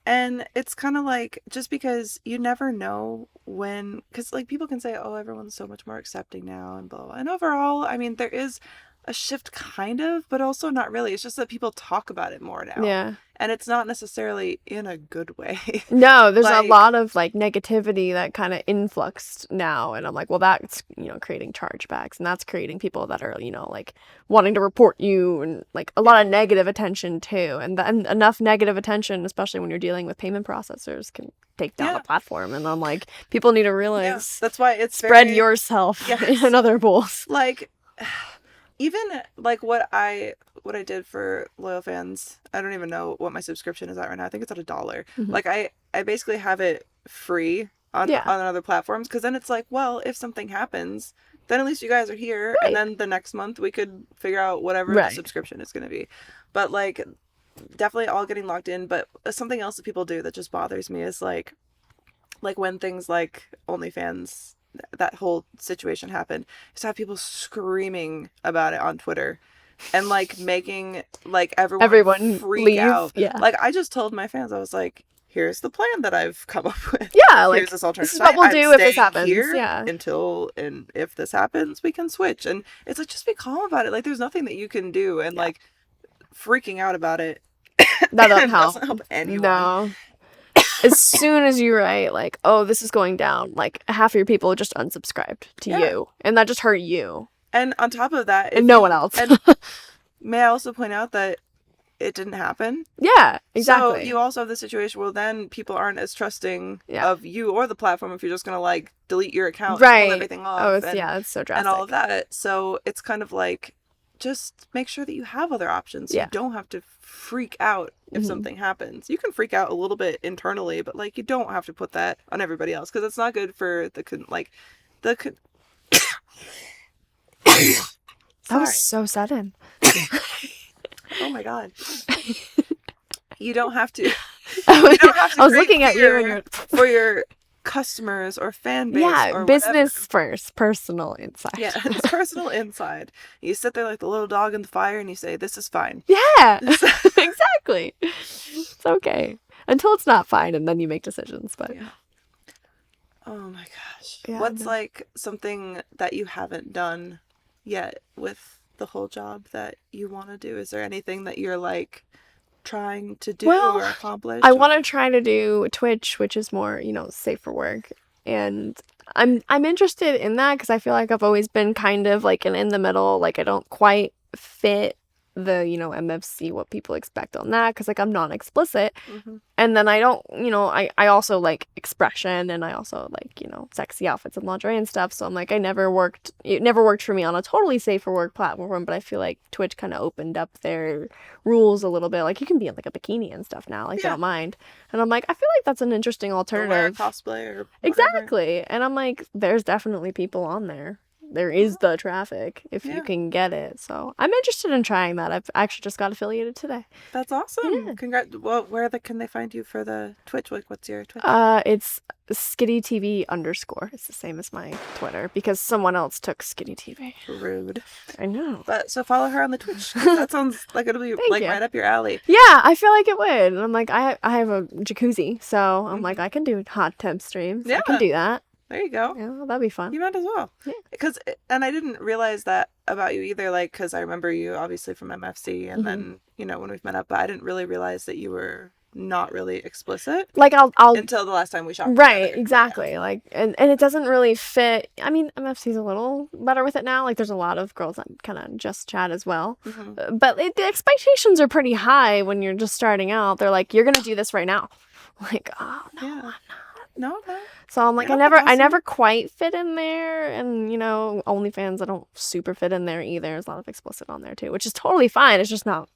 Speaker 3: And it's kind of like, just because you never know when, because like people can say, oh, everyone's so much more accepting now and blah, blah. And overall, I mean, there is a shift kind of, but also not really. It's just that people talk about it more now.
Speaker 1: Yeah.
Speaker 3: And it's not necessarily in a good way.
Speaker 1: No, there's
Speaker 3: like,
Speaker 1: a lot of like negativity that kind of influxed now, and I'm like, well, that's, you know, creating chargebacks, and that's creating people that are, you know, like wanting to report you, and like a lot of negative attention too, and enough negative attention, especially when you're dealing with payment processors, can take down a platform. And I'm like, people need to realize
Speaker 3: that's why it's
Speaker 1: spread yourself in other pools.
Speaker 3: Like, even like what I did for loyal fans, I don't even know what my subscription is at right now. I think it's at $1.
Speaker 1: Mm-hmm.
Speaker 3: Like I basically have it free on other platforms, because then it's like, well, if something happens, then at least you guys are here, and then the next month we could figure out whatever the subscription is going to be. But like, definitely all getting locked in. But something else that people do that just bothers me is like when things like OnlyFans, that whole situation happened, is to have people screaming about it on Twitter and like making like everyone freak
Speaker 1: leave
Speaker 3: out.
Speaker 1: Yeah.
Speaker 3: Like I just told my fans, I was like, here's the plan that I've come up with.
Speaker 1: Yeah, like
Speaker 3: here's this alternative.
Speaker 1: This is what we'll do if this happens.
Speaker 3: Here
Speaker 1: yeah.
Speaker 3: And if this happens, we can switch. And it's like, just be calm about it. Like there's nothing that you can do, and like freaking out about it
Speaker 1: that doesn't
Speaker 3: help anyone.
Speaker 1: No. As soon as you write like, oh, this is going down, like half of your people just unsubscribed to you, and that just hurt you.
Speaker 3: And on top of that,
Speaker 1: and no one else.
Speaker 3: And may I also point out that it didn't happen?
Speaker 1: Yeah, exactly.
Speaker 3: So you also have the situation where then people aren't as trusting of you or the platform if you're just gonna like delete your account and pull everything off.
Speaker 1: Oh, it's so drastic.
Speaker 3: And all of that. So it's kind of like, just make sure that you have other options. So you don't have to freak out if something happens. You can freak out a little bit internally, but like you don't have to put that on everybody else, because it's not good for that
Speaker 1: was so sudden.
Speaker 3: Oh my god. You don't have to.
Speaker 1: I was looking at you and
Speaker 3: for your customers or fan base.
Speaker 1: Yeah,
Speaker 3: or
Speaker 1: business
Speaker 3: whatever.
Speaker 1: First, personal inside.
Speaker 3: Yeah, it's personal inside. You sit there like the little dog in the fire and you say, this is fine.
Speaker 1: Yeah, exactly. It's okay. Until it's not fine, and then you make decisions. But
Speaker 3: oh my gosh.
Speaker 1: Yeah,
Speaker 3: What's like something that you haven't done yet with the whole job that you want to do? Is there anything that you're like trying to do or accomplish?
Speaker 1: I want to try to do Twitch, which is more, you know, safe for work, and I'm interested in that because I feel like I've always been kind of like in the middle. Like I don't quite fit the, you know, MFC, what people expect on that, because like I'm not explicit, and then I don't, you know, I also like expression, and I also like, you know, sexy outfits and lingerie and stuff. So I'm like, it never worked for me on a totally safe for work platform, but I feel like Twitch kind of opened up their rules a little bit. Like you can be in like a bikini and stuff now, like they don't mind, and I'm like, I feel like that's an interesting alternative.
Speaker 3: Or cosplay or whatever.
Speaker 1: Exactly. And I'm like, there's definitely people on there. There is the traffic if you can get it. So I'm interested in trying that. I've actually just got affiliated today.
Speaker 3: That's awesome. Yeah. Congrats. Well, can they find you for the Twitch? Like, what's your Twitch?
Speaker 1: It's skittytv_. It's the same as my Twitter because someone else took skittytv.
Speaker 3: Rude.
Speaker 1: I know.
Speaker 3: But so follow her on the Twitch. That sounds like it'll be like right up your alley.
Speaker 1: Yeah, I feel like it would. And I'm like, I have a jacuzzi, so I'm like, I can do hot temp streams. Yeah. I can do that.
Speaker 3: There you go.
Speaker 1: Yeah, that'd be fun.
Speaker 3: You might as well. Yeah. And I didn't realize that about you either, like, because I remember you obviously from MFC, and then, you know, when we've met up, but I didn't really realize that you were not really explicit.
Speaker 1: Like, I'll
Speaker 3: until the last time we shot
Speaker 1: right,
Speaker 3: together.
Speaker 1: exactly. Yeah. Like, and it doesn't really fit. I mean, MFC's a little better with it now. Like, there's a lot of girls that kind of just chat as well. But the expectations are pretty high when you're just starting out. They're like, you're going to do this right now. Like, oh, no, I'm not.
Speaker 3: No.
Speaker 1: So I'm like,
Speaker 3: Yeah,
Speaker 1: I never quite fit in there, and OnlyFans, I don't super fit in there either. There's a lot of explicit on there too, which is totally fine. It's just not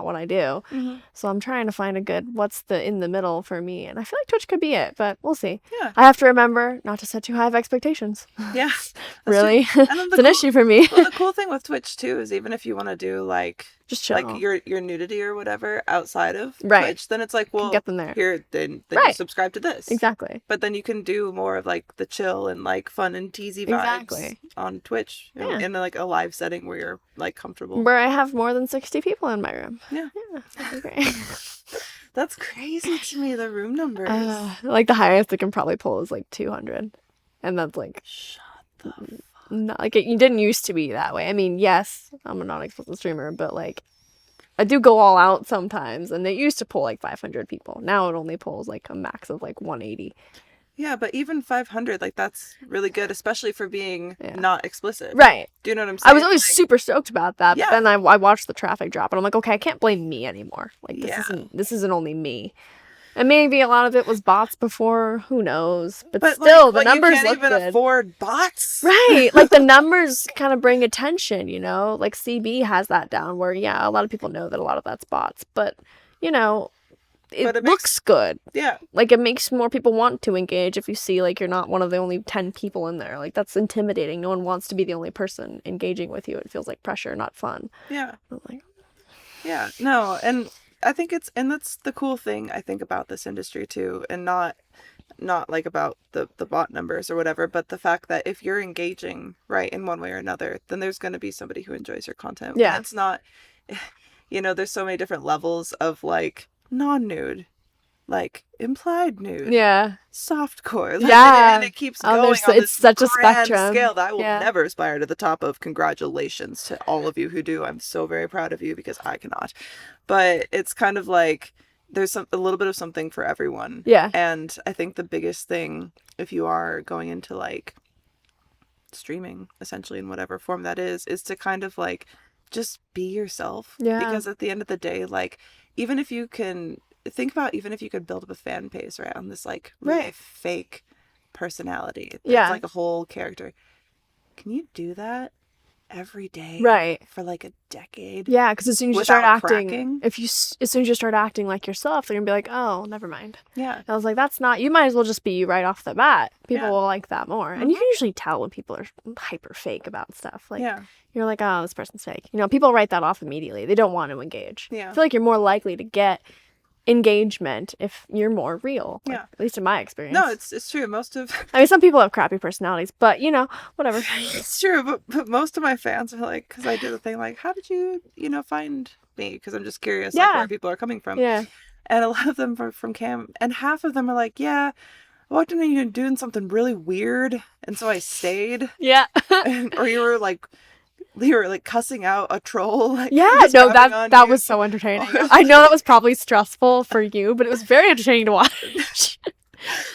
Speaker 1: what I do.
Speaker 3: Mm-hmm.
Speaker 1: So I'm trying to find a good what's the in the middle for me, and I feel like Twitch could be it, but we'll see.
Speaker 3: Yeah.
Speaker 1: I have to remember not to set too high of expectations.
Speaker 3: Yeah.
Speaker 1: Really,
Speaker 3: And then
Speaker 1: it's an issue for me.
Speaker 3: Well, the cool thing with Twitch too is even if you want to do like
Speaker 1: Just chill.
Speaker 3: like your nudity or whatever outside of
Speaker 1: Right.
Speaker 3: Twitch, then it's like, well,
Speaker 1: get them there.
Speaker 3: Here, then
Speaker 1: Right.
Speaker 3: you subscribe to this.
Speaker 1: Exactly.
Speaker 3: But then you can do more of like the chill and like fun and teasy vibes
Speaker 1: Exactly.
Speaker 3: on Twitch
Speaker 1: Yeah.
Speaker 3: in like a live setting where you're like comfortable.
Speaker 1: Where I have more than 60 people in my room.
Speaker 3: Yeah.
Speaker 1: That'd be great.
Speaker 3: That's crazy to me, the room numbers.
Speaker 1: Like the highest I can probably pull is like 200, and that's like
Speaker 3: Shut the
Speaker 1: not like it didn't used to be that way. I mean, yes, I'm a non-explicit streamer, but like I do go all out sometimes, and it used to pull like 500 people. Now it only pulls like a max of like 180.
Speaker 3: Yeah, but even 500, like that's really good, especially for being not explicit.
Speaker 1: Right.
Speaker 3: Do you know what I'm saying?
Speaker 1: I was always super stoked about that,
Speaker 3: Yeah.
Speaker 1: but then I watched the traffic drop, and I'm like, okay, I can't blame me anymore. Like
Speaker 3: Yeah.
Speaker 1: this isn't only me. And maybe a lot of it was bots before, who knows? But
Speaker 3: like,
Speaker 1: still, the numbers
Speaker 3: you can't
Speaker 1: look
Speaker 3: even
Speaker 1: good.
Speaker 3: afford bots.
Speaker 1: Right. Like the numbers kind of bring attention, Like CB has that down where, a lot of people know that a lot of that's bots. But, it looks good.
Speaker 3: Yeah.
Speaker 1: Like it makes more people want to engage if you see like you're not one of the only 10 people in there. Like that's intimidating. No one wants to be the only person engaging with you. It feels like pressure, not fun.
Speaker 3: Yeah.
Speaker 1: I'm like,
Speaker 3: Yeah. No, and I think that's the cool thing I think about this industry too, and not like about the bot numbers or whatever, but the fact that if you're engaging right in one way or another, then there's going to be somebody who enjoys your content.
Speaker 1: Yeah.
Speaker 3: And it's not, there's so many different levels of like non-nude, like implied nude,
Speaker 1: yeah.
Speaker 3: softcore,
Speaker 1: Yeah.
Speaker 3: and it keeps going on
Speaker 1: it's
Speaker 3: this
Speaker 1: such a
Speaker 3: grand
Speaker 1: spectrum.
Speaker 3: scale that I will
Speaker 1: Yeah.
Speaker 3: never aspire to the top of. Congratulations to all of you who do. I'm so very proud of you because I cannot. But it's kind of like there's a little bit of something for everyone.
Speaker 1: Yeah.
Speaker 3: And I think the biggest thing, if you are going into like streaming essentially in whatever form that is to kind of like just be yourself.
Speaker 1: Yeah.
Speaker 3: Because at the end of the day, like even if you could build up a fan base around this like really
Speaker 1: Right.
Speaker 3: fake personality. It's
Speaker 1: Yeah.
Speaker 3: like a whole character. Can you do that every day?
Speaker 1: Right.
Speaker 3: For like a decade?
Speaker 1: Yeah, because as soon as you start
Speaker 3: Without
Speaker 1: acting,
Speaker 3: cracking?
Speaker 1: as soon as you start acting like yourself, they're gonna be like, oh, never mind.
Speaker 3: Yeah.
Speaker 1: And I was like, that's not. You might as well just be you right off the bat. People
Speaker 3: Yeah.
Speaker 1: will like that more, and you can usually tell when people are hyper fake about stuff. Like,
Speaker 3: Yeah.
Speaker 1: you're like, oh, this person's fake. People write that off immediately. They don't want to engage.
Speaker 3: Yeah.
Speaker 1: I feel like you're more likely to get engagement if you're more real. Like,
Speaker 3: Yeah.
Speaker 1: At least in my experience.
Speaker 3: No, it's true. Most of
Speaker 1: I mean, some people have crappy personalities, but whatever.
Speaker 3: it's true, but most of my fans are like, because I did the thing like, how did you find me? Because I'm just curious, like
Speaker 1: Yeah.
Speaker 3: where people are coming from.
Speaker 1: Yeah.
Speaker 3: And a lot of them are from Cam, and half of them are like, yeah, I walked in and you were doing something really weird, and so I stayed.
Speaker 1: Yeah.
Speaker 3: Or you were like cussing out a troll. Like,
Speaker 1: Yeah,
Speaker 3: just
Speaker 1: no,
Speaker 3: grabbing on
Speaker 1: that
Speaker 3: you.
Speaker 1: was so entertaining. I know that was probably stressful for you, but it was very entertaining to watch.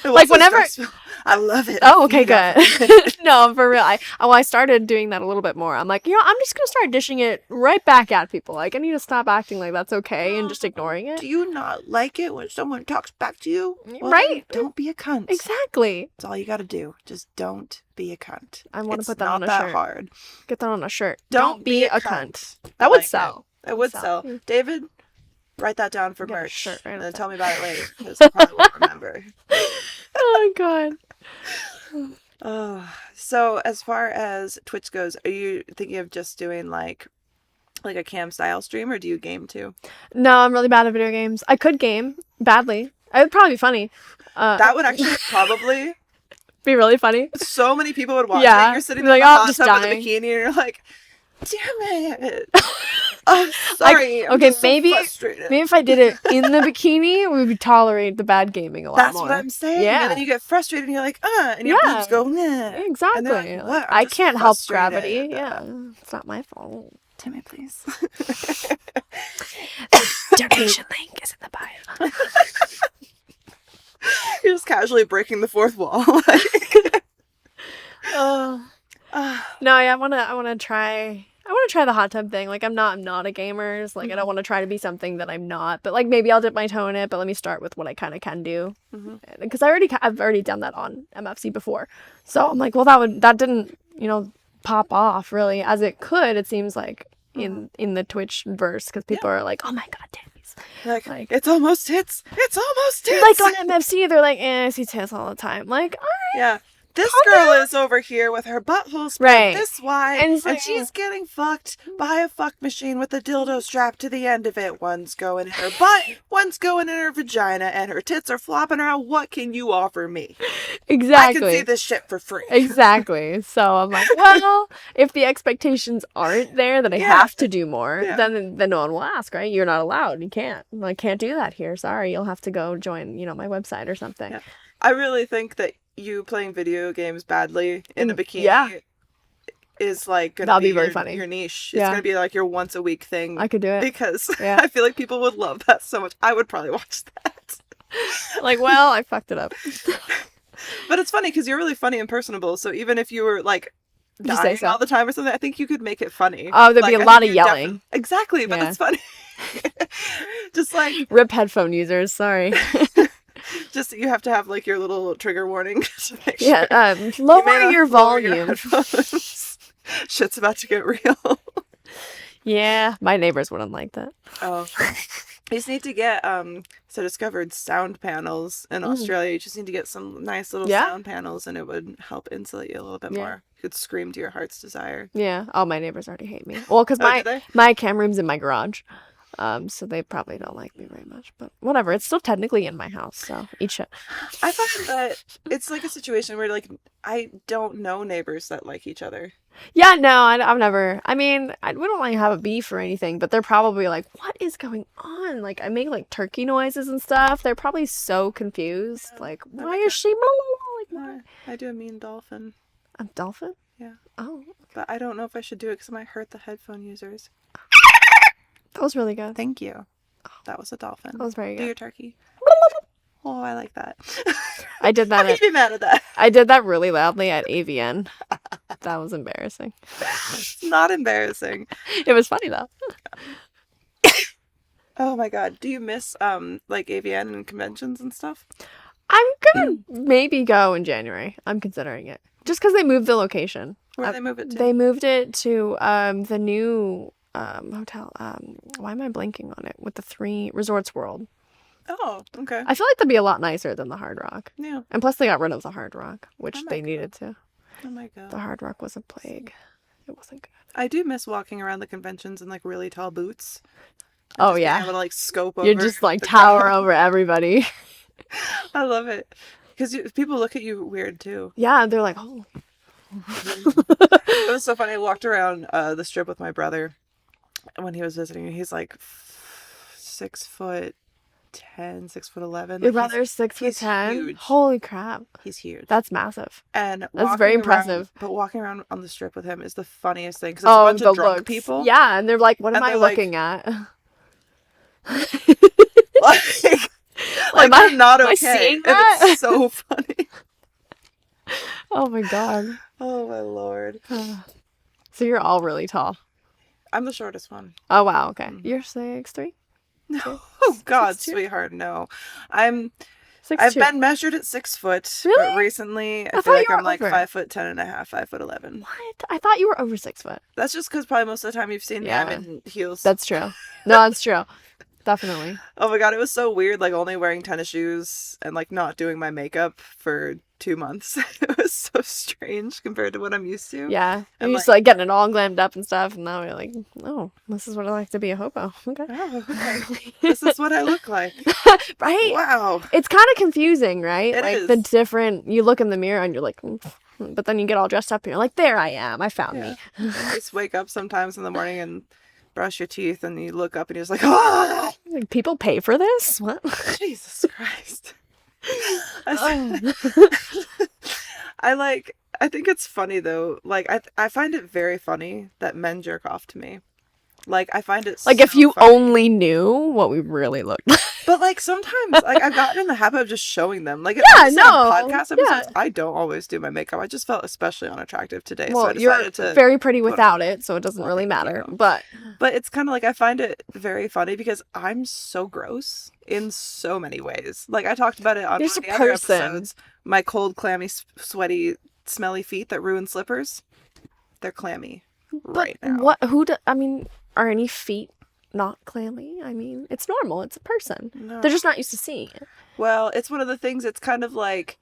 Speaker 3: It
Speaker 1: like,
Speaker 3: wasn't
Speaker 1: whenever-
Speaker 3: stressful. I love it.
Speaker 1: Oh, okay,
Speaker 3: Yeah.
Speaker 1: good. No, for real. I started doing that a little bit more. I'm like, I'm just gonna start dishing it right back at people. Like, I need to stop acting like that's okay and just ignoring it.
Speaker 3: Do you not like it when someone talks back to you? Well,
Speaker 1: Right.
Speaker 3: then don't be a cunt.
Speaker 1: Exactly.
Speaker 3: That's all you got to do. Just don't be a cunt.
Speaker 1: I want to
Speaker 3: It's
Speaker 1: put that
Speaker 3: not
Speaker 1: on a
Speaker 3: that
Speaker 1: shirt.
Speaker 3: hard.
Speaker 1: Get that on a shirt.
Speaker 3: Don't be a
Speaker 1: cunt.
Speaker 3: I
Speaker 1: That would
Speaker 3: like
Speaker 1: sell.
Speaker 3: It would
Speaker 1: Sell.
Speaker 3: sell. David, write that down for
Speaker 1: Get a
Speaker 3: merch.
Speaker 1: shirt right
Speaker 3: And
Speaker 1: up
Speaker 3: then
Speaker 1: there.
Speaker 3: tell me about it later. Because I probably won't remember.
Speaker 1: Oh god.
Speaker 3: So as far as Twitch goes, are you thinking of just doing like a cam style stream, or do you game too?
Speaker 1: No, I'm really bad at video games. I could game badly. It would probably be funny.
Speaker 3: That would actually probably
Speaker 1: Be really funny.
Speaker 3: so many people would watch
Speaker 1: Yeah.
Speaker 3: it. You're sitting
Speaker 1: Be
Speaker 3: there
Speaker 1: like,
Speaker 3: in the
Speaker 1: "Oh, I'm
Speaker 3: hot
Speaker 1: just
Speaker 3: tub with a
Speaker 1: dying."
Speaker 3: bikini, and you're like, damn it. I'm sorry. I'm
Speaker 1: okay,
Speaker 3: just so
Speaker 1: maybe
Speaker 3: frustrated.
Speaker 1: maybe if I did it in the bikini, we would tolerate the bad gaming a lot
Speaker 3: That's
Speaker 1: more.
Speaker 3: what I'm saying.
Speaker 1: Yeah.
Speaker 3: And then you get frustrated and you're like, and your
Speaker 1: Yeah.
Speaker 3: boobs go, nah.
Speaker 1: Exactly.
Speaker 3: And they're like, "What? I'm
Speaker 1: I
Speaker 3: just
Speaker 1: can't help
Speaker 3: frustrated."
Speaker 1: gravity. Yeah, it's not my fault.
Speaker 3: Timmy, please.
Speaker 1: Donation link is in the bio.
Speaker 3: You're just casually breaking the fourth wall.
Speaker 1: No, yeah, I wanna try try the hot tub thing. Like, I'm not a gamer. Like, I don't want to try to be something that I'm not. But, like, maybe I'll dip my toe in it. But let me start with what I kind of can do. Because I've already done that on MFC before. So I'm like, well, that didn't, pop off really as it could. It seems like in the Twitch verse, because people are like, oh my god, titties.
Speaker 3: Like, it's almost tits. It's almost tits.
Speaker 1: Like on MFC, they're like, I see tits all the time. Like, all right.
Speaker 3: Yeah. This girl is over here with her butthole spread this wide, and she's getting fucked by a fuck machine with a dildo strapped to the end of it. One's going in her butt, one's going in her vagina, and her tits are flopping around. What can you offer me?
Speaker 1: Exactly.
Speaker 3: I can see this shit for free.
Speaker 1: Exactly. So I'm like, well, if the expectations aren't there that I have to do more, then no one will ask, right? You're not allowed. You can't. I can't do that here. Sorry, you'll have to go join, my website or something.
Speaker 3: Yeah. I really think that you playing video games badly in a bikini is like gonna be very funny. Your niche. It's gonna be like your once a week thing.
Speaker 1: I could do it
Speaker 3: because I feel like people would love that so much. I would probably watch that.
Speaker 1: Like, well, I fucked it up.
Speaker 3: But it's funny because you're really funny and personable. So even if you were like dying all the time or something, I think you could make it funny.
Speaker 1: Oh, there'd be a lot of yelling.
Speaker 3: Exactly, but it's funny. Just like
Speaker 1: rip headphone users. Sorry.
Speaker 3: Just you have to have like your little trigger warning.
Speaker 1: Lower your volume.
Speaker 3: Shit's about to get real.
Speaker 1: Yeah, my neighbors wouldn't like that.
Speaker 3: Oh, you just need to get so discovered sound panels in Australia. You just need to get some nice little sound panels, and it would help insulate you a little bit more. You could scream to your heart's desire. Yeah.
Speaker 1: Oh, my neighbors already hate me. Well, because my cam room's in my garage. So they probably don't like me very much, but whatever. It's still technically in my house, so eat shit.
Speaker 3: I find that it's like a situation where like I don't know neighbors that like each other.
Speaker 1: Yeah, no, I've never. I mean, we don't like have a beef or anything, but they're probably like, "What is going on?" Like I make like turkey noises and stuff. They're probably so confused. Like, why is she? Like, why?
Speaker 3: I do a mean dolphin.
Speaker 1: A dolphin?
Speaker 3: Yeah.
Speaker 1: Oh.
Speaker 3: But I don't know if I should do it because it might hurt the headphone users.
Speaker 1: That was really good.
Speaker 3: Thank you. That was a dolphin.
Speaker 1: That was very good.
Speaker 3: Do your turkey. Oh, I like that.
Speaker 1: I did that.
Speaker 3: How can you be mad at that?
Speaker 1: I did that really loudly at AVN. That was embarrassing.
Speaker 3: Not embarrassing.
Speaker 1: It was funny though.
Speaker 3: Oh my god. Do you miss like AVN and conventions and stuff?
Speaker 1: I'm gonna maybe go in January. I'm considering it. Just because they moved the location.
Speaker 3: Where did they move it to?
Speaker 1: They moved it to the new hotel. Why am I blanking on it? With the 3 Resorts World.
Speaker 3: Oh, okay.
Speaker 1: I feel like that'd be a lot nicer than the Hard Rock.
Speaker 3: Yeah.
Speaker 1: And plus they got rid of the Hard Rock, which they needed to.
Speaker 3: Oh my god.
Speaker 1: The Hard Rock was a plague. It wasn't good.
Speaker 3: I do miss walking around the conventions in like really tall boots.
Speaker 1: Oh yeah.
Speaker 3: Being able to like scope over.
Speaker 1: You're just like tower over everybody.
Speaker 3: I love it. Because people look at you weird too.
Speaker 1: Yeah, they're like, oh.
Speaker 3: It was so funny. I walked around the strip with my brother when he was visiting. He's like 6'10", 6'11".
Speaker 1: Your brother's 6'10"?
Speaker 3: Huge.
Speaker 1: Holy crap.
Speaker 3: He's huge.
Speaker 1: That's massive.
Speaker 3: And
Speaker 1: that's very impressive.
Speaker 3: But walking around on the strip with him is the funniest thing because it's a bunch of drunk people.
Speaker 1: Yeah, and they're like, what am I looking at?
Speaker 3: like I'm not okay.
Speaker 1: Am I seeing
Speaker 3: that? And it's so funny.
Speaker 1: Oh my god.
Speaker 3: Oh my lord.
Speaker 1: So you're all really tall.
Speaker 3: I'm the shortest one.
Speaker 1: Oh wow, okay. You're 6'3"?
Speaker 3: No. Oh god, 6'2"? Sweetheart, no. I've been measured at 6 foot.
Speaker 1: Really?
Speaker 3: But recently I feel like I'm like 5'10" and a half, 5'11".
Speaker 1: What? I thought you were over 6 foot.
Speaker 3: That's just because probably most of the time you've seen me I'm in heels.
Speaker 1: That's true. No, that's true. Definitely.
Speaker 3: Oh my god, it was so weird, like only wearing tennis shoes and like not doing my makeup for 2 months. It was so strange compared to what I'm used to.
Speaker 1: Yeah. You're used to like getting it all glammed up and stuff, and now you're like, oh, this is what I like to be a hobo. Okay.
Speaker 3: Oh, okay. This is what I look like.
Speaker 1: Right?
Speaker 3: Wow.
Speaker 1: It's kind of confusing, right?
Speaker 3: It
Speaker 1: like
Speaker 3: is.
Speaker 1: The different, you look in the mirror and you're like, but then you get all dressed up and you're like, there I am. I found me.
Speaker 3: You just wake up sometimes in the morning and brush your teeth and you look up and you're just like, ah!
Speaker 1: Like, people pay for this? What?
Speaker 3: Jesus Christ. I think it's funny though. Like I find it very funny that men jerk off to me. Like, I find it
Speaker 1: Like,
Speaker 3: so
Speaker 1: if you
Speaker 3: funny.
Speaker 1: only knew what we really looked like.
Speaker 3: But, like, sometimes, like, I've gotten in the habit of just showing them. Like,
Speaker 1: Yeah,
Speaker 3: on
Speaker 1: no,
Speaker 3: podcast episodes,
Speaker 1: yeah.
Speaker 3: I don't always do my makeup. I just felt especially unattractive today, so I
Speaker 1: Well, you're
Speaker 3: decided to...
Speaker 1: very pretty
Speaker 3: put-
Speaker 1: without it, so it doesn't
Speaker 3: Well,
Speaker 1: really
Speaker 3: thank
Speaker 1: matter.
Speaker 3: you.
Speaker 1: But
Speaker 3: But it's kind of like, I find it very funny because I'm so gross in so many ways. Like, I talked about it on
Speaker 1: You're
Speaker 3: one
Speaker 1: just
Speaker 3: of
Speaker 1: a
Speaker 3: the other
Speaker 1: person.
Speaker 3: episodes. My cold, clammy, sweaty, smelly feet that ruin slippers. They're clammy right now.
Speaker 1: what? I mean, are any feet not clammy? I mean, it's normal. It's a person.
Speaker 3: No.
Speaker 1: They're just not used to seeing it.
Speaker 3: Well, it's one of the things. It's kind of like,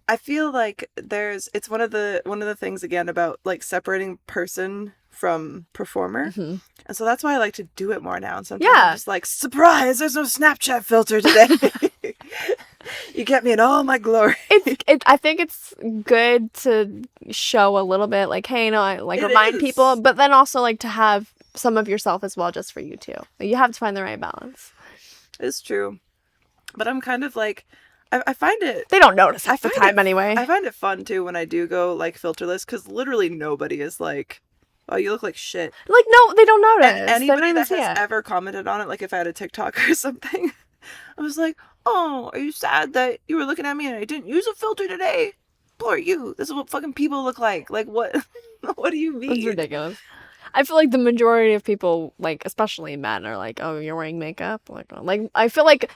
Speaker 3: I feel like it's one of the things again about like separating person from performer,
Speaker 1: Mhm.
Speaker 3: and so that's why I like to do it more now. And sometimes
Speaker 1: Yeah.
Speaker 3: I'm just like, surprise! There's no Snapchat filter today. You get me in all my glory.
Speaker 1: I think it's good to show a little bit, like, hey, no, I like
Speaker 3: It
Speaker 1: remind
Speaker 3: is.
Speaker 1: people, but then also like to have some of yourself as well, just for you too. Like, you have to find the right balance.
Speaker 3: It's true, but I'm kind of like, I find it.
Speaker 1: They don't notice
Speaker 3: I
Speaker 1: half the
Speaker 3: find
Speaker 1: time
Speaker 3: it-
Speaker 1: anyway.
Speaker 3: I find it fun too when I do go like filterless because literally nobody is like, oh, you look like shit.
Speaker 1: Like, no, they don't notice.
Speaker 3: And
Speaker 1: They don't
Speaker 3: anybody
Speaker 1: even
Speaker 3: that
Speaker 1: see
Speaker 3: has
Speaker 1: it.
Speaker 3: ever commented on it, like if I had a TikTok or something, I was like, oh, are you sad that you were looking at me and I didn't use a filter today? Poor you. This is what fucking people look like. Like, what? What do you
Speaker 1: It's
Speaker 3: mean?
Speaker 1: ridiculous. I feel like the majority of people, like especially men, are like, "Oh, you're wearing makeup." Like I feel like,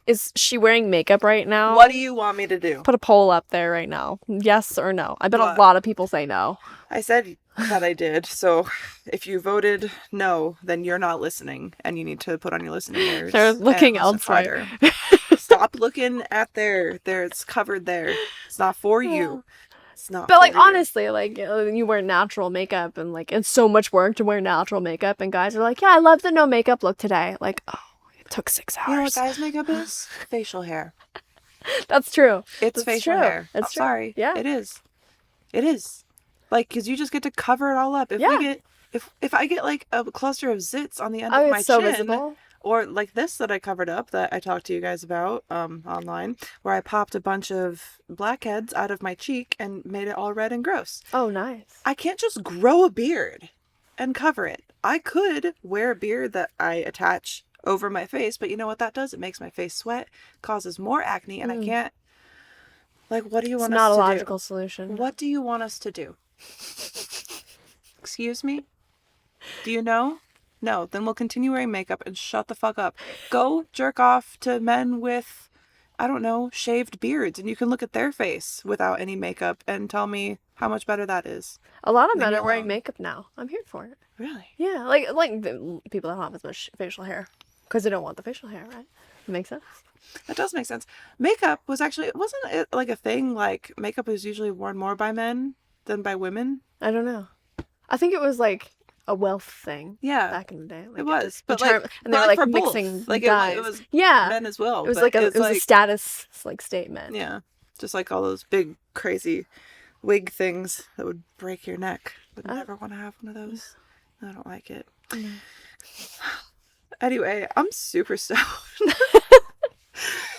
Speaker 1: is she wearing makeup right now?
Speaker 3: What do you want me to do?
Speaker 1: Put a poll up there right now. Yes or no. I bet
Speaker 3: What?
Speaker 1: a lot of people say no.
Speaker 3: I said that I did. So if you voted no, then you're not listening and you need to put on your listening ears.
Speaker 1: They're
Speaker 3: and
Speaker 1: looking
Speaker 3: listen
Speaker 1: elsewhere.
Speaker 3: harder. Stop looking at there. It's covered there. It's not for you. It's not
Speaker 1: But like
Speaker 3: for you.
Speaker 1: honestly, like you wear natural makeup and like it's so much work to wear natural makeup, and guys are like, "Yeah, I love the no makeup look today." Like, oh, it took 6 hours.
Speaker 3: You know what guys' makeup is? Facial hair.
Speaker 1: That's true.
Speaker 3: It's
Speaker 1: That's
Speaker 3: facial
Speaker 1: true.
Speaker 3: hair.
Speaker 1: That's
Speaker 3: I'm
Speaker 1: true.
Speaker 3: sorry.
Speaker 1: Yeah.
Speaker 3: It is. It is. Like, because you just get to cover it all up. If
Speaker 1: Yeah.
Speaker 3: we get, if I get like a cluster of zits on the end
Speaker 1: Oh,
Speaker 3: of my
Speaker 1: it's so
Speaker 3: chin,
Speaker 1: visible.
Speaker 3: or like this that I covered up that I talked to you guys about online, where I popped a bunch of blackheads out of my cheek and made it all red and gross.
Speaker 1: Oh, nice.
Speaker 3: I can't just grow a beard and cover it. I could wear a beard that I attach over my face, but you know what that does? It makes my face sweat, causes more acne, and I can't. Like, what do you
Speaker 1: It's
Speaker 3: want
Speaker 1: not
Speaker 3: us
Speaker 1: a
Speaker 3: to
Speaker 1: logical
Speaker 3: do?
Speaker 1: solution.
Speaker 3: What do you want us to do? Excuse me? Do you know? No, then we'll continue wearing makeup and shut the fuck up. Go jerk off to men with, I don't know, shaved beards, and you can look at their face without any makeup and tell me how much better that is.
Speaker 1: A lot of
Speaker 3: Leave
Speaker 1: men
Speaker 3: me
Speaker 1: are wearing
Speaker 3: alone.
Speaker 1: makeup now. I'm here for it.
Speaker 3: Really?
Speaker 1: Yeah, like the people that don't have as much facial hair because they don't want the facial hair, right? Makes sense.
Speaker 3: That does make sense. Makeup was actually, wasn't it like a thing? Like, makeup is usually worn more by men than by women?
Speaker 1: I don't know. I think it was like a wealth thing
Speaker 3: Yeah.
Speaker 1: back in the day. Like
Speaker 3: It was,
Speaker 1: the
Speaker 3: but like,
Speaker 1: and they were like
Speaker 3: for both.
Speaker 1: mixing
Speaker 3: Like
Speaker 1: dyes.
Speaker 3: it was
Speaker 1: yeah,
Speaker 3: men as well.
Speaker 1: it was
Speaker 3: but
Speaker 1: like
Speaker 3: it's
Speaker 1: it was a status like statement.
Speaker 3: yeah, just like all those big crazy wig things that would break your neck. Would never want to have one of those. I don't like it. Anyway, I'm super stoned.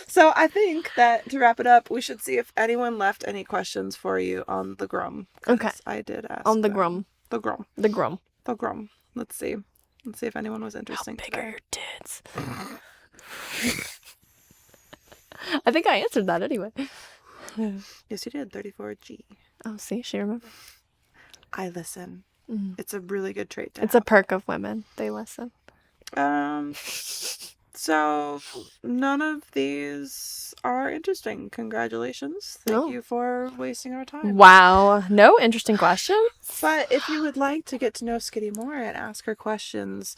Speaker 3: So I think that to wrap it up, we should see if anyone left any questions for you on the Grum. 'Cause
Speaker 1: Okay.
Speaker 3: I did ask
Speaker 1: On the
Speaker 3: them.
Speaker 1: Grum.
Speaker 3: The Grum.
Speaker 1: The Grum.
Speaker 3: The Grum. Let's see. Let's see if anyone was
Speaker 1: How
Speaker 3: interesting
Speaker 1: big are
Speaker 3: today.
Speaker 1: your tits? I think I answered that anyway.
Speaker 3: Yes, you did. 34G.
Speaker 1: Oh, see, she remembered.
Speaker 3: I listen.
Speaker 1: Mhm.
Speaker 3: It's a really good trait to
Speaker 1: It's a perk of women. They listen.
Speaker 3: have. So none of these are interesting. Congratulations. Thank
Speaker 1: No.
Speaker 3: you for wasting our time.
Speaker 1: Wow. No interesting questions.
Speaker 3: But if you would like to get to know Skitty more and ask her questions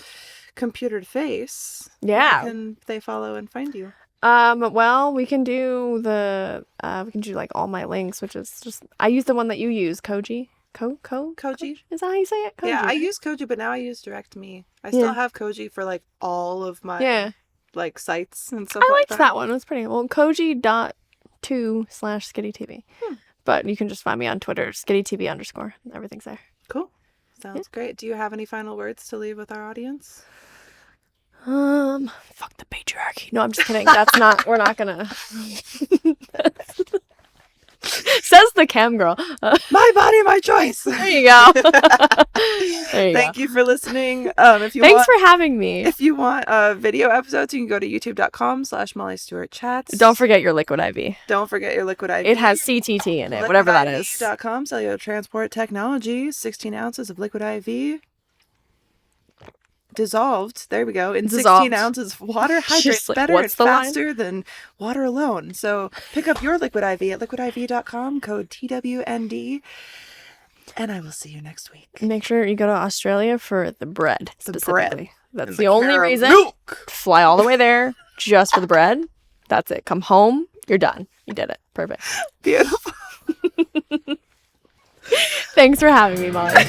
Speaker 3: computer to face,
Speaker 1: Yeah.
Speaker 3: where can they follow and find you?
Speaker 1: Well, we can do like all my links, which is just, I use the one that you use, Koji.
Speaker 3: Koji?
Speaker 1: Is that how you say it? Koji.
Speaker 3: Yeah, I use Koji, but now I use DirectMe. I
Speaker 1: Yeah.
Speaker 3: still have Koji for like all of my
Speaker 1: Yeah.
Speaker 3: like sites and stuff
Speaker 1: I
Speaker 3: like
Speaker 1: liked that one. It was pretty. Well, Koji.2/SkittyTV. But you can just find me on Twitter, SkittyTV_. Everything's there.
Speaker 3: Cool. Sounds great. Do you have any final words to leave with our audience?
Speaker 1: Fuck the patriarchy. No, I'm just kidding. That's not, we're not gonna. Says the cam girl.
Speaker 3: My body, my choice.
Speaker 1: There you go. There you
Speaker 3: Thank
Speaker 1: go.
Speaker 3: you for listening. If you
Speaker 1: Thanks for having me.
Speaker 3: If you want video episodes, you can go to youtube.com/MollyStewartChats.
Speaker 1: Don't forget your liquid IV.
Speaker 3: Don't forget your liquid IV.
Speaker 1: It has CTT in it, whatever that is.
Speaker 3: LiquidIV.com, cellular transport technology, 16 ounces of liquid IV. Dissolved, there we go, in
Speaker 1: Dissolved.
Speaker 3: 16 ounces of water. Hydrates
Speaker 1: Just like,
Speaker 3: better and
Speaker 1: what's the line?
Speaker 3: faster than water alone. So pick up your liquid IV at liquidiv.com, code TWND. And I will see you next week.
Speaker 1: Make sure you go to Australia for the bread, specifically. That's
Speaker 3: And
Speaker 1: the only reason.
Speaker 3: milk.
Speaker 1: Fly all the way there just for the bread. That's it. Come home. You're done. You did it. Perfect.
Speaker 3: Beautiful.
Speaker 1: Thanks for having me, Molly.